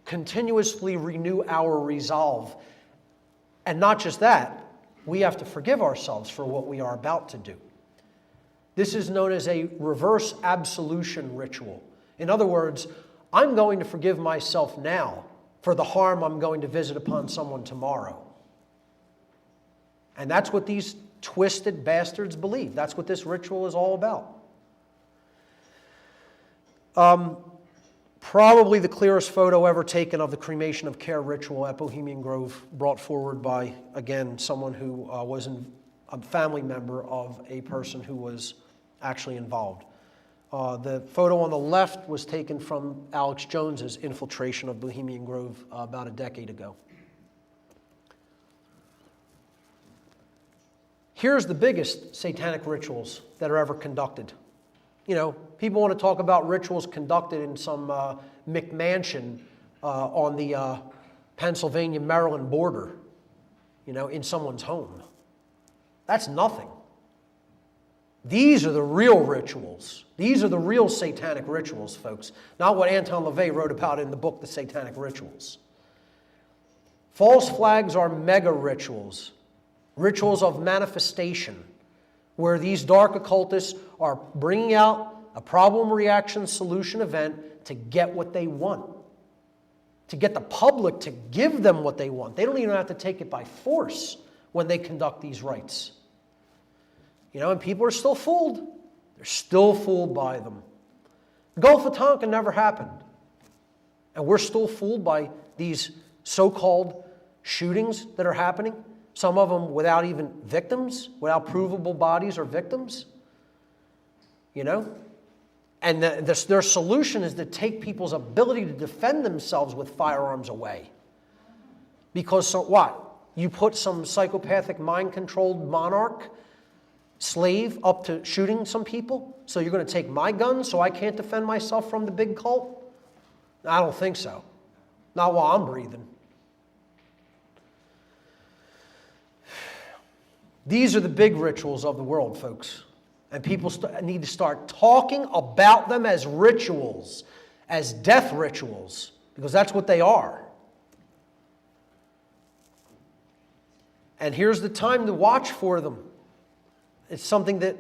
continuously renew our resolve. And not just that, we have to forgive ourselves for what we are about to do. This is known as a reverse absolution ritual. In other words, I'm going to forgive myself now for the harm I'm going to visit upon someone tomorrow. And that's what these twisted bastards believe. That's what this ritual is all about. Probably the clearest photo ever taken of the cremation of care ritual at Bohemian Grove, brought forward by, again, someone who was a family member of a person who was actually involved. The photo on the left was taken from Alex Jones's infiltration of Bohemian Grove about a decade ago. Here's the biggest satanic rituals that are ever conducted. People want to talk about rituals conducted in some McMansion on the Pennsylvania-Maryland border, in someone's home. That's nothing. These are the real rituals. These are the real satanic rituals, folks. Not what Anton LaVey wrote about in the book, The Satanic Rituals. False flags are mega rituals, rituals of manifestation, where these dark occultists are bringing out a problem, reaction, solution event to get what they want, to get the public to give them what they want. They don't even have to take it by force when they conduct these rites. And people are still fooled. They're still fooled by them. The Gulf of Tonkin never happened. And we're still fooled by these so-called shootings that are happening, some of them without even victims, without provable bodies or victims. And their solution is to take people's ability to defend themselves with firearms away. Because what? You put some psychopathic, mind-controlled monarch, slave, up to shooting some people? So you're going to take my gun so I can't defend myself from the big cult? I don't think so. Not while I'm breathing. These are the big rituals of the world, folks. And people need to start talking about them as rituals, as death rituals. because that's what they are. And here's the time to watch for them. It's something that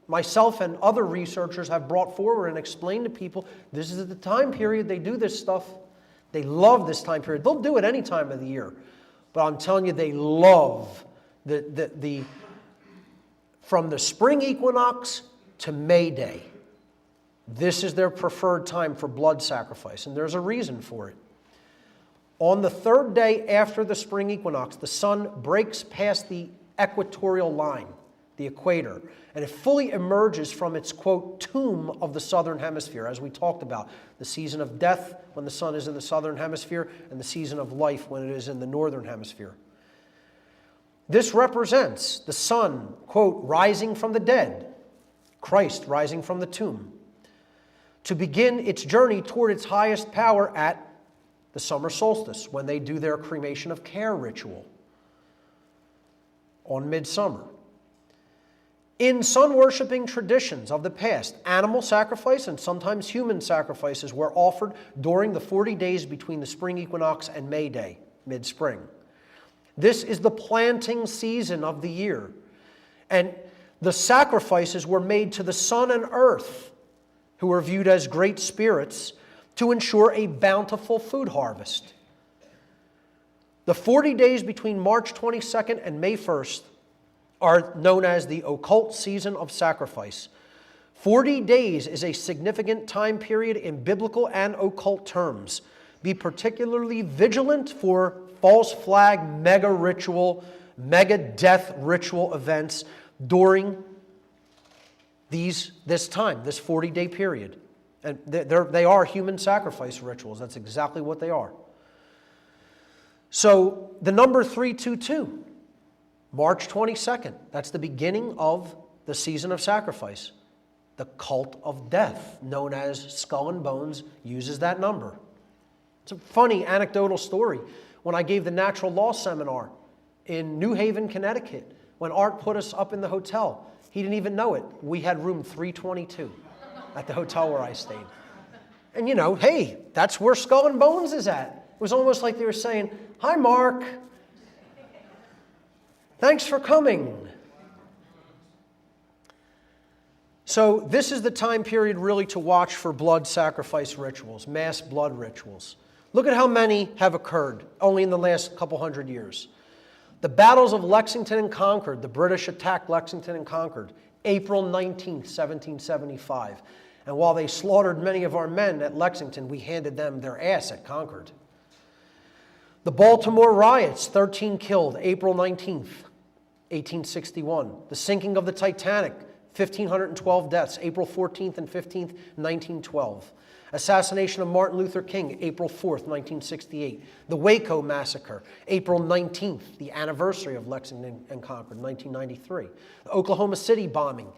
myself and other researchers have brought forward and explained to people. This is the time period they do this stuff. They love this time period. They'll do it any time of the year. But I'm telling you, they love from the spring equinox to May Day. This is their preferred time for blood sacrifice, and there's a reason for it. On the third day after the spring equinox, the sun breaks past the equatorial line, the equator, and it fully emerges from its, quote, tomb of the southern hemisphere, as we talked about. The season of death when the sun is in the southern hemisphere, and the season of life when it is in the northern hemisphere. This represents the sun, quote, rising from the dead, Christ rising from the tomb, to begin its journey toward its highest power at the summer solstice, when they do their cremation of care ritual on midsummer. In sun-worshipping traditions of the past, animal sacrifice and sometimes human sacrifices were offered during the 40 days between the spring equinox and May Day, mid-spring. This is the planting season of the year, and the sacrifices were made to the sun and earth, who were viewed as great spirits, to ensure a bountiful food harvest. The 40 days between March 22nd and May 1st are known as the occult season of sacrifice. 40 days is a significant time period in biblical and occult terms. Be particularly vigilant for false flag, mega ritual, mega death ritual events during this time, this 40-day period. And they are human sacrifice rituals. That's exactly what they are. So the number 322, March 22nd, that's the beginning of the season of sacrifice. The cult of death, known as Skull and Bones, uses that number. It's a funny anecdotal story. When I gave the natural law seminar in New Haven, Connecticut, when Art put us up in the hotel, he didn't even know it. We had room 322. At the hotel where I stayed. And hey, that's where Skull and Bones is at. It was almost like they were saying, "Hi, Mark. Thanks for coming." So this is the time period really to watch for blood sacrifice rituals, mass blood rituals. Look at how many have occurred only in the last couple hundred years. The battles of Lexington and Concord, the British attacked Lexington and Concord, April 19th, 1775. And while they slaughtered many of our men at Lexington, we handed them their ass at Concord. The Baltimore riots, 13 killed, April 19th, 1861. The sinking of the Titanic, 1,512 deaths, April 14th and 15th, 1912. Assassination of Martin Luther King, April 4th, 1968. The Waco massacre, April 19th, the anniversary of Lexington and Concord, 1993. The Oklahoma City bombing,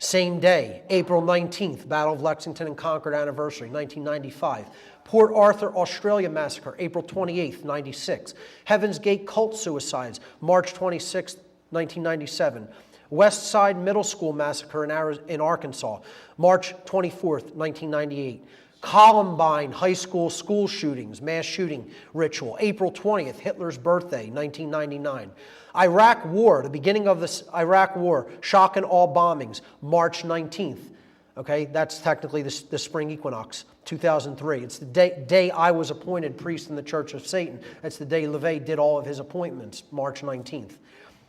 same day, April 19th, Battle of Lexington and Concord anniversary, 1995. Port Arthur, Australia massacre, April 28th, 96. Heaven's Gate cult suicides, March 26th, 1997. West Side Middle School massacre in Arkansas, March 24th, 1998. Columbine High School school shootings, mass shooting ritual, April 20th, Hitler's birthday, 1999. Iraq War, the beginning of the Iraq War, shock and awe bombings, March 19th. Okay, that's technically the spring equinox, 2003. It's the day I was appointed priest in the Church of Satan. That's the day LaVey did all of his appointments, March 19th.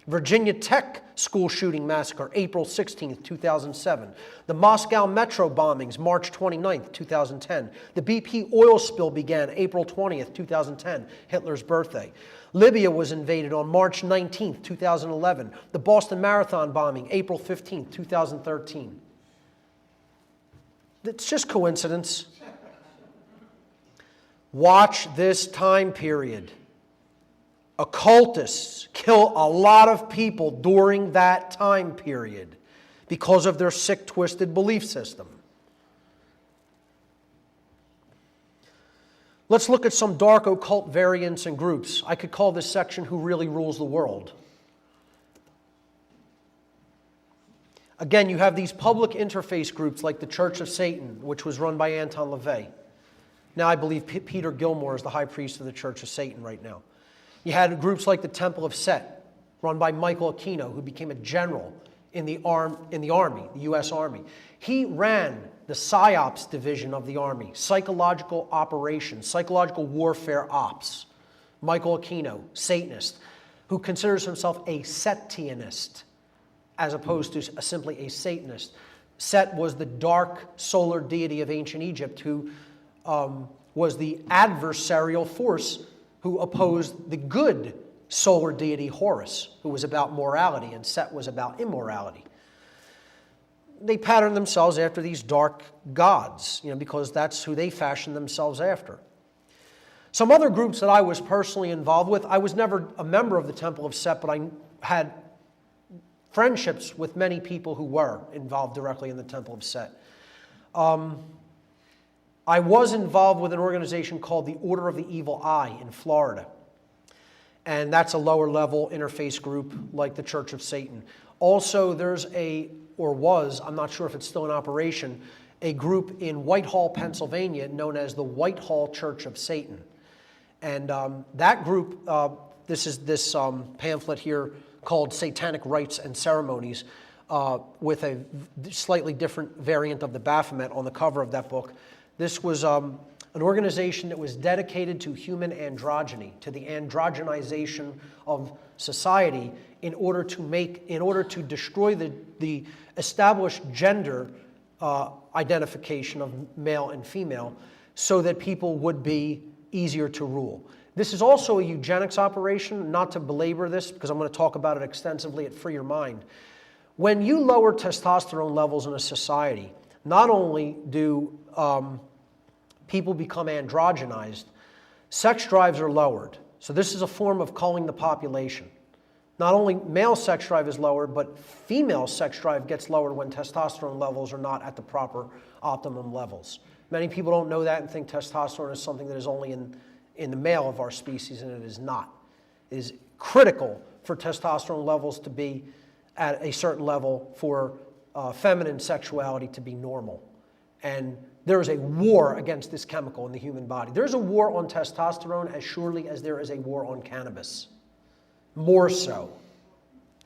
Virginia Tech school shooting massacre, April 16th, 2007. The Moscow metro bombings, March 29th, 2010. The BP oil spill began April 20th, 2010, Hitler's birthday. Libya was invaded on March 19th, 2011. The Boston Marathon bombing, April 15th, 2013. It's just coincidence. Watch this time period. Occultists kill a lot of people during that time period because of their sick, twisted belief system. Let's look at some dark occult variants and groups. I could call this section Who Really Rules the World. Again, you have these public interface groups like the Church of Satan, which was run by Anton LaVey. Now I believe Peter Gilmore is the high priest of the Church of Satan right now. You had groups like the Temple of Set, run by Michael Aquino, who became a general in the Army, the U.S. Army. He ran the PSYOPs division of the Army, psychological operations, psychological warfare ops. Michael Aquino, Satanist, who considers himself a Setianist, as opposed to simply a Satanist. Set was the dark solar deity of ancient Egypt who was the adversarial force who opposed the good solar deity Horus, who was about morality, and Set was about immorality. They patterned themselves after these dark gods, because that's who they fashioned themselves after. Some other groups that I was personally involved with, I was never a member of the Temple of Set, but I had friendships with many people who were involved directly in the Temple of Set. I was involved with an organization called the Order of the Evil Eye in Florida. And that's a lower level interface group like the Church of Satan. Also, there's I'm not sure if it's still in operation, a group in Whitehall, Pennsylvania known as the Whitehall Church of Satan. And that group, this is this pamphlet here called Satanic Rites and Ceremonies, with a slightly different variant of the Baphomet on the cover of that book. This was an organization that was dedicated to human androgyny, to the androgenization of society in order to destroy the established gender identification of male and female so that people would be easier to rule. This is also a eugenics operation, not to belabor this because I'm going to talk about it extensively at Free Your Mind. When you lower testosterone levels in a society, not only do people become androgenized, sex drives are lowered. So this is a form of culling the population. Not only male sex drive is lowered, but female sex drive gets lowered when testosterone levels are not at the proper optimum levels. Many people don't know that and think testosterone is something that is only in the male of our species, and it is not. It is critical for testosterone levels to be at a certain level for feminine sexuality to be normal. And there is a war against this chemical in the human body. There's a war on testosterone as surely as there is a war on cannabis. More so.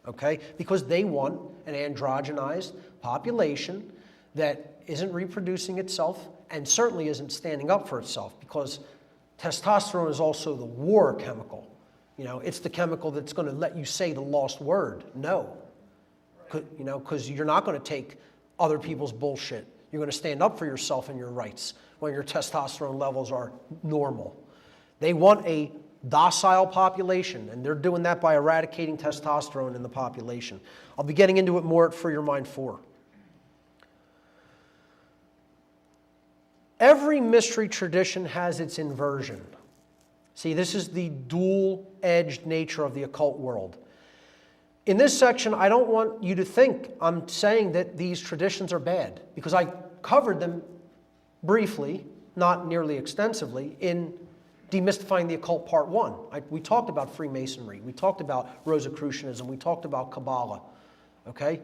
Okay? Because they want an androgenized population that isn't reproducing itself and certainly isn't standing up for itself, because testosterone is also the war chemical. It's the chemical that's going to let you say the lost word, no. Because you're not going to take other people's bullshit. You're going to stand up for yourself and your rights when your testosterone levels are normal. They want a docile population, and they're doing that by eradicating testosterone in the population. I'll be getting into it more at Free Your Mind 4. Every mystery tradition has its inversion. See, this is the dual-edged nature of the occult world. In this section, I don't want you to think I'm saying that these traditions are bad, because I covered them briefly, not nearly extensively, in Demystifying the Occult Part 1. We talked about Freemasonry, we talked about Rosicrucianism, we talked about Kabbalah, okay?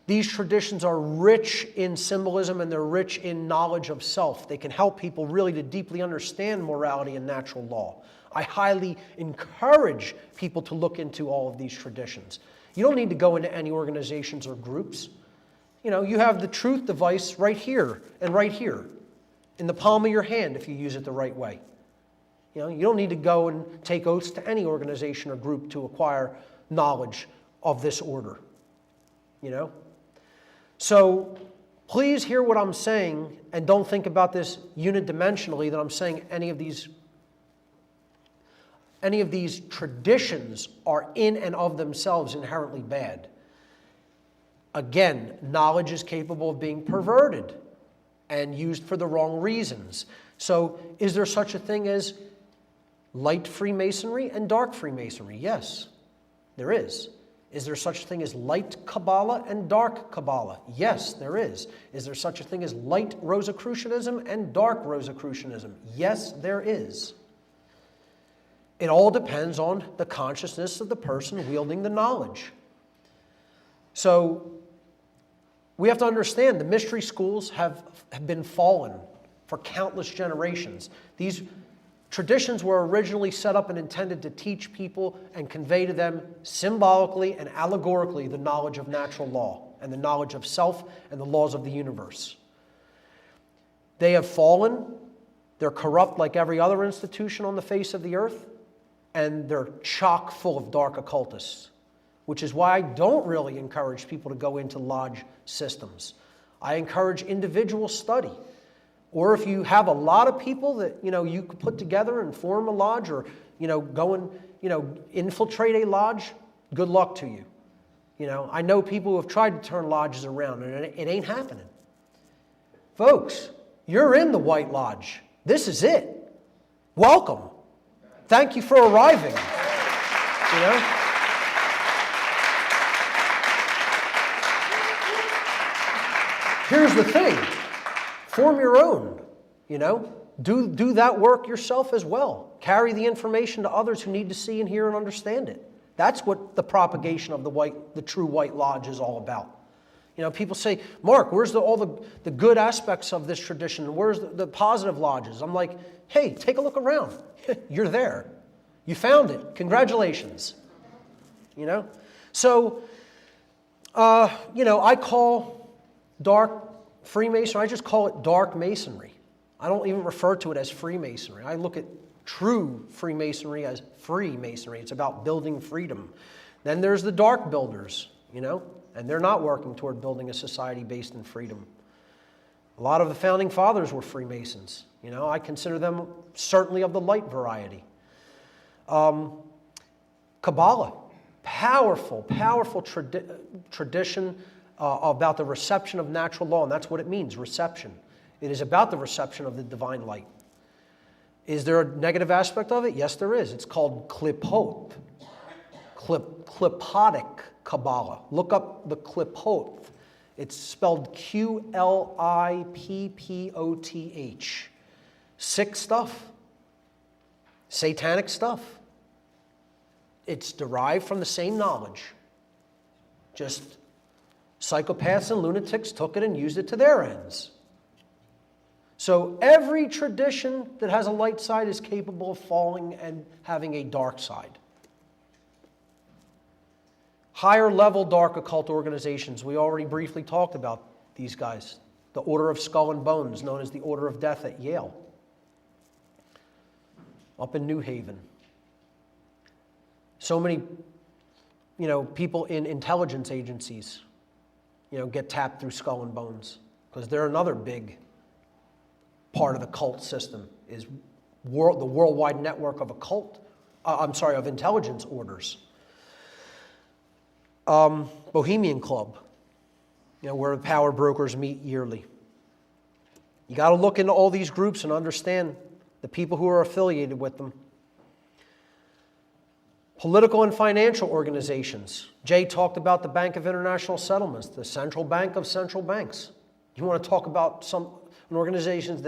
These traditions are rich in symbolism and they're rich in knowledge of self. They can help people really to deeply understand morality and natural law. I highly encourage people to look into all of these traditions. You don't need to go into any organizations or groups. You have the truth device right here and right here in the palm of your hand if you use it the right way. You don't need to go and take oaths to any organization or group to acquire knowledge of this order. So please hear what I'm saying and don't think about this unidimensionally, that I'm saying any of these traditions are in and of themselves inherently bad. Again, knowledge is capable of being perverted and used for the wrong reasons. So is there such a thing as light Freemasonry and dark Freemasonry? Yes, there is. Is there such a thing as light Kabbalah and dark Kabbalah? Yes, there is. Is there such a thing as light Rosicrucianism and dark Rosicrucianism? Yes, there is. It all depends on the consciousness of the person wielding the knowledge. So we have to understand the mystery schools have been fallen for countless generations. These traditions were originally set up and intended to teach people and convey to them symbolically and allegorically the knowledge of natural law and the knowledge of self and the laws of the universe. They have fallen. They're corrupt like every other institution on the face of the earth, and they're chock full of dark occultists, which is why I don't really encourage people to go into lodge systems. I encourage individual study. Or if you have a lot of people that you could put together and form a lodge, or go and infiltrate a lodge, good luck to you. I know people who have tried to turn lodges around, and it ain't happening. Folks, you're in the White Lodge. This is it. Welcome. Thank you for arriving. Here's the thing. Form your own, Do that work yourself as well. Carry the information to others who need to see and hear and understand it. That's what the propagation of the true White Lodge is all about. People say, Mark, where's all the good aspects of this tradition? Where's the positive lodges? I'm like, hey, take a look around. You're there. You found it. Congratulations. So, I call dark Freemasonry, I just call it dark Masonry. I don't even refer to it as Freemasonry. I look at true Freemasonry as free Masonry. It's about building freedom. Then there's the dark builders, and they're not working toward building a society based in freedom. A lot of the founding fathers were Freemasons. I consider them certainly of the light variety. Kabbalah, powerful tradition about the reception of natural law, and that's what it means, reception. It is about the reception of the divine light. Is there a negative aspect of it? Yes, there is. It's called klipot, klipotic Kabbalah. Look up the klipot. It's spelled Qlippoth. Sick stuff. Satanic stuff. It's derived from the same knowledge. Just psychopaths and lunatics took it and used it to their ends. So every tradition that has a light side is capable of falling and having a dark side. Higher level dark occult organizations, we already briefly talked about these guys. The Order of Skull and Bones, known as the Order of Death at Yale, up in New Haven. So many, people in intelligence agencies, get tapped through Skull and Bones, because they're another big part of the cult system, is the worldwide network of of intelligence orders. Bohemian Club, where the power brokers meet yearly. You got to look into all these groups and understand the people who are affiliated with them. Political and financial organizations. Jay talked about the Bank of International Settlements, the central bank of central banks. You want to talk about an organization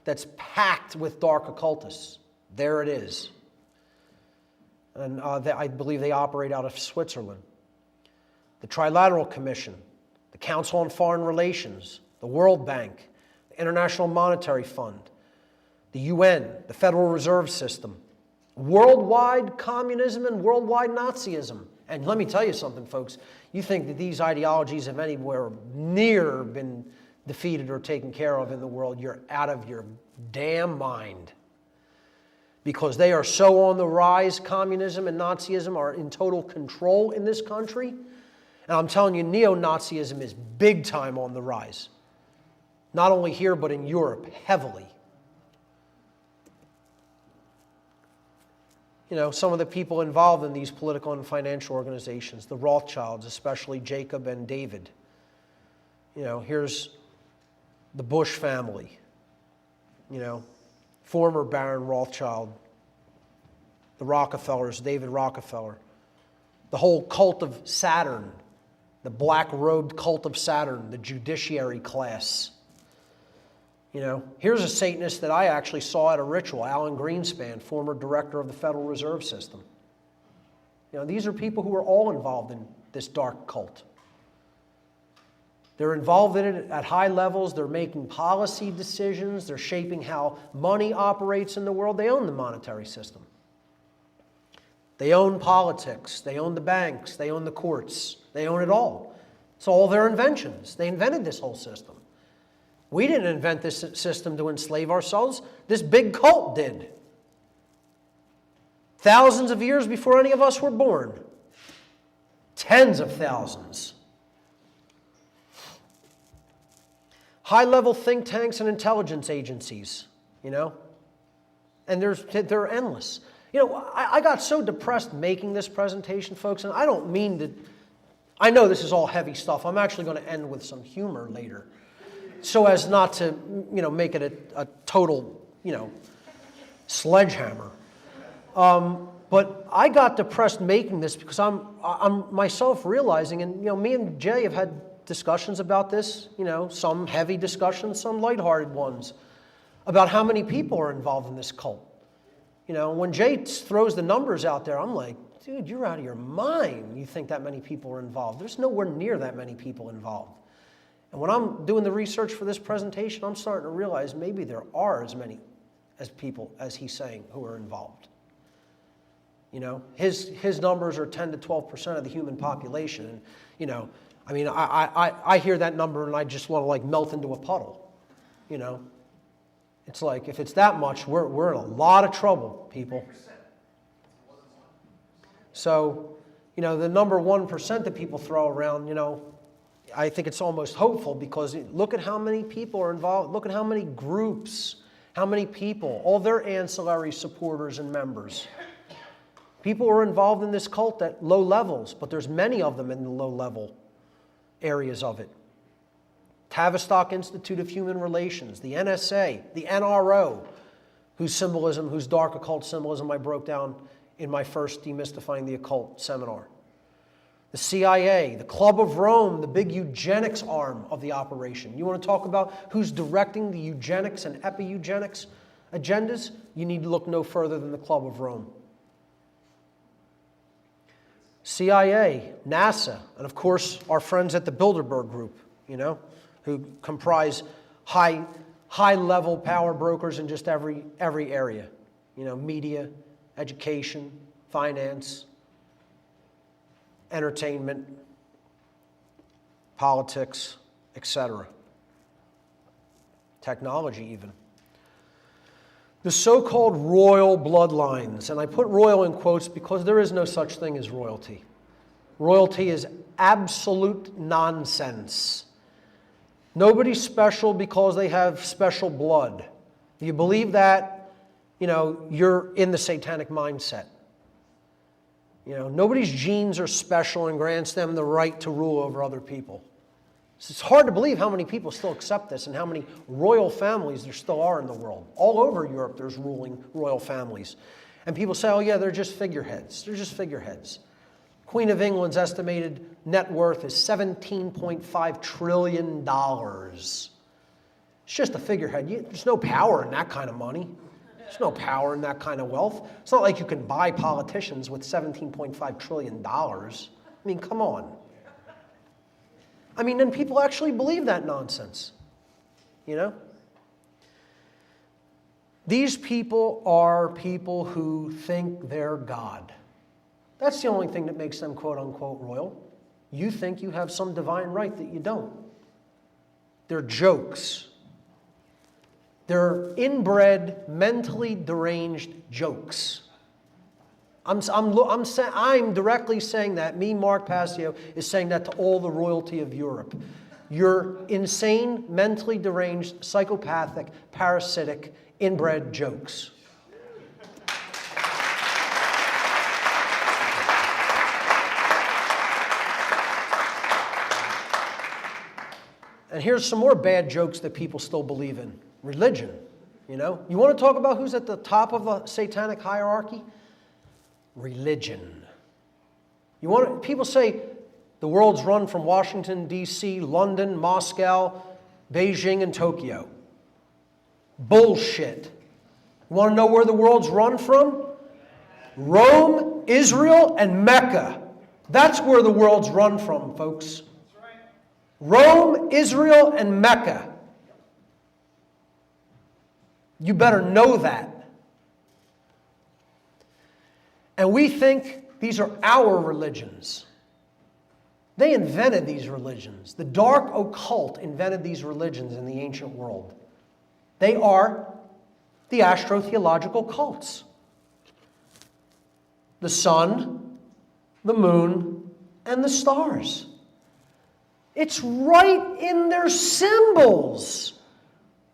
that's packed with dark occultists. There it is. And I believe they operate out of Switzerland. The Trilateral Commission, the Council on Foreign Relations, the World Bank, the International Monetary Fund, the UN, the Federal Reserve System, worldwide communism and worldwide Nazism. And let me tell you something, folks. You think that these ideologies have anywhere near been defeated or taken care of in the world, you're out of your damn mind. Because they are so on the rise, communism and Nazism are in total control in this country. And I'm telling you, neo-Nazism is big time on the rise. Not only here, but in Europe, heavily. Some of the people involved in these political and financial organizations, the Rothschilds, especially Jacob and David. Here's the Bush family, former Baron Rothschild, the Rockefellers, David Rockefeller, the whole cult of Saturn, the black-robed cult of Saturn, the judiciary class. Here's a Satanist that I actually saw at a ritual, Alan Greenspan, former director of the Federal Reserve System. These are people who are all involved in this dark cult. They're involved in it at high levels. They're making policy decisions. They're shaping how money operates in the world. They own the monetary system. They own politics. They own the banks. They own the courts. They own it all. It's all their inventions. They invented this whole system. We didn't invent this system to enslave ourselves. This big cult did. Thousands of years before any of us were born. Tens of thousands. High-level think tanks and intelligence agencies, you know? And they're endless. You know, I got so depressed making this presentation, folks, and I don't mean to... I know this is all heavy stuff. I'm actually going to end with some humor later, so as not to, you know, make it a total, you know, sledgehammer. But I got depressed making this because I'm myself realizing, and, you know, me and Jay have had discussions about this, you know, some heavy discussions, some lighthearted ones, about how many people are involved in this cult. You know, when Jay throws the numbers out there, I'm like, dude, you're out of your mind. You think that many people are involved. There's nowhere near that many people involved. And when I'm doing the research for this presentation, I'm starting to realize maybe there are as many as people as he's saying who are involved. You know, his numbers are 10 to 12% of the human population. And, you know, I mean, I hear that number and I just want to like melt into a puddle, you know. It's like, if it's that much, we're in a lot of trouble, people. So, you know, the number 1% that people throw around, you know, I think it's almost hopeful because look at how many people are involved. Look at how many groups, how many people, all their ancillary supporters and members. People are involved in this cult at low levels, but there's many of them in the low-level areas of it. Tavistock Institute of Human Relations, the NSA, the NRO, whose Dark Occult symbolism I broke down in my first Demystifying the Occult seminar. The CIA, the Club of Rome, the big eugenics arm of the operation. You want to talk about who's directing the eugenics and epi-eugenics agendas? You need to look no further than the Club of Rome. CIA, NASA, and of course our friends at the Bilderberg Group, you know, who comprise high-level power brokers in just every area. You know, media, education, finance, entertainment, politics, etc. Technology even. The so-called royal bloodlines, and I put royal in quotes because there is no such thing as royalty. Royalty is absolute nonsense. Nobody's special because they have special blood. If you believe that, you know, you're in the satanic mindset. You know, nobody's genes are special and grants them the right to rule over other people. It's hard to believe how many people still accept this and how many royal families there still are in the world. All over Europe, there's ruling royal families. And people say, oh yeah, they're just figureheads. They're just figureheads. Queen of England's estimated net worth is $17.5 trillion. It's just a figurehead. There's no power in that kind of money. There's no power in that kind of wealth. It's not like you can buy politicians with $17.5 trillion. I mean, come on. I mean, and people actually believe that nonsense, you know? These people are people who think they're God. That's the only thing that makes them quote-unquote royal. You think you have some divine right that you don't. They're jokes. They're inbred, mentally deranged jokes. I'm directly saying that. Me, Mark Passio, is saying that to all the royalty of Europe. You're insane, mentally deranged, psychopathic, parasitic, inbred jokes. And here's some more bad jokes that people still believe in. Religion, you know? You want to talk about who's at the top of the satanic hierarchy? Religion. People say the world's run from Washington, D.C., London, Moscow, Beijing, and Tokyo. Bullshit. You want to know where the world's run from? Rome, Israel, and Mecca. That's where the world's run from, folks. Rome, Israel, and Mecca. You better know that. And we think these are our religions. They invented these religions. The Dark Occult invented these religions in the ancient world. They are the astrotheological cults. The sun, the moon, and the stars. It's right in their symbols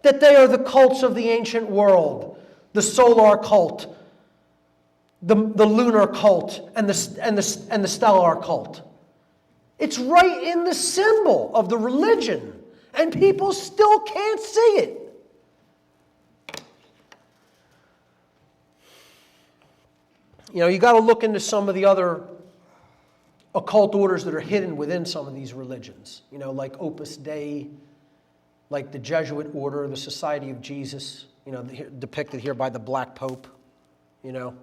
that they are the cults of the ancient world. The solar cult, the lunar cult, and the stellar cult. It's right in the symbol of the religion, and people still can't see it. You know, you got to look into some of the other occult orders that are hidden within some of these religions. You know, like Opus Dei, like the Jesuit order, the Society of Jesus, you know, depicted here by the Black Pope, you know.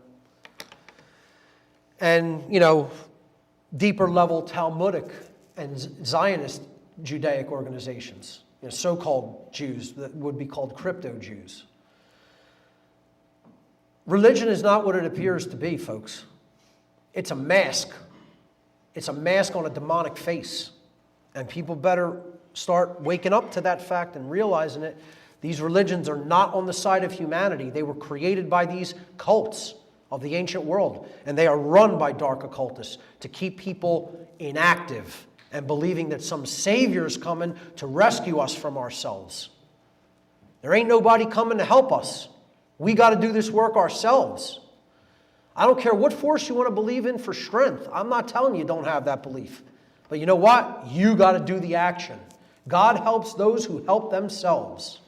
And, you know, deeper level Talmudic and Zionist Judaic organizations, you know, so-called Jews that would be called crypto-Jews. Religion is not what it appears to be, folks. It's a mask. It's a mask on a demonic face. And people better start waking up to that fact and realizing it. These religions are not on the side of humanity. They were created by these cults of the ancient world. And they are run by dark occultists to keep people inactive and believing that some savior is coming to rescue us from ourselves. There ain't nobody coming to help us. We got to do this work ourselves. I don't care what force you want to believe in for strength. I'm not telling you don't have that belief. But you know what? You got to do the action. God helps those who help themselves.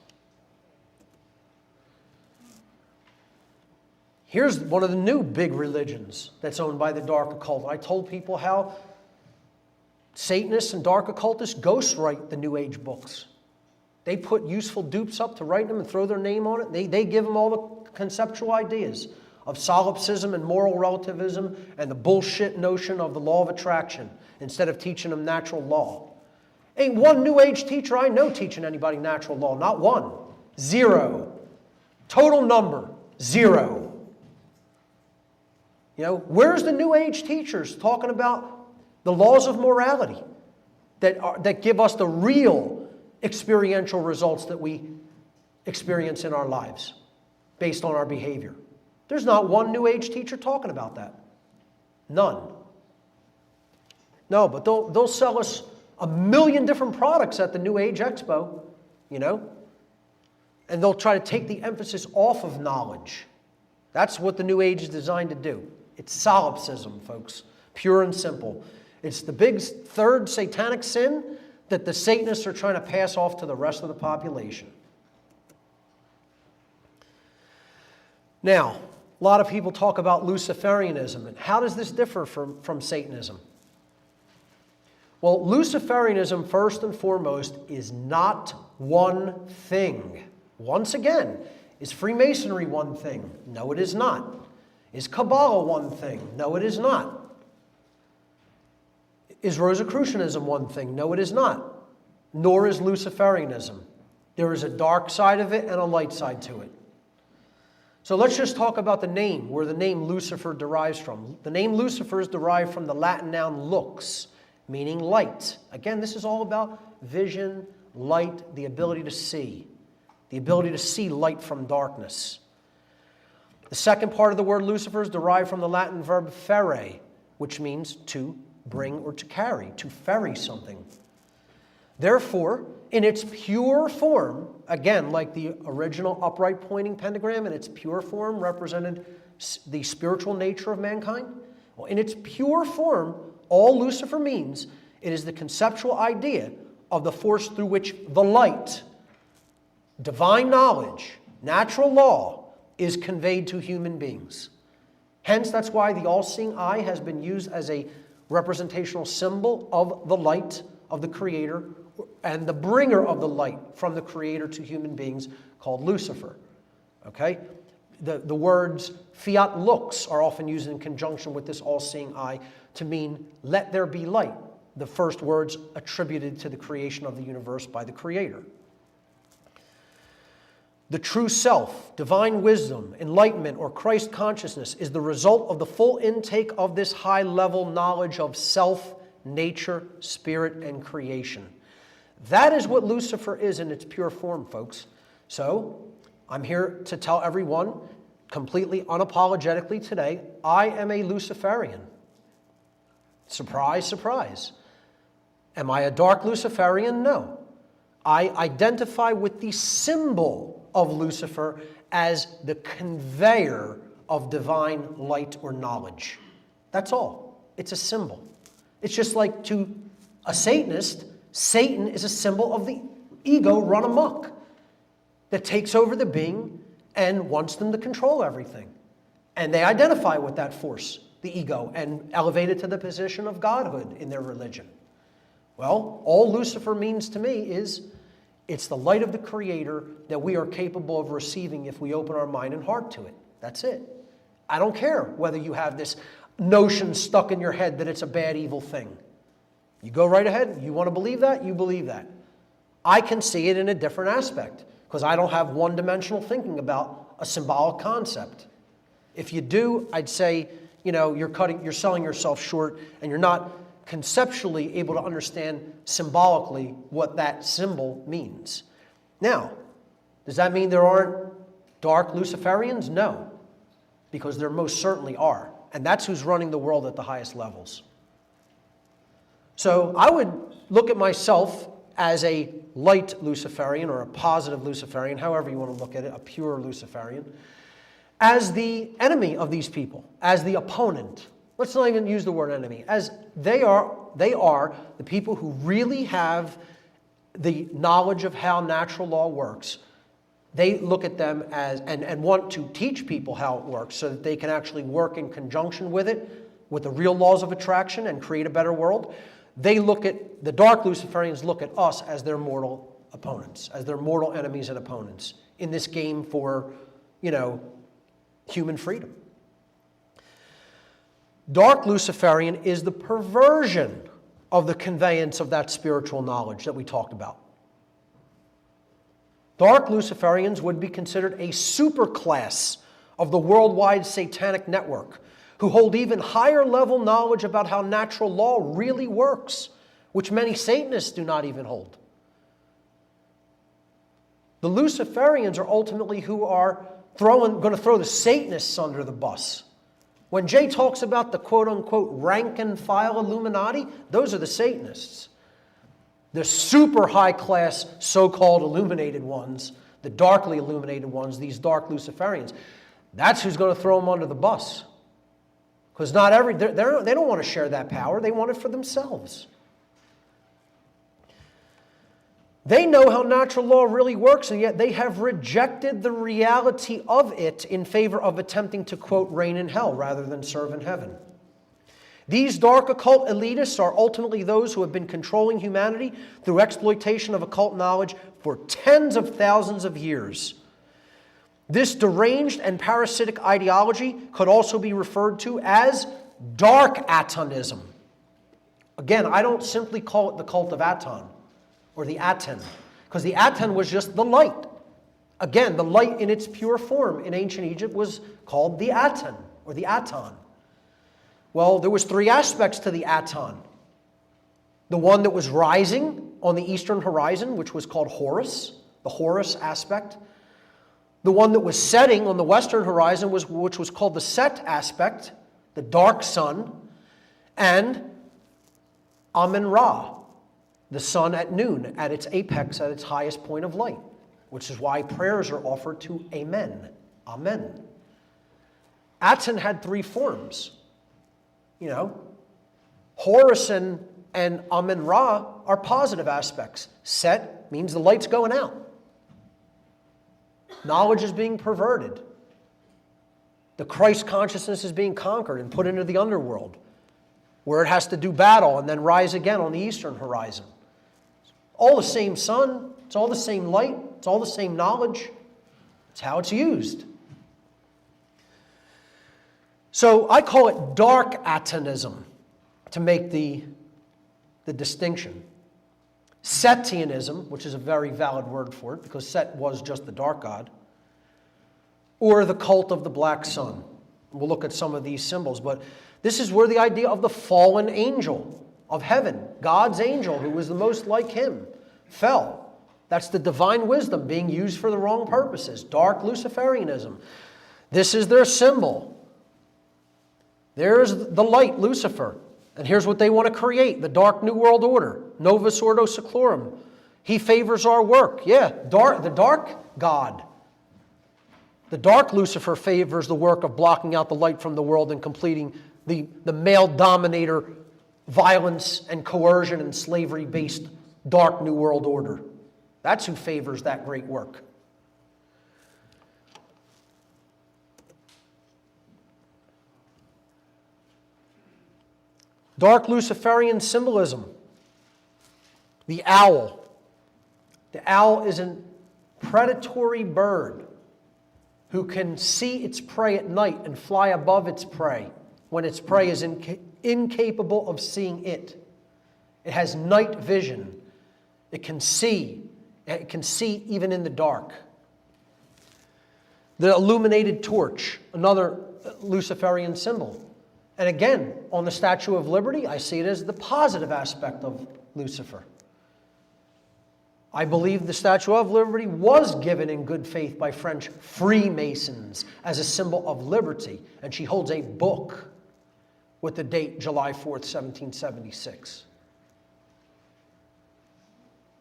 Here's one of the new big religions that's owned by the dark occult. I told people how Satanists and dark occultists ghostwrite the New Age books. They put useful dupes up to write them and throw their name on it. They give them all the conceptual ideas of solipsism and moral relativism and the bullshit notion of the law of attraction instead of teaching them natural law. Ain't one New Age teacher I know teaching anybody natural law. Not one. Zero. Total number. Zero. You know, where's the New Age teachers talking about the laws of morality that give us the real experiential results that we experience in our lives based on our behavior? There's not one New Age teacher talking about that. None. No, but they'll sell us 1 million different products at the New Age Expo, you know, and they'll try to take the emphasis off of knowledge. That's what the New Age is designed to do. It's solipsism, folks, pure and simple. It's the big third satanic sin that the Satanists are trying to pass off to the rest of the population. Now, a lot of people talk about Luciferianism, and how does this differ from Satanism? Well, Luciferianism, first and foremost, is not one thing. Once again, is Freemasonry one thing? No, it is not. Is Kabbalah one thing? No, it is not. Is Rosicrucianism one thing? No, it is not. Nor is Luciferianism. There is a dark side of it and a light side to it. So let's just talk about the name, where the name Lucifer derives from. The name Lucifer is derived from the Latin noun lux, meaning light. Again, this is all about vision, light, the ability to see. The ability to see light from darkness. The second part of the word Lucifer is derived from the Latin verb ferre, which means to bring or to carry, to ferry something. Therefore, in its pure form, again, like the original upright pointing pentagram, in its pure form represented the spiritual nature of mankind. Well, in its pure form, all Lucifer means, it is the conceptual idea of the force through which the light, divine knowledge, natural law, is conveyed to human beings. Hence, that's why the all-seeing eye has been used as a representational symbol of the light of the Creator and the bringer of the light from the Creator to human beings, called Lucifer. Okay? The words fiat lux are often used in conjunction with this all-seeing eye to mean, let there be light. the first words attributed to the creation of the universe by the Creator. The true self, divine wisdom, enlightenment, or Christ consciousness is the result of the full intake of this high-level knowledge of self, nature, spirit, and creation. That is what Lucifer is in its pure form, folks. So, I'm here to tell everyone, completely unapologetically today, I am a Luciferian. Surprise, surprise. Am I a dark Luciferian? No. I identify with the symbol of Lucifer as the conveyor of divine light or knowledge. That's all. It's a symbol. It's just like to a Satanist, Satan is a symbol of the ego run amok that takes over the being and wants them to control everything. And they identify with that force, the ego, and elevate it to the position of godhood in their religion. Well, all Lucifer means to me is it's the light of the Creator that we are capable of receiving if we open our mind and heart to it. That's it. I don't care whether you have this notion stuck in your head that it's a bad, evil thing. You go right ahead. You want to believe that? You believe that. I can see it in a different aspect because I don't have one-dimensional thinking about a symbolic concept. If you do, I'd say, you're selling yourself short and you're not conceptually able to understand symbolically what that symbol means. Now, does that mean there aren't dark Luciferians? No, because there most certainly are. And that's who's running the world at the highest levels. So I would look at myself as a light Luciferian or a positive Luciferian, however you want to look at it, a pure Luciferian, as the enemy of these people, as the opponent. Let's not even use the word enemy, as they are the people who really have the knowledge of how natural law works. They look at them as, and want to teach people how it works so that they can actually work in conjunction with it, with the real laws of attraction and create a better world. They look at, the dark Luciferians look at us as their mortal opponents, as their mortal enemies and opponents in this game for, human freedom. Dark Luciferian is the perversion of the conveyance of that spiritual knowledge that we talked about. Dark Luciferians would be considered a superclass of the worldwide satanic network who hold even higher level knowledge about how natural law really works, which many Satanists do not even hold. The Luciferians are ultimately who are going to throw the Satanists under the bus. When Jay talks about the quote-unquote rank and file Illuminati, those are the Satanists. The super high-class so-called illuminated ones, the darkly illuminated ones, these dark Luciferians, that's who's going to throw them under the bus. Because they don't want to share that power. They want it for themselves. They know how natural law really works, and yet they have rejected the reality of it in favor of attempting to, quote, reign in hell rather than serve in heaven. These dark occult elitists are ultimately those who have been controlling humanity through exploitation of occult knowledge for tens of thousands of years. This deranged and parasitic ideology could also be referred to as Dark Atonism. Again, I don't simply call it the cult of Aton or the Aten, because the Aten was just the light. Again, the light in its pure form in ancient Egypt was called the Aten or the Aton. Well, there was three aspects to the Aton. The one that was rising on the eastern horizon, which was called Horus, the Horus aspect. The one that was setting on the western horizon, which was called the Set aspect, the dark sun. And Amen-Ra, the sun at noon, at its apex, at its highest point of light, which is why prayers are offered to Amen. Amen. Aten had three forms. Horus and Amen-Ra are positive aspects. Set means the light's going out. Knowledge is being perverted. The Christ consciousness is being conquered and put into the underworld, where it has to do battle and then rise again on the eastern horizon. All the same sun, it's all the same light, it's all the same knowledge. It's how it's used. So I call it dark Atonism to make the the distinction. Satanism, which is a very valid word for it, because Set was just the dark god, or the cult of the black sun. We'll look at some of these symbols, but this is where the idea of the fallen angel of heaven, God's angel, who was the most like him, fell. That's the divine wisdom being used for the wrong purposes. Dark Luciferianism. This is their symbol. There's the light, Lucifer. And here's what they want to create, the dark New World Order. Novus Ordo Seclorum. He favors our work. Yeah, the dark God. The dark Lucifer favors the work of blocking out the light from the world and completing the male dominator violence and coercion and slavery-based dark New World Order. That's who favors that great work. Dark Luciferian symbolism. The owl. The owl is a predatory bird who can see its prey at night and fly above its prey when its prey is incapable of seeing it. It has night vision. It can see. It can see even in the dark. The illuminated torch, another Luciferian symbol. And again, on the Statue of Liberty, I see it as the positive aspect of Lucifer. I believe the Statue of Liberty was given in good faith by French Freemasons as a symbol of liberty, and she holds a book with the date July 4th, 1776.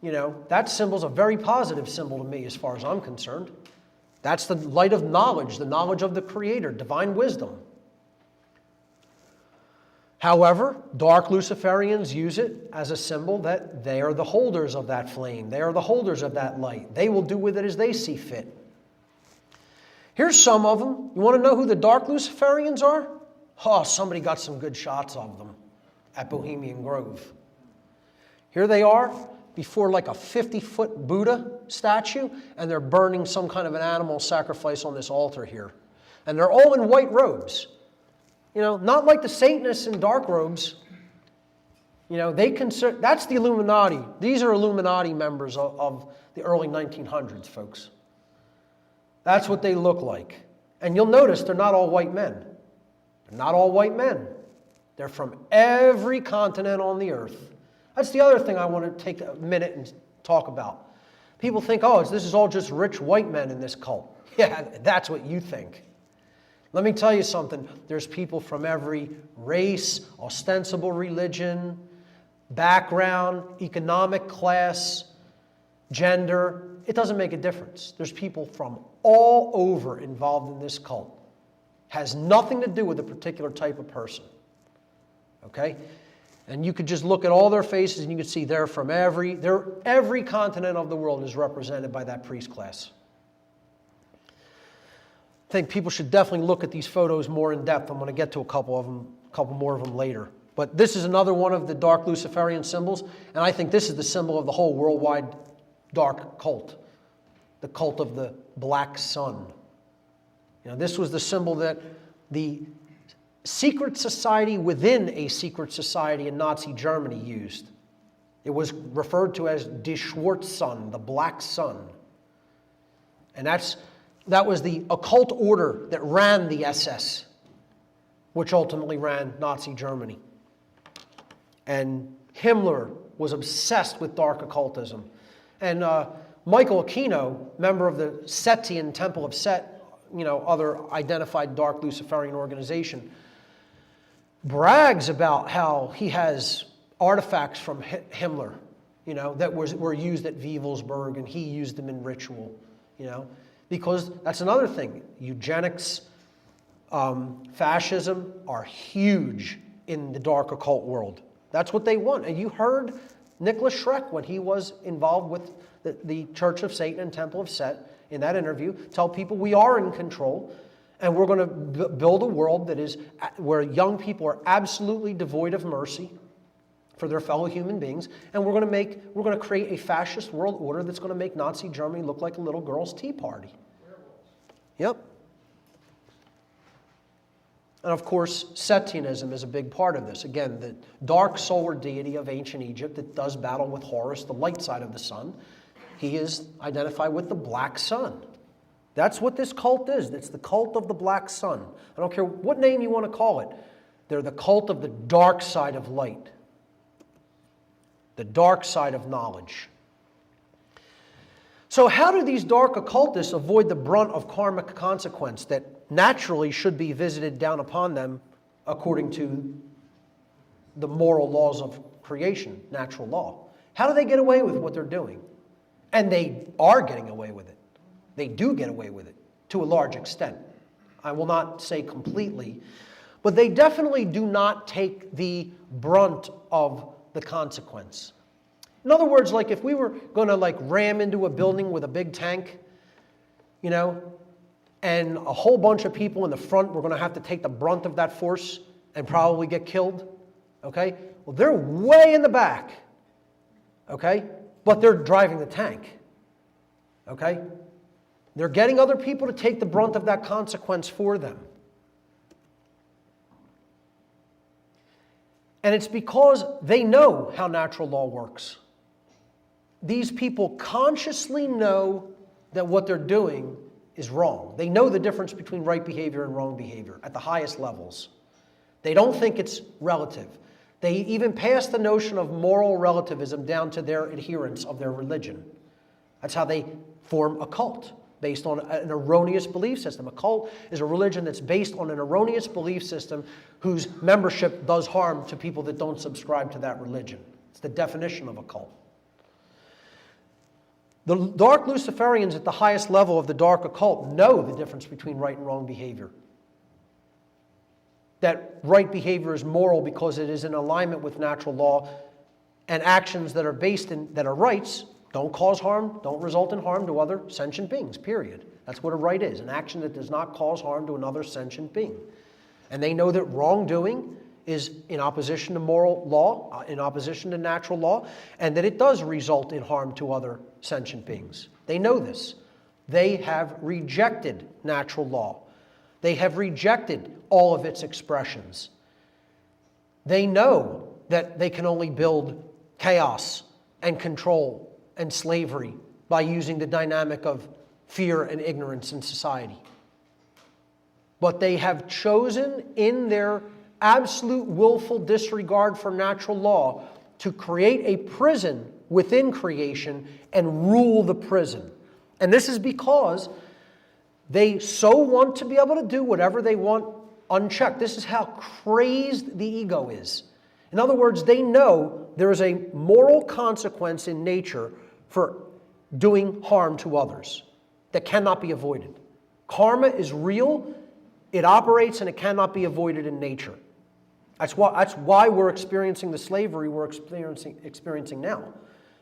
You know, that symbol's a very positive symbol to me as far as I'm concerned. That's the light of knowledge, the knowledge of the Creator, divine wisdom. However, dark Luciferians use it as a symbol that they are the holders of that flame. They are the holders of that light. They will do with it as they see fit. Here's some of them. You want to know who the dark Luciferians are? Oh, somebody got some good shots of them at Bohemian Grove. Here they are before like a 50-foot Buddha statue, and they're burning some kind of an animal sacrifice on this altar here. And they're all in white robes. You know, not like the Satanists in dark robes. You know, that's the Illuminati. These are Illuminati members of the early 1900s, folks. That's what they look like. And you'll notice they're not all white men. They're not all white men. They're from every continent on the earth. That's the other thing I want to take a minute and talk about. People think, oh, this is all just rich white men in this cult. Yeah, that's what you think. Let me tell you something. There's people from every race, ostensible religion, background, economic class, gender. It doesn't make a difference. There's people from all over involved in this cult. Has nothing to do with a particular type of person. Okay? And you could just look at all their faces and you could see they're from every continent of the world is represented by that priest class. I think people should definitely look at these photos more in depth. I'm going to get to a couple more of them later. But this is another one of the dark Luciferian symbols, and I think this is the symbol of the whole worldwide dark cult, the cult of the black sun. You know, this was the symbol that the secret society within a secret society in Nazi Germany used. It was referred to as Die Schwarze Sun, the black sun. And that was the occult order that ran the SS, which ultimately ran Nazi Germany. And Himmler was obsessed with dark occultism. And Michael Aquino, member of the Setian Temple of Set, you know, other identified dark Luciferian organization, brags about how he has artifacts from Himmler, you know, that were used at Wewelsburg, and he used them in ritual, you know. Because that's another thing. Eugenics, fascism are huge in the dark occult world. That's what they want. And you heard Nicholas Schreck, when he was involved with the Church of Satan and Temple of Set, in that interview, tell people we are in control, and we're going to build a world that is where young people are absolutely devoid of mercy for their fellow human beings, and we're going to create a fascist world order that's going to make Nazi Germany look like a little girl's tea party. Yep. And of course, Satanism is a big part of this. Again, the dark solar deity of ancient Egypt that does battle with Horus, the light side of the sun. He is identified with the black sun. That's what this cult is. It's the cult of the black sun. I don't care what name you want to call it. They're the cult of the dark side of light, the dark side of knowledge. So how do these dark occultists avoid the brunt of karmic consequence that naturally should be visited down upon them according to the moral laws of creation, natural law? How do they get away with what they're doing? And they are getting away with it. They do get away with it to a large extent. I will not say completely, but they definitely do not take the brunt of the consequence. In other words, like if we were going to like ram into a building with a big tank, you know, and a whole bunch of people in the front were going to have to take the brunt of that force and probably get killed, okay? Well, they're way in the back, okay? But they're driving the tank, okay? They're getting other people to take the brunt of that consequence for them. And it's because they know how natural law works. These people consciously know that what they're doing is wrong. They know the difference between right behavior and wrong behavior at the highest levels. They don't think it's relative. They even pass the notion of moral relativism down to their adherents of their religion. That's how they form a cult, based on an erroneous belief system. A cult is a religion that's based on an erroneous belief system whose membership does harm to people that don't subscribe to that religion. It's the definition of a cult. The dark Luciferians at the highest level of the dark occult know the difference between right and wrong behavior. That right behavior is moral because it is in alignment with natural law, and actions that are that are rights don't cause harm, don't result in harm to other sentient beings, period. That's what a right is, an action that does not cause harm to another sentient being. And they know that wrongdoing is in opposition to moral law, in opposition to natural law, and that it does result in harm to other sentient beings. They know this. They have rejected natural law. They have rejected all of its expressions. They know that they can only build chaos and control and slavery by using the dynamic of fear and ignorance in society. But they have chosen in their absolute willful disregard for natural law to create a prison within creation and rule the prison. And this is because they so want to be able to do whatever they want unchecked. This is how crazed the ego is. In other words, they know there is a moral consequence in nature for doing harm to others that cannot be avoided. Karma is real, it operates, and it cannot be avoided in nature. That's why we're experiencing the slavery we're experiencing now.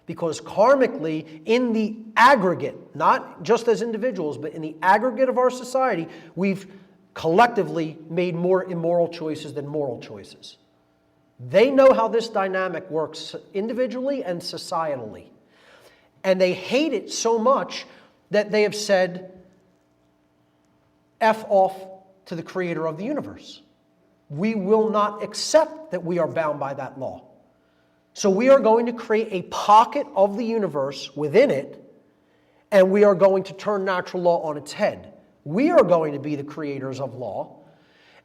Because karmically, in the aggregate, not just as individuals, but in the aggregate of our society, we've collectively made more immoral choices than moral choices. They know how this dynamic works individually and societally. And they hate it so much that they have said, F off to the creator of the universe. We will not accept that we are bound by that law. So we are going to create a pocket of the universe within it, and we are going to turn natural law on its head. We are going to be the creators of law,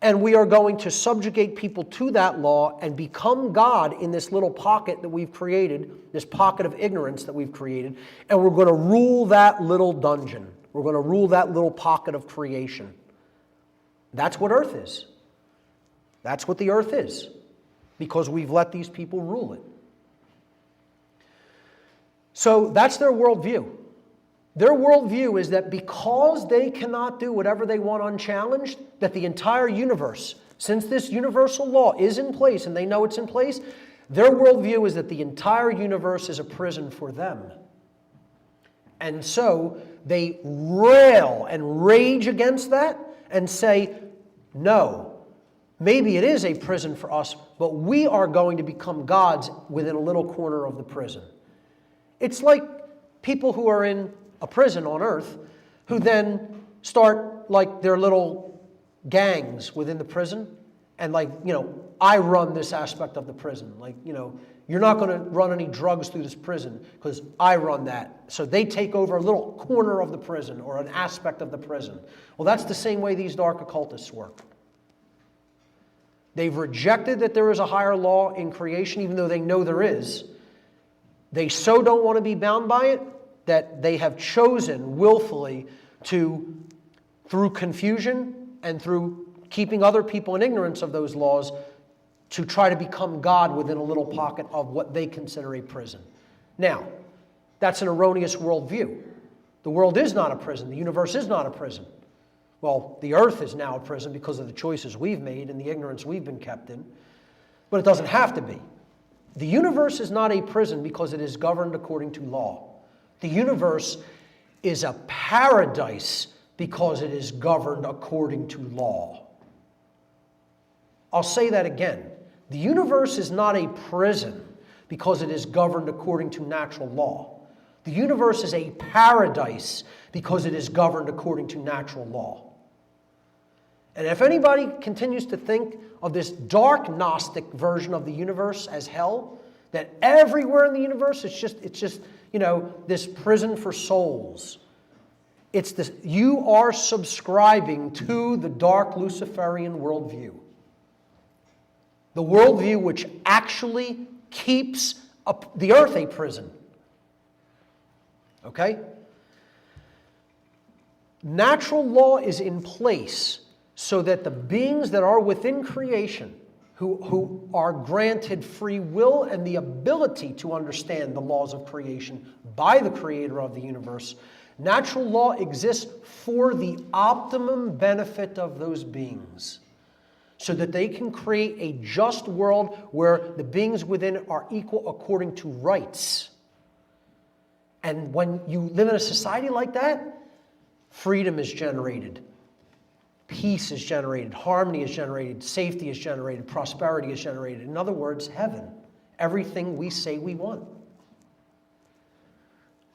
and we are going to subjugate people to that law and become God in this little pocket that we've created, this pocket of ignorance that we've created, and we're going to rule that little dungeon. We're going to rule that little pocket of creation. That's what Earth is. That's what the Earth is, because we've let these people rule it. So that's their worldview. Their worldview is that because they cannot do whatever they want unchallenged, that the entire universe, since this universal law is in place and they know it's in place, their worldview is that the entire universe is a prison for them. And so they rail and rage against that and say, no, maybe it is a prison for us, but we are going to become gods within a little corner of the prison. It's like people who are in a prison on Earth who then start like their little gangs within the prison, and like, I run this aspect of the prison. Like, you're not going to run any drugs through this prison because I run that. So they take over a little corner of the prison or an aspect of the prison. Well, that's the same way these dark occultists work. They've rejected that there is a higher law in creation, even though they know there is. They so don't want to be bound by it that they have chosen willfully to, through confusion and through keeping other people in ignorance of those laws, to try to become God within a little pocket of what they consider a prison. Now, that's an erroneous worldview. The world is not a prison. The universe is not a prison. Well, the earth is now a prison because of the choices we've made and the ignorance we've been kept in. But it doesn't have to be. The universe is not a prison because it is governed according to law. The universe is a paradise because it is governed according to law. I'll say that again. The universe is not a prison because it is governed according to natural law. The universe is a paradise because it is governed according to natural law. And if anybody continues to think of this dark Gnostic version of the universe as hell, that everywhere in the universe it's just this prison for souls. It's this, you are subscribing to the dark Luciferian worldview. The worldview which actually keeps the earth a prison. Okay? Natural law is in place so that the beings that are within creation, who are granted free will and the ability to understand the laws of creation by the creator of the universe, natural law exists for the optimum benefit of those beings, so that they can create a just world where the beings within are equal according to rights. And when you live in a society like that, freedom is generated, peace is generated, harmony is generated, safety is generated, prosperity is generated. In other words, heaven. Everything we say we want.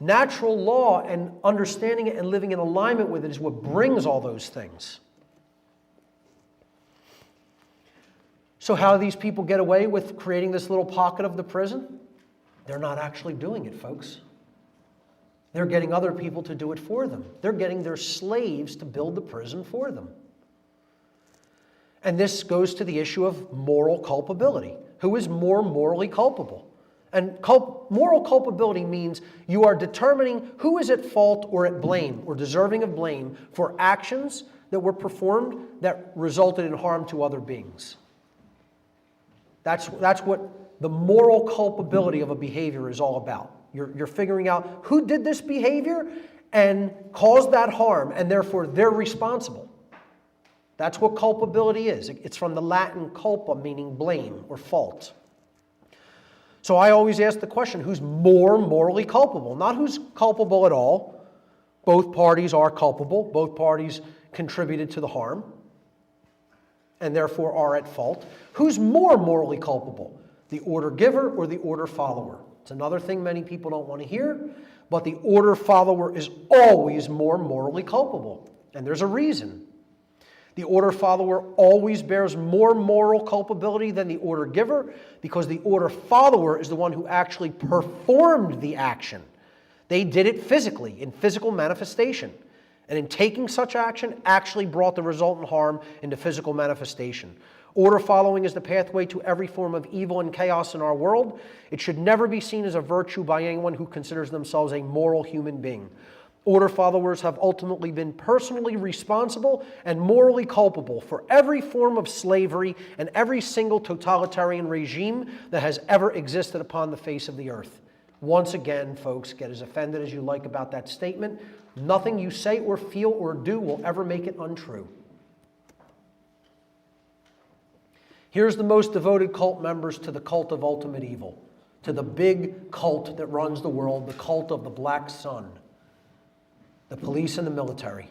Natural law and understanding it and living in alignment with it is what brings all those things. So how do these people get away with creating this little pocket of the prison? They're not actually doing it, folks. They're getting other people to do it for them. They're getting their slaves to build the prison for them. And this goes to the issue of moral culpability. Who is more morally culpable? And moral culpability means you are determining who is at fault or at blame or deserving of blame for actions that were performed that resulted in harm to other beings. That's what the moral culpability of a behavior is all about. You're figuring out who did this behavior and caused that harm, and therefore they're responsible. That's what culpability is. It's from the Latin culpa, meaning blame or fault. So I always ask the question, who's more morally culpable? Not who's culpable at all. Both parties are culpable. Both parties contributed to the harm and therefore are at fault. Who's more morally culpable? The order giver or the order follower? It's another thing many people don't want to hear, but the order follower is always more morally culpable. And there's a reason. The order follower always bears more moral culpability than the order giver because the order follower is the one who actually performed the action. They did it physically, in physical manifestation. And in taking such action, actually brought the resultant harm into physical manifestation. Order following is the pathway to every form of evil and chaos in our world. It should never be seen as a virtue by anyone who considers themselves a moral human being. Order followers have ultimately been personally responsible and morally culpable for every form of slavery and every single totalitarian regime that has ever existed upon the face of the earth. Once again, folks, get as offended as you like about that statement. Nothing you say or feel or do will ever make it untrue. Here's the most devoted cult members to the cult of ultimate evil, to the big cult that runs the world, the cult of the Black Sun, the police and the military.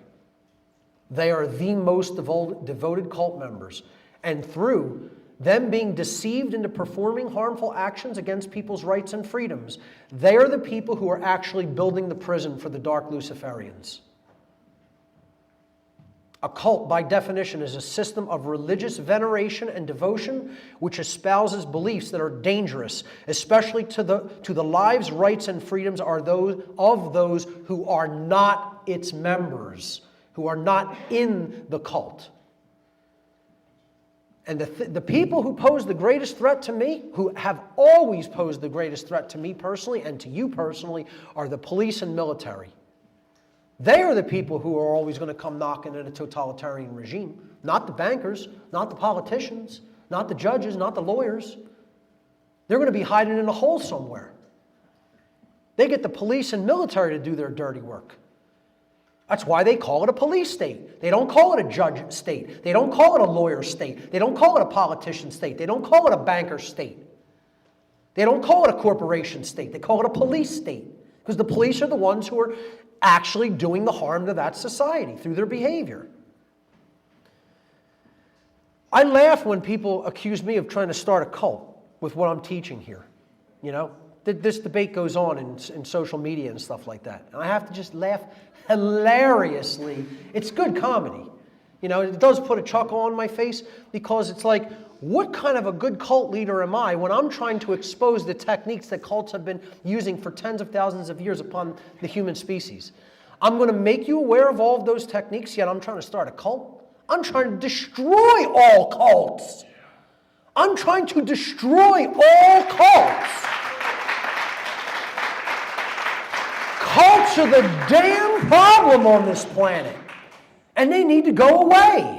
They are the most devoted cult members. And through them being deceived into performing harmful actions against people's rights and freedoms, they are the people who are actually building the prison for the dark Luciferians. A cult, by definition, is a system of religious veneration and devotion which espouses beliefs that are dangerous, especially to the lives, rights, and freedoms of those who are not its members, who are not in the cult. And the people who pose the greatest threat to me, who have always posed the greatest threat to me personally and to you personally, are the police and military. They are the people who are always going to come knocking at a totalitarian regime. Not the bankers, not the politicians, not the judges, not the lawyers. They're going to be hiding in a hole somewhere. They get the police and military to do their dirty work. That's why they call it a police state. They don't call it a judge state. They don't call it a lawyer state. They don't call it a politician state. They don't call it a banker state. They don't call it a corporation state. They call it a police state. Because the police are the ones who are actually doing the harm to that society through their behavior. I laugh when people accuse me of trying to start a cult with what I'm teaching here. You know, this debate goes on in social media and stuff like that. And I have to just laugh hilariously. It's good comedy. You know, it does put a chuckle on my face because it's like, what kind of a good cult leader am I when I'm trying to expose the techniques that cults have been using for tens of thousands of years upon the human species? I'm going to make you aware of all of those techniques, yet I'm trying to start a cult? I'm trying to destroy all cults. I'm trying to destroy all cults. Cults are the damn problem on this planet, and they need to go away.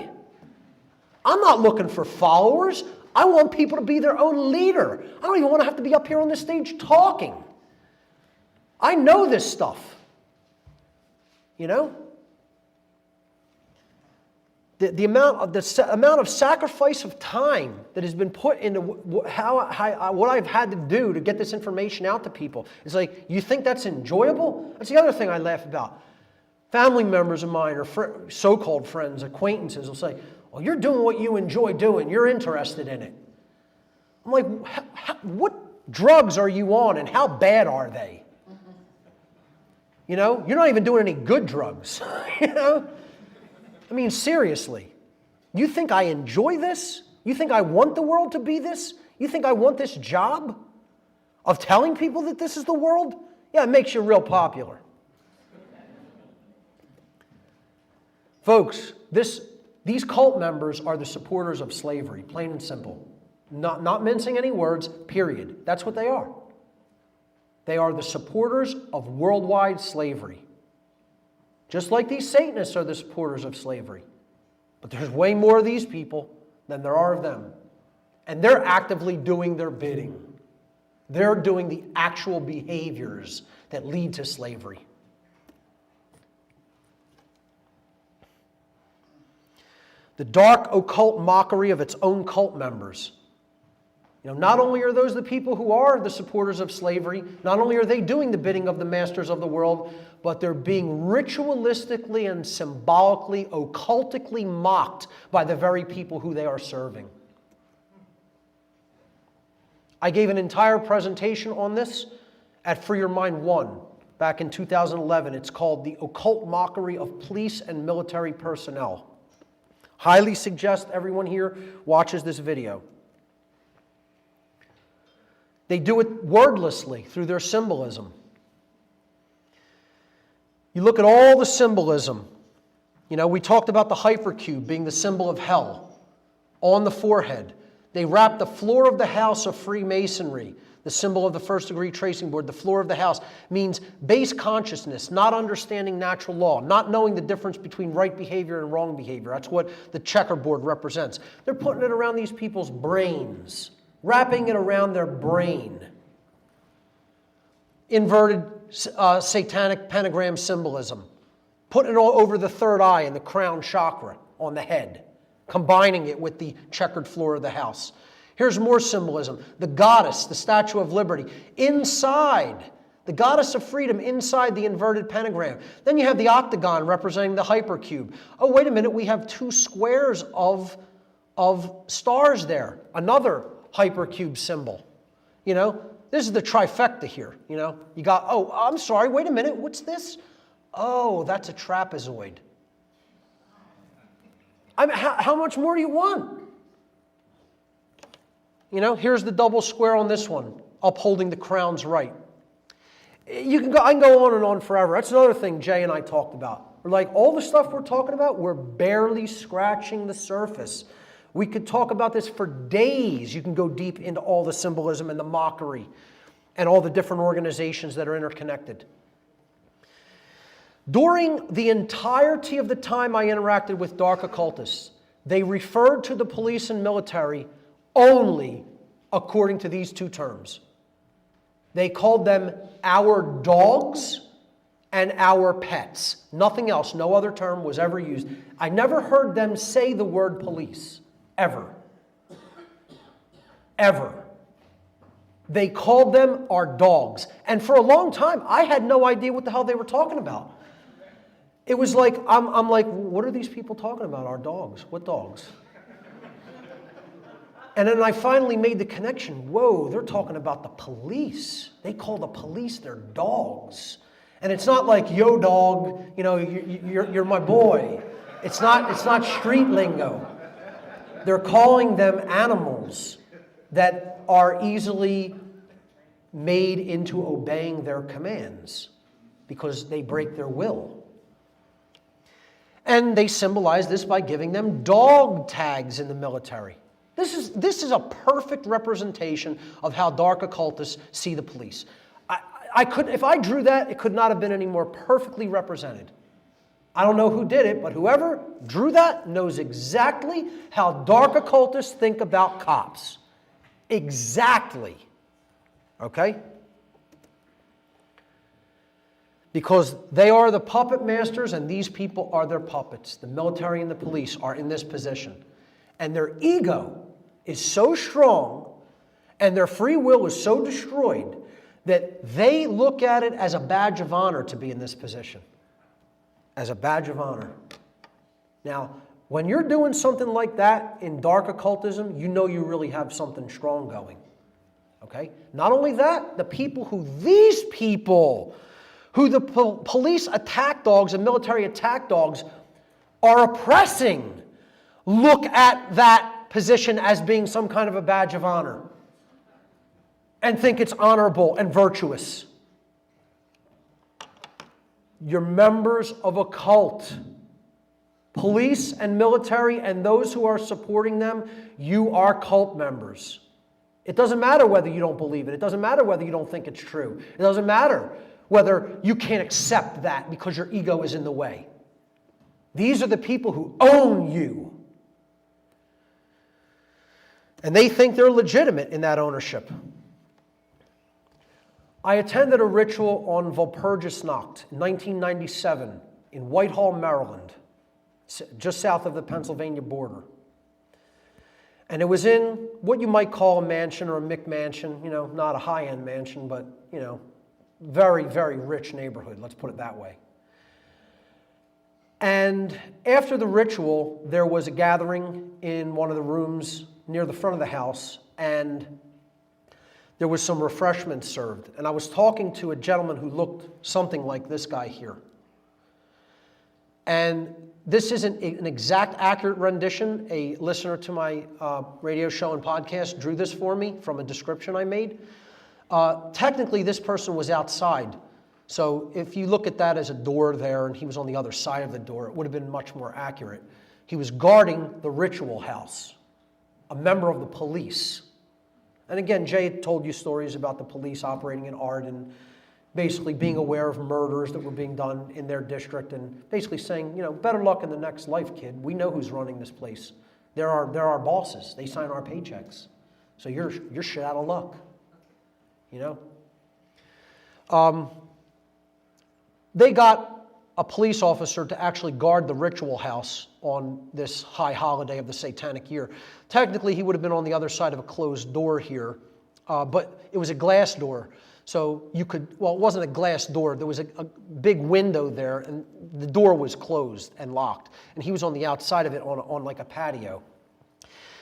I'm not looking for followers. I want people to be their own leader. I don't even want to have to be up here on the stage talking. I know this stuff. You know? The amount of sacrifice of time that has been put into what I've had to do to get this information out to people. It's like, you think that's enjoyable? That's the other thing I laugh about. Family members of mine or so-called friends, acquaintances will say, well, you're doing what you enjoy doing. You're interested in it. I'm like, what drugs are you on and how bad are they? You know, you're not even doing any good drugs. You know? I mean, seriously. You think I enjoy this? You think I want the world to be this? You think I want this job of telling people that this is the world? Yeah, it makes you real popular. Folks, these cult members are the supporters of slavery, plain and simple. Not mincing any words, period. That's what they are. They are the supporters of worldwide slavery. Just like these Satanists are the supporters of slavery. But there's way more of these people than there are of them. And they're actively doing their bidding. They're doing the actual behaviors that lead to slavery. The dark occult mockery of its own cult members. You know, not only are those the people who are the supporters of slavery, not only are they doing the bidding of the masters of the world, but they're being ritualistically and symbolically, occultically mocked by the very people who they are serving. I gave an entire presentation on this at Free Your Mind 1 back in 2011. It's called The Occult Mockery of Police and Military Personnel. Highly suggest everyone here watches this video. They do it wordlessly through their symbolism. You look at all the symbolism. You know, we talked about the hypercube being the symbol of hell on the forehead. They wrap the floor of the house of Freemasonry, the symbol of the first degree tracing board. The floor of the house means base consciousness, not understanding natural law, not knowing the difference between right behavior and wrong behavior. That's what the checkerboard represents. They're putting it around these people's brains, wrapping it around their brain. Inverted satanic pentagram symbolism, putting it all over the third eye and the crown chakra on the head, combining it with the checkered floor of the house. Here's more symbolism. The goddess, the Statue of Liberty, inside, the goddess of freedom inside the inverted pentagram. Then you have the octagon representing the hypercube. Oh, wait a minute, we have two squares of stars there. Another hypercube symbol. You know, this is the trifecta here. You know, you got, oh, I'm sorry, wait a minute, what's this? Oh, that's a trapezoid. How much more do you want? You know, here's the double square on this one, upholding the crown's right. I can go on and on forever. That's another thing Jay and I talked about. We're like, all the stuff we're talking about, we're barely scratching the surface. We could talk about this for days. You can go deep into all the symbolism and the mockery and all the different organizations that are interconnected. During the entirety of the time I interacted with dark occultists, they referred to the police and military only according to these two terms. They called them our dogs and our pets. Nothing else, no other term was ever used. I never heard them say the word police, ever. Ever. They called them our dogs. And for a long time, I had no idea what the hell they were talking about. It was like, I'm like, what are these people talking about? Our dogs. What dogs? And then I finally made the connection. Whoa, they're talking about the police. They call the police their dogs. And it's not like, yo, dog, you know, you're my boy. It's not street lingo. They're calling them animals that are easily made into obeying their commands because they break their will. And they symbolize this by giving them dog tags in the military. This is a perfect representation of how dark occultists see the police. If I drew that, it could not have been any more perfectly represented. I don't know who did it, but whoever drew that knows exactly how dark occultists think about cops. Exactly. Okay? Because they are the puppet masters and these people are their puppets. The military and the police are in this position. And their ego is so strong and their free will is so destroyed that they look at it as a badge of honor to be in this position. As a badge of honor. Now, when you're doing something like that in dark occultism, you know you really have something strong going. Okay? Not only that, these people who the police attack dogs and military attack dogs are oppressing, look at that position as being some kind of a badge of honor and think it's honorable and virtuous. You're members of a cult. Police and military and those who are supporting them, you are cult members. It doesn't matter whether you don't believe it. It doesn't matter whether you don't think it's true. It doesn't matter whether you can't accept that because your ego is in the way. These are the people who own you. And they think they're legitimate in that ownership. I attended a ritual on Walpurgisnacht in 1997 in Whitehall, Maryland, just south of the Pennsylvania border. And it was in what you might call a mansion or a McMansion, you know, not a high-end mansion, but, you know, very, very rich neighborhood, let's put it that way. And after the ritual, there was a gathering in one of the rooms near the front of the house, and there was some refreshments served. And I was talking to a gentleman who looked something like this guy here. And this isn't an exact accurate rendition. A listener to my radio show and podcast drew this for me from a description I made. Technically, this person was outside. So if you look at that as a door there and he was on the other side of the door, it would have been much more accurate. He was guarding the ritual house, a member of the police. And again, Jay told you stories about the police operating in art and basically being aware of murders that were being done in their district and basically saying, you know, better luck in the next life, kid. We know who's running this place. They're our bosses. They sign our paychecks. So you're shit out of luck. You know? They got a police officer to actually guard the ritual house on this high holiday of the Satanic year. Technically, he would have been on the other side of a closed door here, but it was a glass door. So you could, well, it wasn't a glass door. There was a big window there, and the door was closed and locked. And he was on the outside of it on like a patio.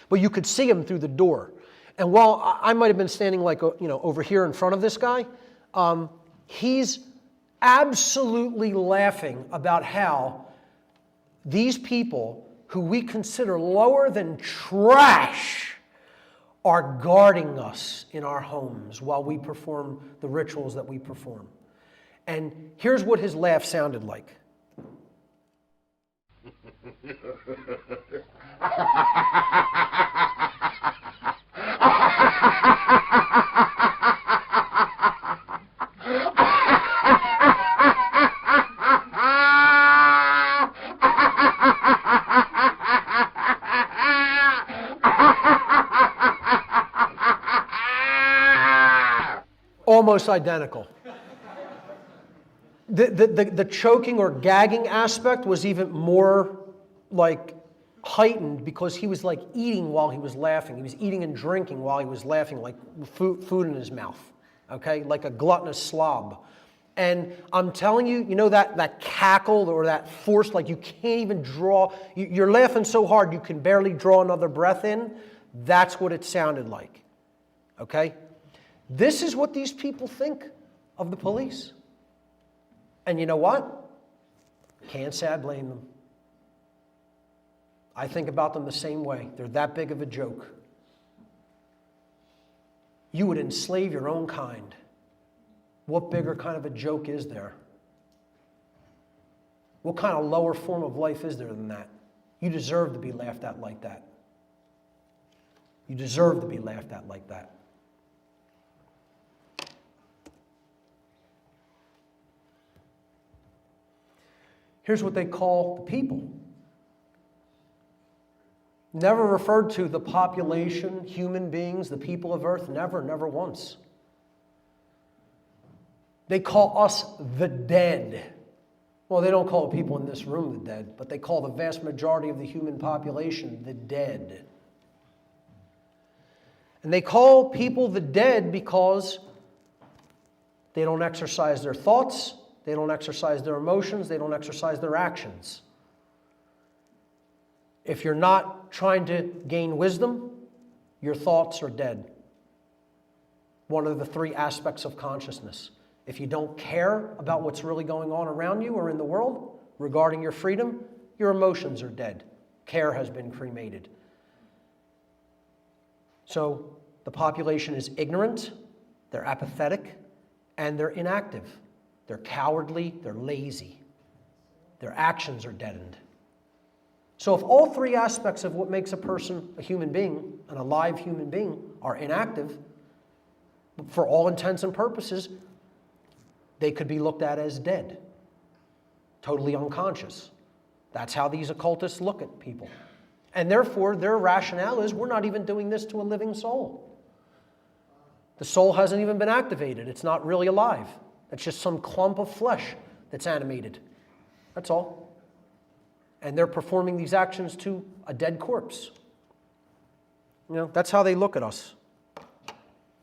But you could see him through the door. And while I might have been standing like, you know, over here in front of this guy, he's absolutely laughing about how these people who we consider lower than trash are guarding us in our homes while we perform the rituals that we perform. And here's what his laugh sounded like. Almost identical. The choking or gagging aspect was even more like heightened because he was like eating while he was laughing. He was eating and drinking while he was laughing, like food in his mouth, okay? Like a gluttonous slob. And I'm telling you, you know that cackle or that force, like you can't even draw, you're laughing so hard you can barely draw another breath in. That's what it sounded like, okay? This is what these people think of the police. And you know what? Can't say I blame them. I think about them the same way. They're that big of a joke. You would enslave your own kind. What bigger kind of a joke is there? What kind of lower form of life is there than that? You deserve to be laughed at like that. You deserve to be laughed at like that. Here's what they call the people. Never referred to the population, human beings, the people of earth, never, never once. They call us the dead. Well, they don't call the people in this room the dead, but they call the vast majority of the human population the dead. And they call people the dead because they don't exercise their thoughts, they don't exercise their emotions, they don't exercise their actions. If you're not trying to gain wisdom, your thoughts are dead. One of the three aspects of consciousness. If you don't care about what's really going on around you or in the world regarding your freedom, your emotions are dead. Care has been cremated. So the population is ignorant, they're apathetic, and they're inactive. They're cowardly, they're lazy. Their actions are deadened. So if all three aspects of what makes a person a human being, an alive human being, are inactive, for all intents and purposes, they could be looked at as dead, totally unconscious. That's how these occultists look at people. And therefore, their rationale is, we're not even doing this to a living soul. The soul hasn't even been activated. It's not really alive. It's just some clump of flesh that's animated. That's all. And they're performing these actions to a dead corpse. You know, that's how they look at us.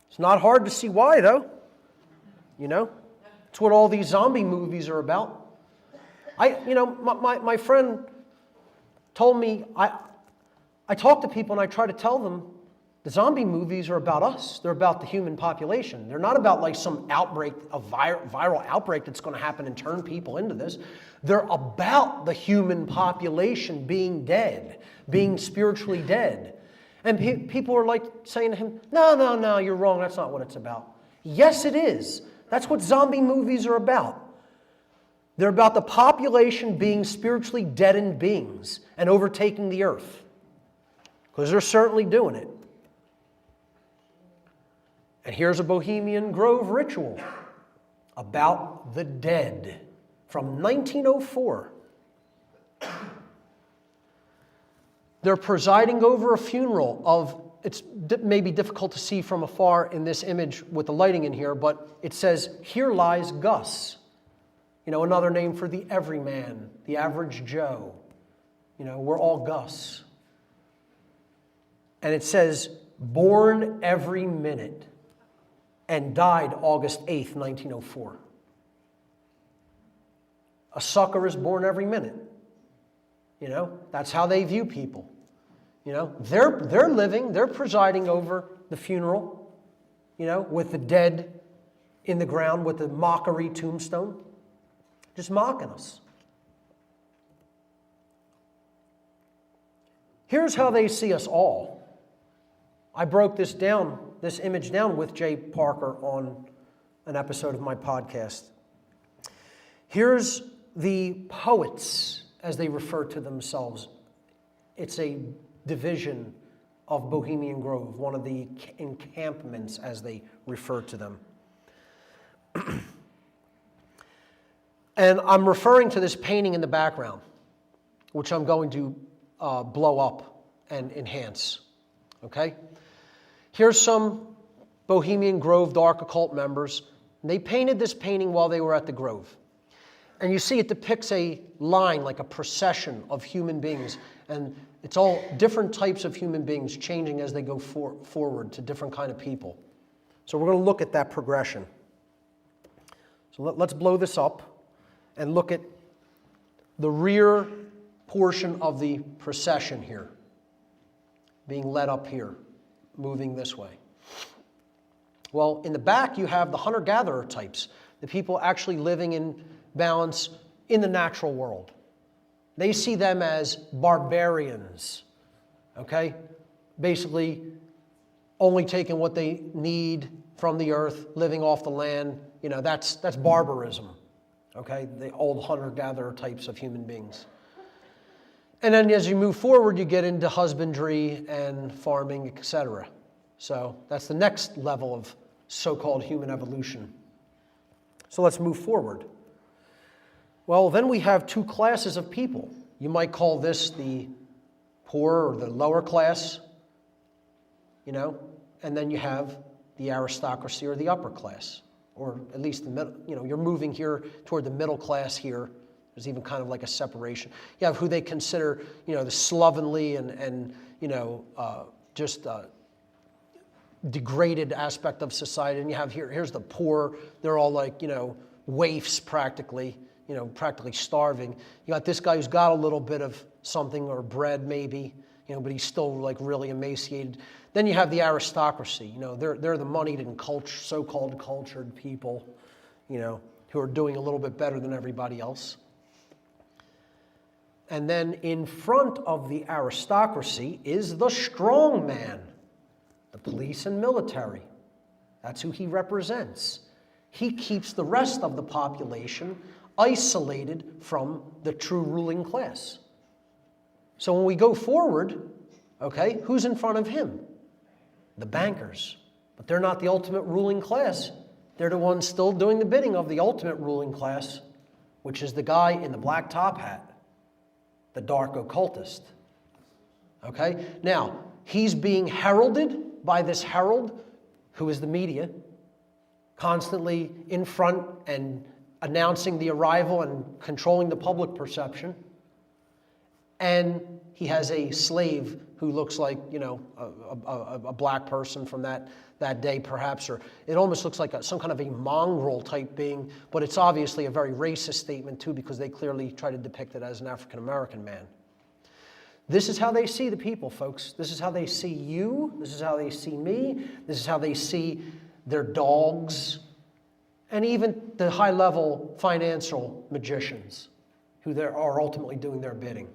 It's not hard to see why, though. You know, it's what all these zombie movies are about. My friend told me, I talk to people and I try to tell them the zombie movies are about us. They're about the human population. They're not about like some outbreak, a viral outbreak that's going to happen and turn people into this. They're about the human population being dead, being spiritually dead. And people are like saying to him, no, you're wrong. That's not what it's about. Yes, it is. That's what zombie movies are about. They're about the population being spiritually deadened beings and overtaking the earth. Because they're certainly doing it. And here's a Bohemian Grove ritual about the dead from 1904. They're presiding over a funeral of, it's maybe difficult to see from afar in this image with the lighting in here, but it says, "Here lies Gus." You know, another name for the everyman, the average Joe. You know, we're all Gus. And it says, "Born every minute," and died August 8th, 1904. A sucker is born every minute. You know, that's how they view people. You know, they're living, they're presiding over the funeral, you know, with the dead in the ground with the mockery tombstone. Just mocking us. Here's how they see us all. I broke this image down with Jay Parker on an episode of my podcast. Here's the poets as they refer to themselves. It's a division of Bohemian Grove, one of the encampments as they refer to them. And I'm referring to this painting in the background, which I'm going to blow up and enhance. Okay? Here's some Bohemian Grove Dark Occult members. They painted this painting while they were at the Grove. And you see it depicts a line, like a procession of human beings. And it's all different types of human beings changing as they go forward to different kind of people. So we're going to look at that progression. So let's blow this up and look at the rear portion of the procession here, being led up here, moving this way. Well, in the back you have the hunter-gatherer types, the people actually living in balance in the natural world. They see them as barbarians, okay? Basically, only taking what they need from the earth, living off the land. You know, that's barbarism, okay? The old hunter-gatherer types of human beings. And then as you move forward, you get into husbandry and farming, etc. So that's the next level of so-called human evolution. So let's move forward. Well, then we have two classes of people. You might call this the poor or the lower class, you know, and then you have the aristocracy or the upper class, or at least the middle. You know, you're moving here toward the middle class here. There's even kind of like a separation. You have who they consider, you know, the slovenly and you know, just degraded aspect of society. And you have here's the poor. They're all like, you know, waifs practically, you know, practically starving. You got this guy who's got a little bit of something or bread maybe, you know, but he's still like really emaciated. Then you have the aristocracy. You know, they're the moneyed and so-called cultured people, you know, who are doing a little bit better than everybody else. And then in front of the aristocracy is the strong man, the police and military. That's who he represents. He keeps the rest of the population isolated from the true ruling class. So when we go forward, okay, who's in front of him? The bankers. But they're not the ultimate ruling class. They're the ones still doing the bidding of the ultimate ruling class, which is the guy in the black top hat, the dark occultist. Okay? Now, he's being heralded by this herald, who is the media, constantly in front and announcing the arrival and controlling the public perception. And he has a slave who looks like, you know, a black person from that day perhaps, or it almost looks like some kind of a mongrel type being, but it's obviously a very racist statement too, because they clearly try to depict it as an African-American man. This is how they see the people, folks. This is how they see you. This is how they see me. This is how they see their dogs, and even the high-level financial magicians who are ultimately doing their bidding.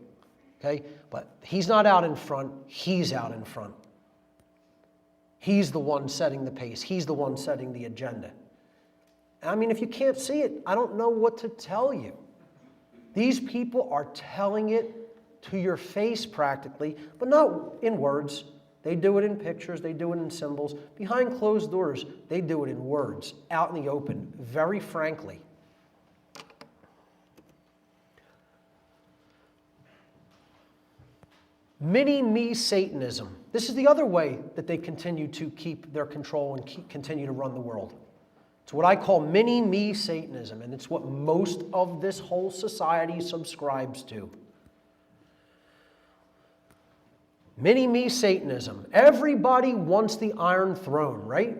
Okay? But he's not out in front. He's out in front. He's the one setting the pace. He's the one setting the agenda. I mean, if you can't see it, I don't know what to tell you. These people are telling it to your face practically, but not in words. They do it in pictures. They do it in symbols. Behind closed doors, they do it in words, out in the open, very frankly. Mini-me Satanism. This is the other way that they continue to keep their control and continue to run the world. It's what I call mini-me Satanism, and it's what most of this whole society subscribes to. Mini-me Satanism. Everybody wants the Iron Throne, right?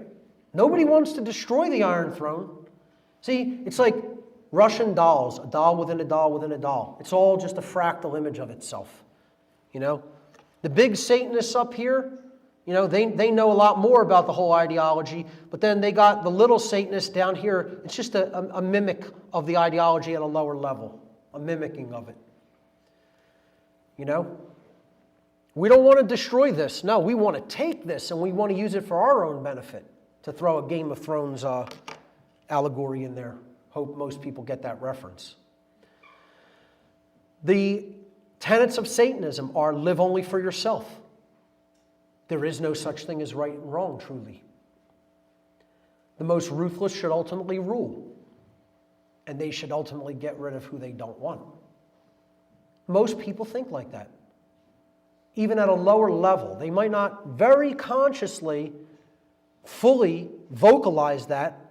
Nobody wants to destroy the Iron Throne. See, it's like Russian dolls, a doll within a doll within a doll. It's all just a fractal image of itself. You know, the big Satanists up here, you know, they know a lot more about the whole ideology, but then they got the little Satanists down here. It's just a mimic of the ideology at a lower level, a mimicking of it. You know? We don't want to destroy this. No, we want to take this and we want to use it for our own benefit. To throw a Game of Thrones allegory in there. Hope most people get that reference. The tenets of Satanism are live only for yourself. There is no such thing as right and wrong, truly. The most ruthless should ultimately rule, and they should ultimately get rid of who they don't want. Most people think like that. Even at a lower level, they might not very consciously, fully vocalize that,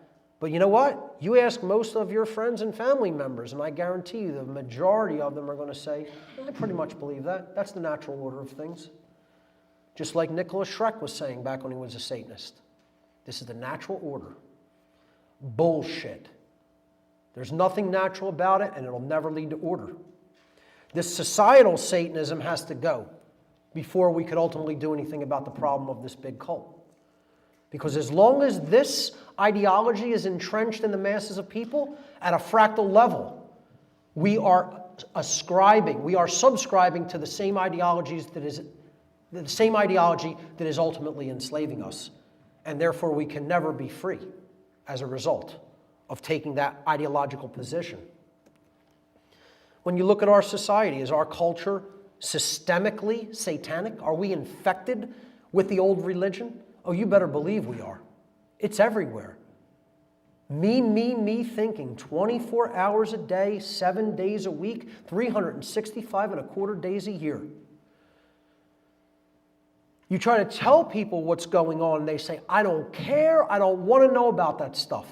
but you know what? You ask most of your friends and family members, and I guarantee you the majority of them are going to say, I pretty much believe that. That's the natural order of things. Just like Nicholas Schreck was saying back when he was a Satanist. This is the natural order. Bullshit. There's nothing natural about it, and it'll never lead to order. This societal Satanism has to go before we could ultimately do anything about the problem of this big cult. Because as long as this ideology is entrenched in the masses of people at a fractal level, we are subscribing to the same ideology that is ultimately enslaving us. And therefore we can never be free as a result of taking that ideological position. When you look at our society, is our culture systemically satanic? Are we infected with the old religion? Oh, you better believe we are. It's everywhere. Me thinking 24 hours a day, 7 days a week, 365 and a quarter days a year. You try to tell people what's going on, and they say, I don't care, I don't want to know about that stuff.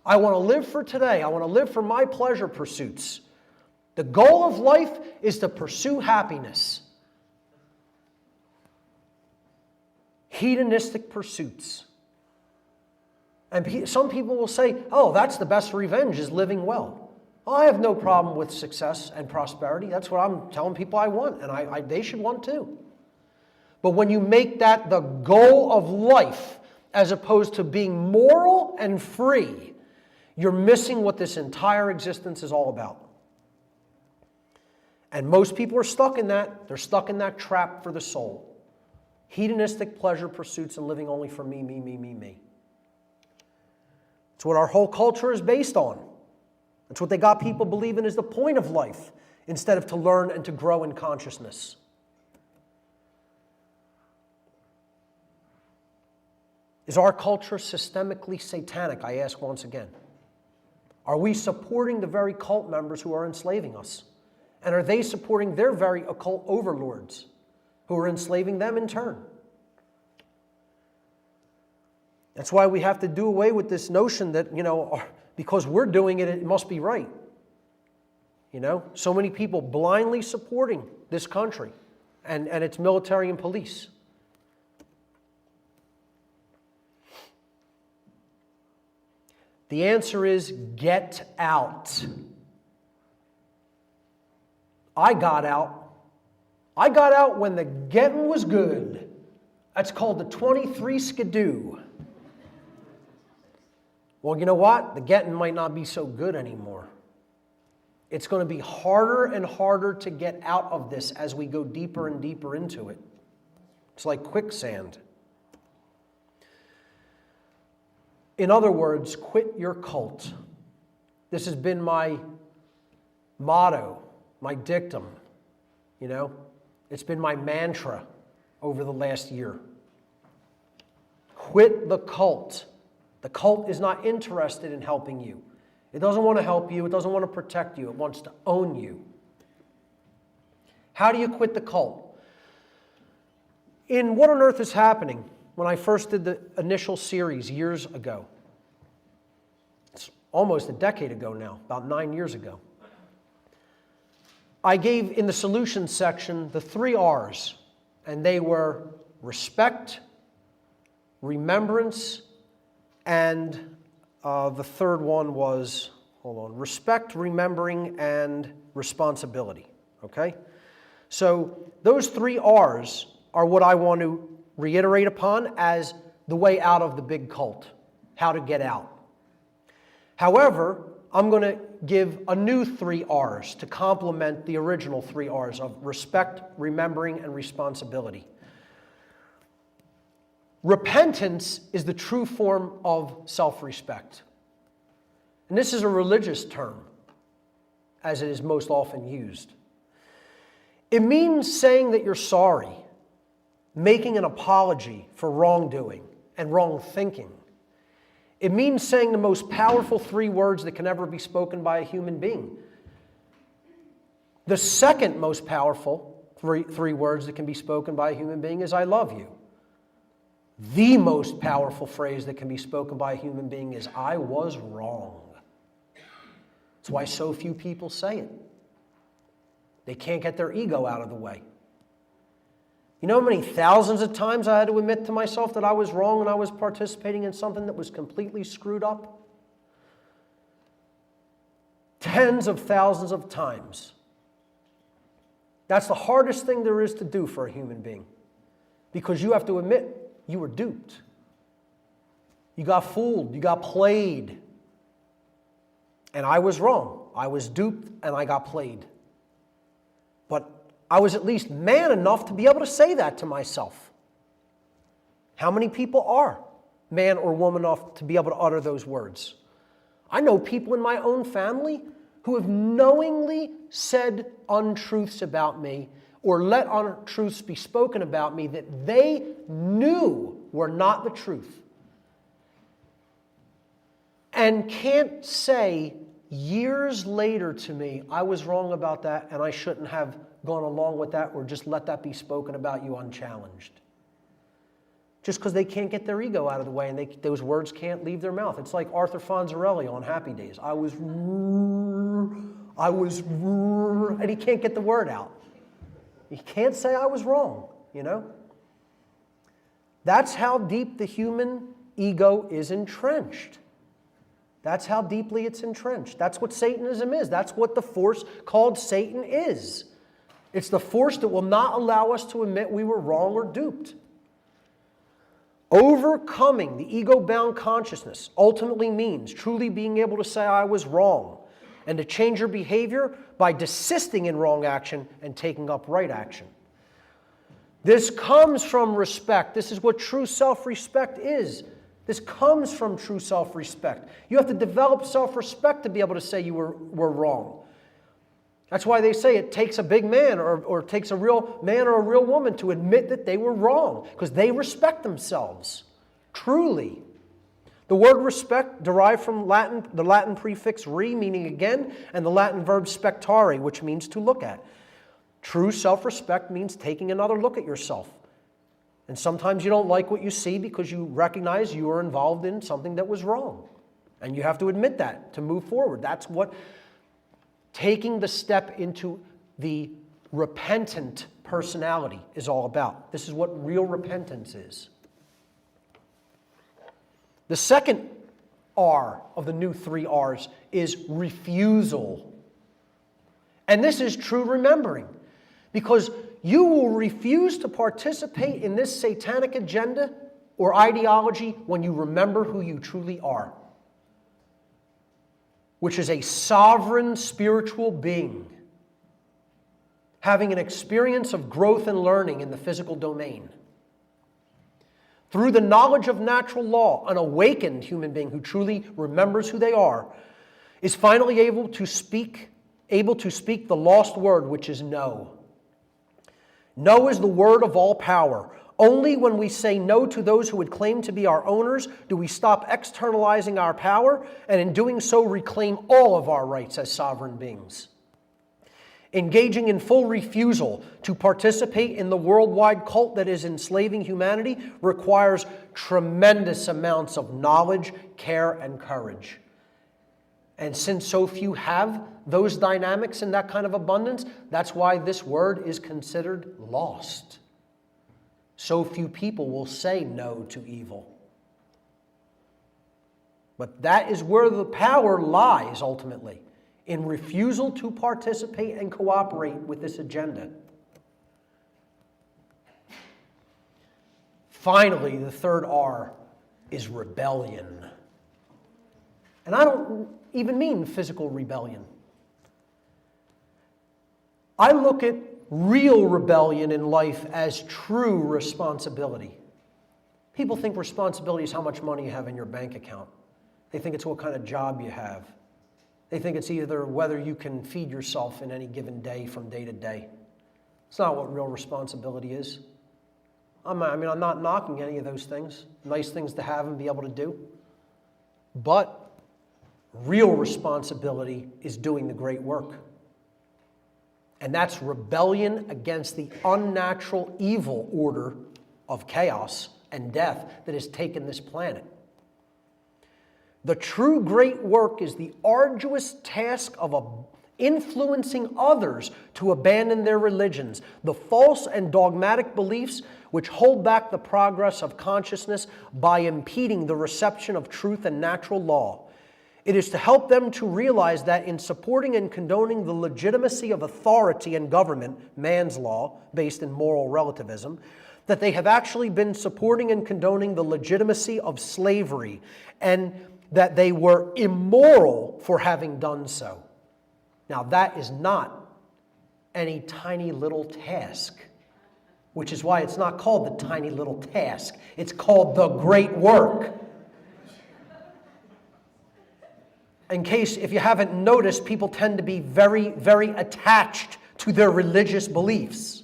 I want to live for today. I want to live for my pleasure pursuits. The goal of life is to pursue happiness. Hedonistic pursuits. And some people will say, oh, that's the best revenge, is living well. Well, I have no problem with success and prosperity. That's what I'm telling people I want, and they should want too. But when you make that the goal of life, as opposed to being moral and free, you're missing what this entire existence is all about. And most people are stuck in that. They're stuck in that trap for the soul. Hedonistic pleasure pursuits and living only for me. It's what our whole culture is based on. It's what they got people believing is the point of life, instead of to learn and to grow in consciousness. Is our culture systemically satanic? I ask once again. Are we supporting the very cult members who are enslaving us? And are they supporting their very occult overlords who are enslaving them in turn? That's why we have to do away with this notion that, because we're doing it, it must be right. So many people blindly supporting this country and its military and police. The answer is get out. I got out. I got out when the getting was good. That's called the 23 skidoo. Well, you know what? The getting might not be so good anymore. It's going to be harder and harder to get out of this as we go deeper and deeper into it. It's like quicksand. In other words, quit your cult. This has been my motto, my dictum, It's been my mantra over the last year. Quit the cult. The cult is not interested in helping you. It doesn't want to help you. It doesn't want to protect you. It wants to own you. How do you quit the cult? In What on Earth is Happening, when I first did the initial series years ago, it's almost a decade ago now, about 9 years ago, I gave in the solutions section the 3 R's, and they were respect, remembrance, and the third one was, respect, remembering, and responsibility, okay? So those 3 R's are what I want to reiterate upon as the way out of the big cult, how to get out. However, I'm going to give a new 3 R's to complement the original 3 R's of respect, remembering, and responsibility. Repentance is the true form of self-respect. And this is a religious term, as it is most often used. It means saying that you're sorry, making an apology for wrongdoing and wrong thinking. It means saying the most powerful 3 words that can ever be spoken by a human being. The second most powerful three words that can be spoken by a human being is I love you. The most powerful phrase that can be spoken by a human being is I was wrong. That's why so few people say it. They can't get their ego out of the way. You know how many thousands of times I had to admit to myself that I was wrong and I was participating in something that was completely screwed up? Tens of thousands of times. That's the hardest thing there is to do for a human being, because you have to admit you were duped. You got fooled. You got played. And I was wrong. I was duped and I got played. But I was at least man enough to be able to say that to myself. How many people are man or woman enough to be able to utter those words? I know people in my own family who have knowingly said untruths about me or let untruths be spoken about me that they knew were not the truth, and can't say years later to me, I was wrong about that and I shouldn't have gone along with that or just let that be spoken about you unchallenged. Just because they can't get their ego out of the way and those words can't leave their mouth. It's like Arthur Fonzarelli on Happy Days. I was, and he can't get the word out. He can't say I was wrong, you know? That's how deep the human ego is entrenched. That's how deeply it's entrenched. That's what Satanism is. That's what the force called Satan is. It's the force that will not allow us to admit we were wrong or duped. Overcoming the ego-bound consciousness ultimately means truly being able to say I was wrong and to change your behavior by desisting in wrong action and taking up right action. This comes from respect. This is what true self-respect is. This comes from true self-respect. You have to develop self-respect to be able to say you were wrong. That's why they say it takes a big man or it takes a real man or a real woman to admit that they were wrong, because they respect themselves, truly. The word respect derived from the Latin prefix re, meaning again, and the Latin verb spectare, which means to look at. True self-respect means taking another look at yourself. And sometimes you don't like what you see because you recognize you were involved in something that was wrong. And you have to admit that to move forward. That's what taking the step into the repentant personality is all about. This is what real repentance is. The second R of the new 3 R's is refusal. And this is true remembering, because you will refuse to participate in this satanic agenda or ideology when you remember who you truly are, which is a sovereign spiritual being having an experience of growth and learning in the physical domain. Through the knowledge of natural law, an awakened human being who truly remembers who they are is finally able to speak the lost word, which is no. No is the word of all power. Only when we say no to those who would claim to be our owners do we stop externalizing our power, and in doing so reclaim all of our rights as sovereign beings. Engaging in full refusal to participate in the worldwide cult that is enslaving humanity requires tremendous amounts of knowledge, care, and courage. And since so few have those dynamics in that kind of abundance, that's why this word is considered lost. So few people will say no to evil. But that is where the power lies ultimately, in refusal to participate and cooperate with this agenda. Finally, the third R is rebellion. And I don't even mean physical rebellion. I look at real rebellion in life as true responsibility. People think responsibility is how much money you have in your bank account. They think it's what kind of job you have. They think it's either whether you can feed yourself in any given day from day to day. It's not what real responsibility is. I'm not knocking any of those things. Nice things to have and be able to do. But real responsibility is doing the great work. And that's rebellion against the unnatural evil order of chaos and death that has taken this planet. The true great work is the arduous task of influencing others to abandon their religions, the false and dogmatic beliefs which hold back the progress of consciousness by impeding the reception of truth and natural law. It is to help them to realize that in supporting and condoning the legitimacy of authority and government, man's law, based in moral relativism, that they have actually been supporting and condoning the legitimacy of slavery, and that they were immoral for having done so. Now, that is not any tiny little task, which is why it's not called the tiny little task. It's called the great work. In case, if you haven't noticed, people tend to be very, very attached to their religious beliefs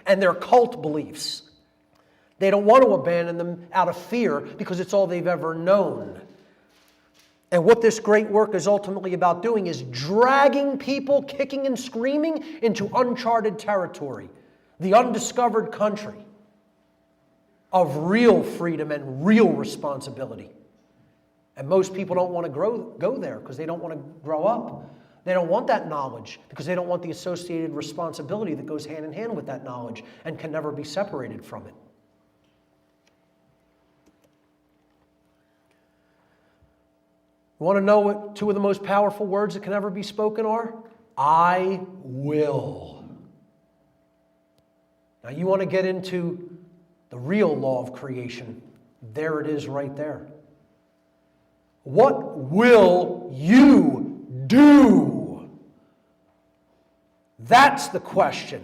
and their cult beliefs. They don't want to abandon them out of fear because it's all they've ever known. And what this great work is ultimately about doing is dragging people kicking and screaming into uncharted territory, the undiscovered country of real freedom and real responsibility. And most people don't want to go there because they don't want to grow up. They don't want that knowledge because they don't want the associated responsibility that goes hand in hand with that knowledge and can never be separated from it. You want to know what two of the most powerful words that can ever be spoken are? I will. Now you want to get into the real law of creation. There it is right there. What will you do? That's the question.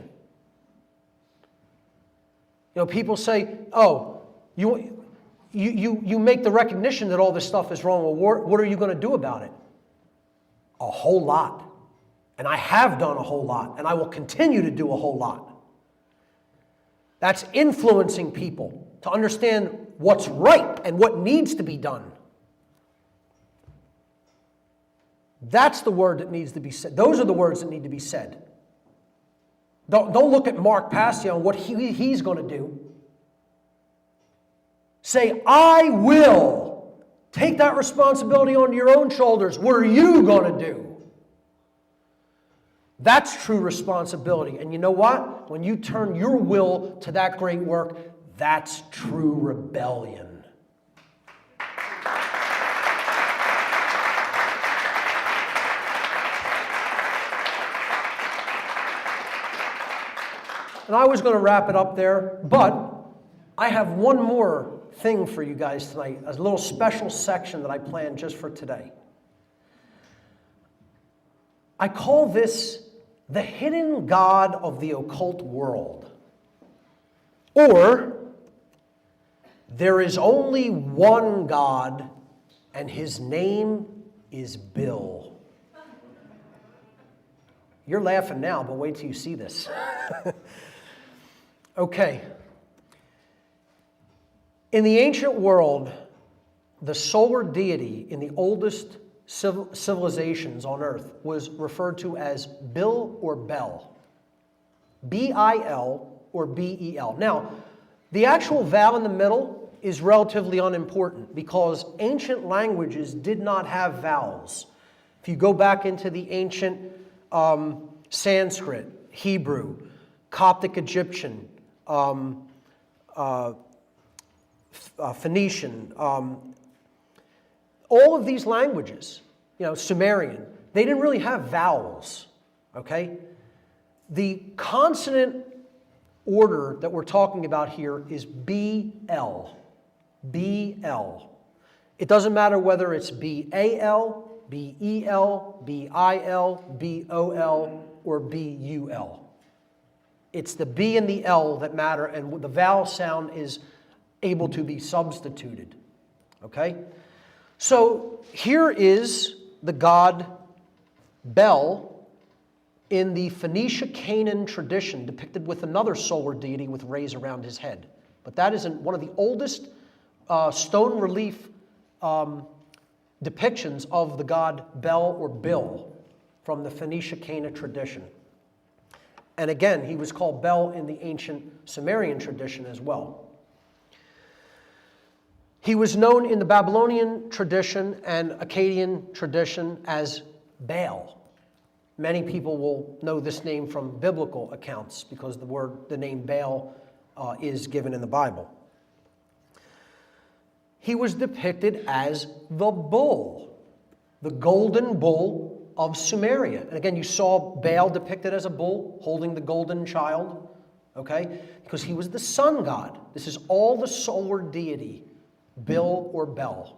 You know, people say, oh, you make the recognition that all this stuff is wrong. Well, what are you going to do about it? A whole lot. And I have done a whole lot. And I will continue to do a whole lot. That's influencing people to understand what's right and what needs to be done. That's the word that needs to be said. Those are the words that need to be said. Don't look at Mark Passio and what he's going to do. Say, I will. Take that responsibility on your own shoulders. What are you going to do? That's true responsibility. And you know what? When you turn your will to that great work, that's true rebellion. And I was going to wrap it up there, but I have one more thing for you guys tonight, a little special section that I planned just for today. I call this the hidden God of the occult world. Or, there is only one God, and his name is Bill. You're laughing now, but wait till you see this. Okay. In the ancient world, the solar deity in the oldest civilizations on Earth was referred to as Bil or Bel. B-I-L or B-E-L. Now, the actual vowel in the middle is relatively unimportant because ancient languages did not have vowels. If you go back into the ancient Sanskrit, Hebrew, Coptic Egyptian, Phoenician, all of these languages, Sumerian, they didn't really have vowels, okay? The consonant order that we're talking about here is B-L. B-L. It doesn't matter whether it's B-A-L, B-E-L, B-I-L, B-O-L, or B-U-L. It's the B and the L that matter, and the vowel sound is able to be substituted. Okay? So here is the god Bel in the Phoenicia-Canaan tradition, depicted with another solar deity with rays around his head. But that is one of the oldest stone relief depictions of the god Bel or Bil from the Phoenicia-Canaan tradition. And again, he was called Bel in the ancient Sumerian tradition as well. He was known in the Babylonian tradition and Akkadian tradition as Baal. Many people will know this name from biblical accounts because the name Baal is given in the Bible. He was depicted as the bull, the golden bull of Sumeria. And again, you saw Baal depicted as a bull holding the golden child, okay? Because he was the sun god. This is all the solar deity, Bil or Bel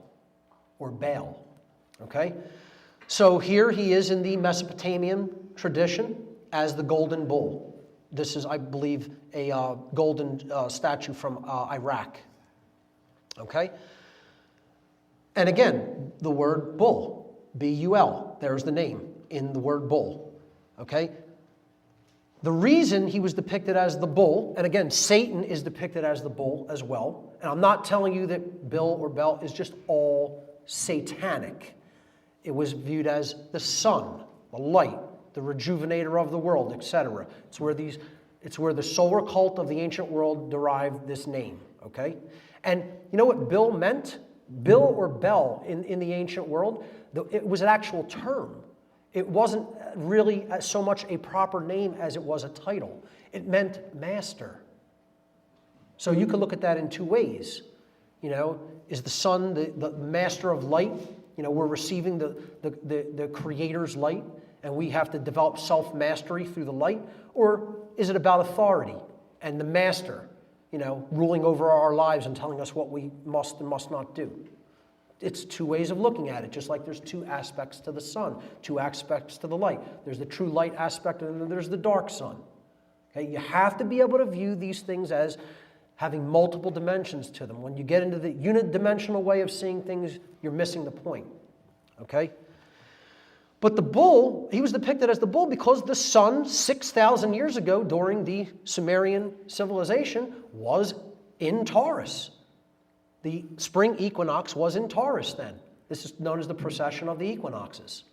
or Baal, okay? So here he is in the Mesopotamian tradition as the golden bull. This is, I believe, a golden statue from Iraq, okay? And again, the word bull, B-U-L, there's the name in the word bull, okay? The reason he was depicted as the bull, and again, Satan is depicted as the bull as well, and I'm not telling you that Bil or Bel is just all satanic. It was viewed as the sun, the light, the rejuvenator of the world, etc. It's where the solar cult of the ancient world derived this name, okay? And you know what Bil meant? Bil or Bel in the ancient world, it was an actual term. It wasn't really so much a proper name as it was a title. It meant master. So you could look at that in two ways. You know, is the sun the master of light? You know, we're receiving the Creator's light, and we have to develop self-mastery through the light? Or is it about authority and the master, you know, ruling over our lives and telling us what we must and must not do? It's two ways of looking at it, just like there's two aspects to the sun, two aspects to the light. There's the true light aspect, and then there's the dark sun. Okay? You have to be able to view these things as having multiple dimensions to them. When you get into the unidimensional way of seeing things, you're missing the point. Okay? But the bull, he was depicted as the bull because the sun 6,000 years ago during the Sumerian civilization was in Taurus. The spring equinox was in Taurus then. This is known as the precession of the equinoxes.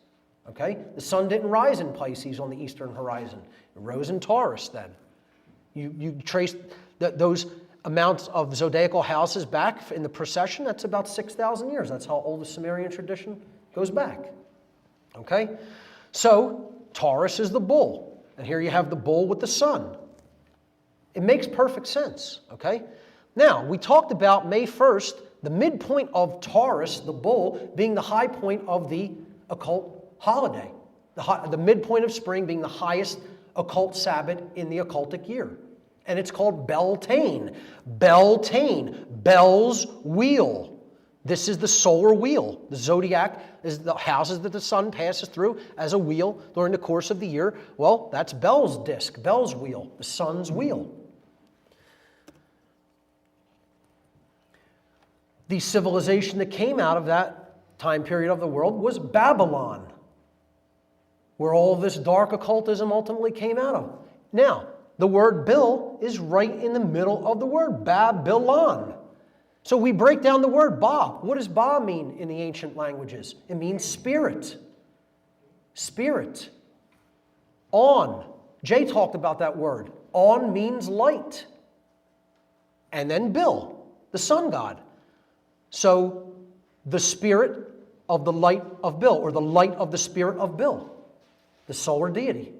Okay? The sun didn't rise in Pisces on the eastern horizon. It rose in Taurus then. You trace those amounts of zodiacal houses back in the precession, that's about 6,000 years. That's how old the Sumerian tradition goes back. Okay? So, Taurus is the bull. And here you have the bull with the sun. It makes perfect sense. Okay? Now, we talked about May 1st, the midpoint of Taurus, the bull, being the high point of the occult holiday. The midpoint of spring being the highest occult Sabbath in the occultic year. And it's called Beltane. Beltane, Bel's wheel. This is the solar wheel. The zodiac is the houses that the sun passes through as a wheel during the course of the year. Well, that's Bel's disk, Bel's wheel, the sun's wheel. The civilization that came out of that time period of the world was Babylon, where all of this dark occultism ultimately came out of. Now, the word Bil is right in the middle of the word, Babylon. So we break down the word Ba. What does Ba mean in the ancient languages? It means spirit. Spirit. On. Jay talked about that word. On means light. And then Bil, the sun god. So the spirit of the light of Bil, or the light of the spirit of Bil, the solar deity.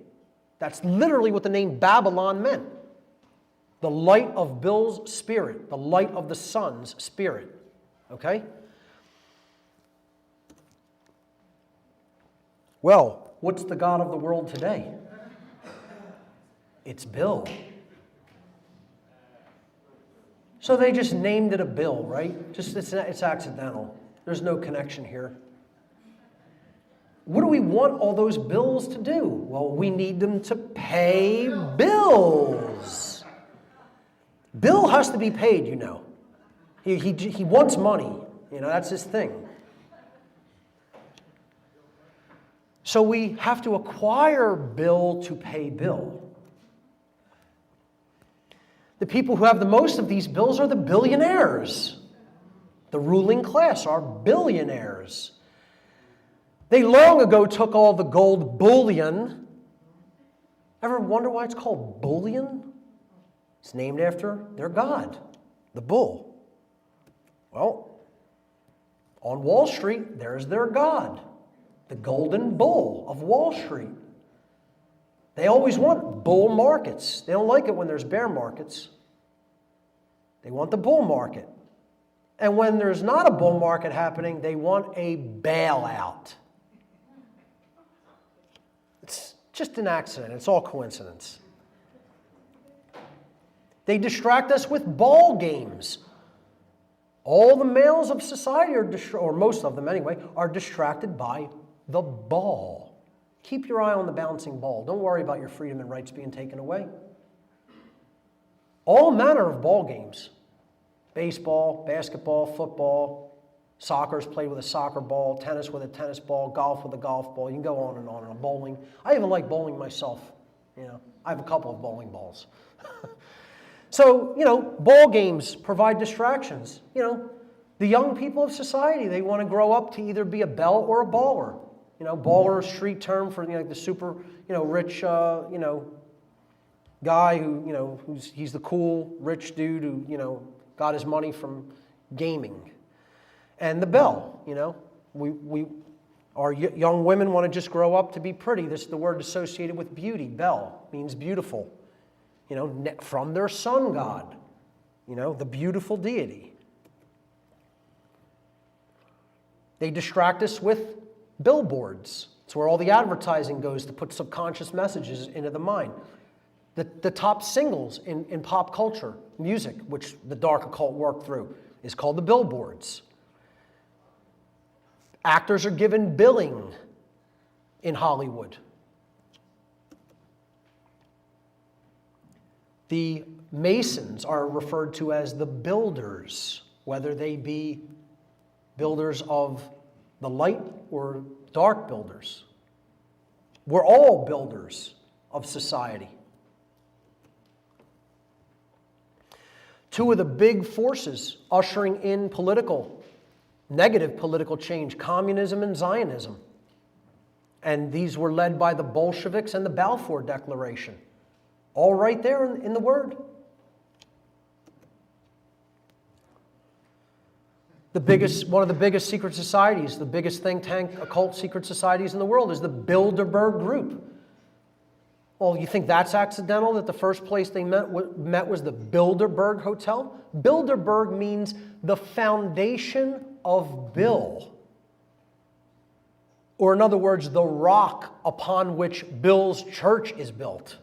That's literally what the name Babylon meant. The light of Bil's spirit, the light of the sun's spirit. Okay? Well, what's the god of the world today? It's Bil. So they just named it a Bil, right? Just it's accidental. There's no connection here. What do we want all those bills to do? Well, we need them to pay bills. Bill has to be paid, you know. He wants money. You know, that's his thing. So we have to acquire bill to pay bill. The people who have the most of these bills are the billionaires. The ruling class are billionaires. They long ago took all the gold bullion. Ever wonder why it's called bullion? It's named after their god, the bull. Well, on Wall Street, there's their god, the golden bull of Wall Street. They always want bull markets. They don't like it when there's bear markets. They want the bull market. And when there's not a bull market happening, they want a bailout. It's just an accident. It's all coincidence. They distract us with ball games. All the males of society are, or most of them anyway, are distracted by the ball. Keep your eye on the bouncing ball. Don't worry about your freedom and rights being taken away. All manner of ball games. Baseball, basketball, football, soccer is played with a soccer ball, tennis with a tennis ball, golf with a golf ball. You can go on and on. Bowling. I even like bowling myself. You know, I have a couple of bowling balls. So, you know, ball games provide distractions. You know, the young people of society, they want to grow up to either be a belle or a baller. You know, baller is a street term for, you know, the super, you know, rich, you know, guy who, you know, he's the cool, rich dude who, you know, got his money from gaming. And the belle, you know, our young women want to just grow up to be pretty. This is the word associated with beauty. Belle means beautiful. You know, from their sun god, you know, the beautiful deity. They distract us with billboards. It's where all the advertising goes to put subconscious messages into the mind. The top singles in pop culture, music, which the Dark Occult worked through, is called the billboards. Actors are given billing in Hollywood. The Masons are referred to as the builders, whether they be builders of the light or dark builders. We're all builders of society. Two of the big forces ushering in negative political change, communism and Zionism. And these were led by the Bolsheviks and the Balfour Declaration. All right there in the Word. One of the biggest secret societies, the biggest think tank, occult secret societies in the world is the Bilderberg Group. Well, you think that's accidental that the first place they met was the Bilderberg Hotel? Bilderberg means the foundation of Bill. Or in other words, the rock upon which Bill's church is built.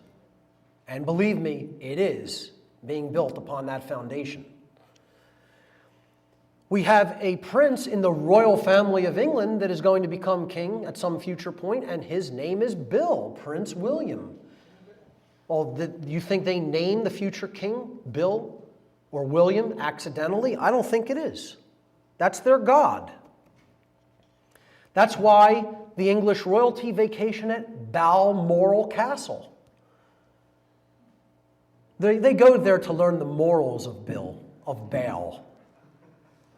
And believe me, it is being built upon that foundation. We have a prince in the royal family of England that is going to become king at some future point, and his name is Bill, Prince William. Well, you think they named the future king Bill or William accidentally? I don't think it is. That's their god. That's why the English royalty vacation at Balmoral Castle. They go there to learn the morals of Baal.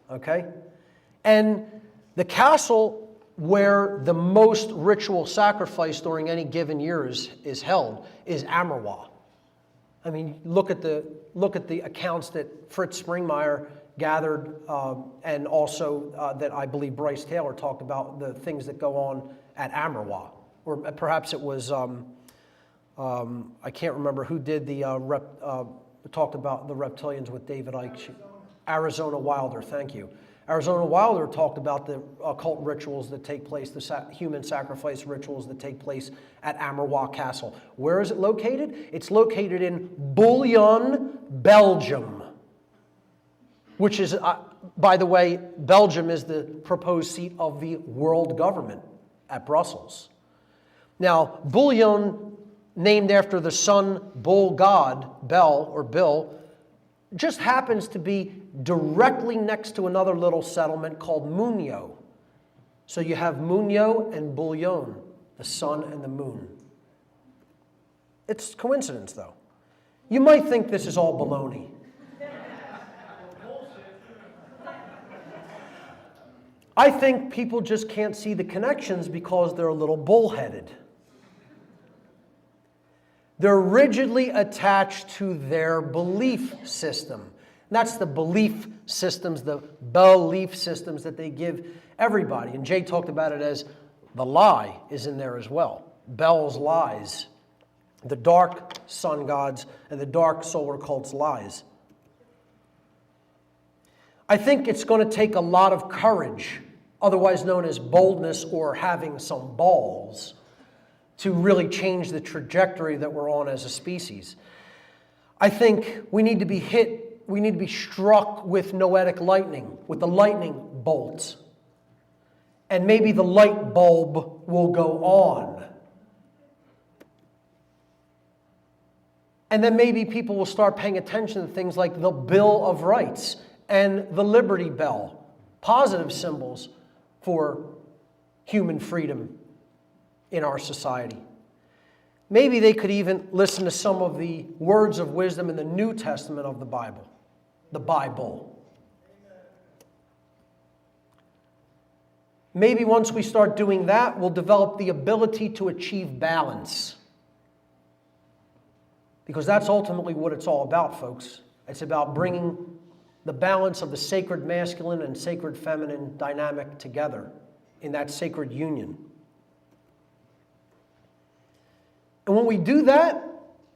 Okay? And the castle where the most ritual sacrifice during any given year is held is Amerwa. I mean, look at the accounts that Fritz Springmeier gathered, and also that I believe Bryce Taylor talked about the things that go on at Amerwa. Or perhaps it was... I can't remember who did the talked about the reptilians with David Icke. Arizona Wilder, thank you. Arizona Wilder talked about the occult rituals that take place, the human sacrifice rituals that take place at Amerwa Castle. Where is it located? It's located in Bouillon, Belgium, which is, By the way, Belgium is the proposed seat of the world government at Brussels. Now, Bouillon, named after the sun bull god, Bel or Bill, just happens to be directly next to another little settlement called Munio. So you have Munio and Bouillon, the sun and the moon. It's coincidence, though. You might think this is all baloney. I think people just can't see the connections because they're a little bullheaded. They're rigidly attached to their belief system. And that's the belief systems, the belief systems that they give everybody. And Jay talked about it as the lie is in there as well. Bel's lies. The dark sun gods and the dark solar cult's lies. I think it's going to take a lot of courage, otherwise known as boldness or having some balls, to really change the trajectory that we're on as a species. I think we need to be struck with noetic lightning, with the lightning bolt. And maybe the light bulb will go on. And then maybe people will start paying attention to things like the Bill of Rights and the Liberty Bell, positive symbols for human freedom in our society. Maybe they could even listen to some of the words of wisdom in the New Testament of the Bible, the Bible. Maybe once we start doing that, we'll develop the ability to achieve balance. Because that's ultimately what it's all about, folks. It's about bringing the balance of the sacred masculine and sacred feminine dynamic together in that sacred union. And when we do that,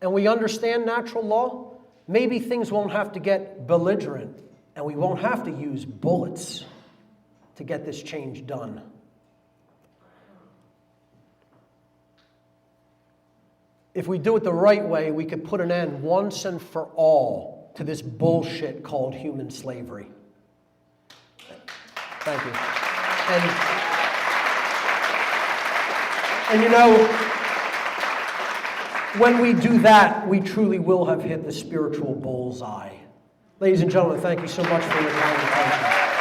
and we understand natural law, maybe things won't have to get belligerent, and we won't have to use bullets to get this change done. If we do it the right way, we could put an end once and for all to this bullshit called human slavery. Thank you. And you know, when we do that, we truly will have hit the spiritual bullseye. Ladies and gentlemen, thank you so much for your time and attention.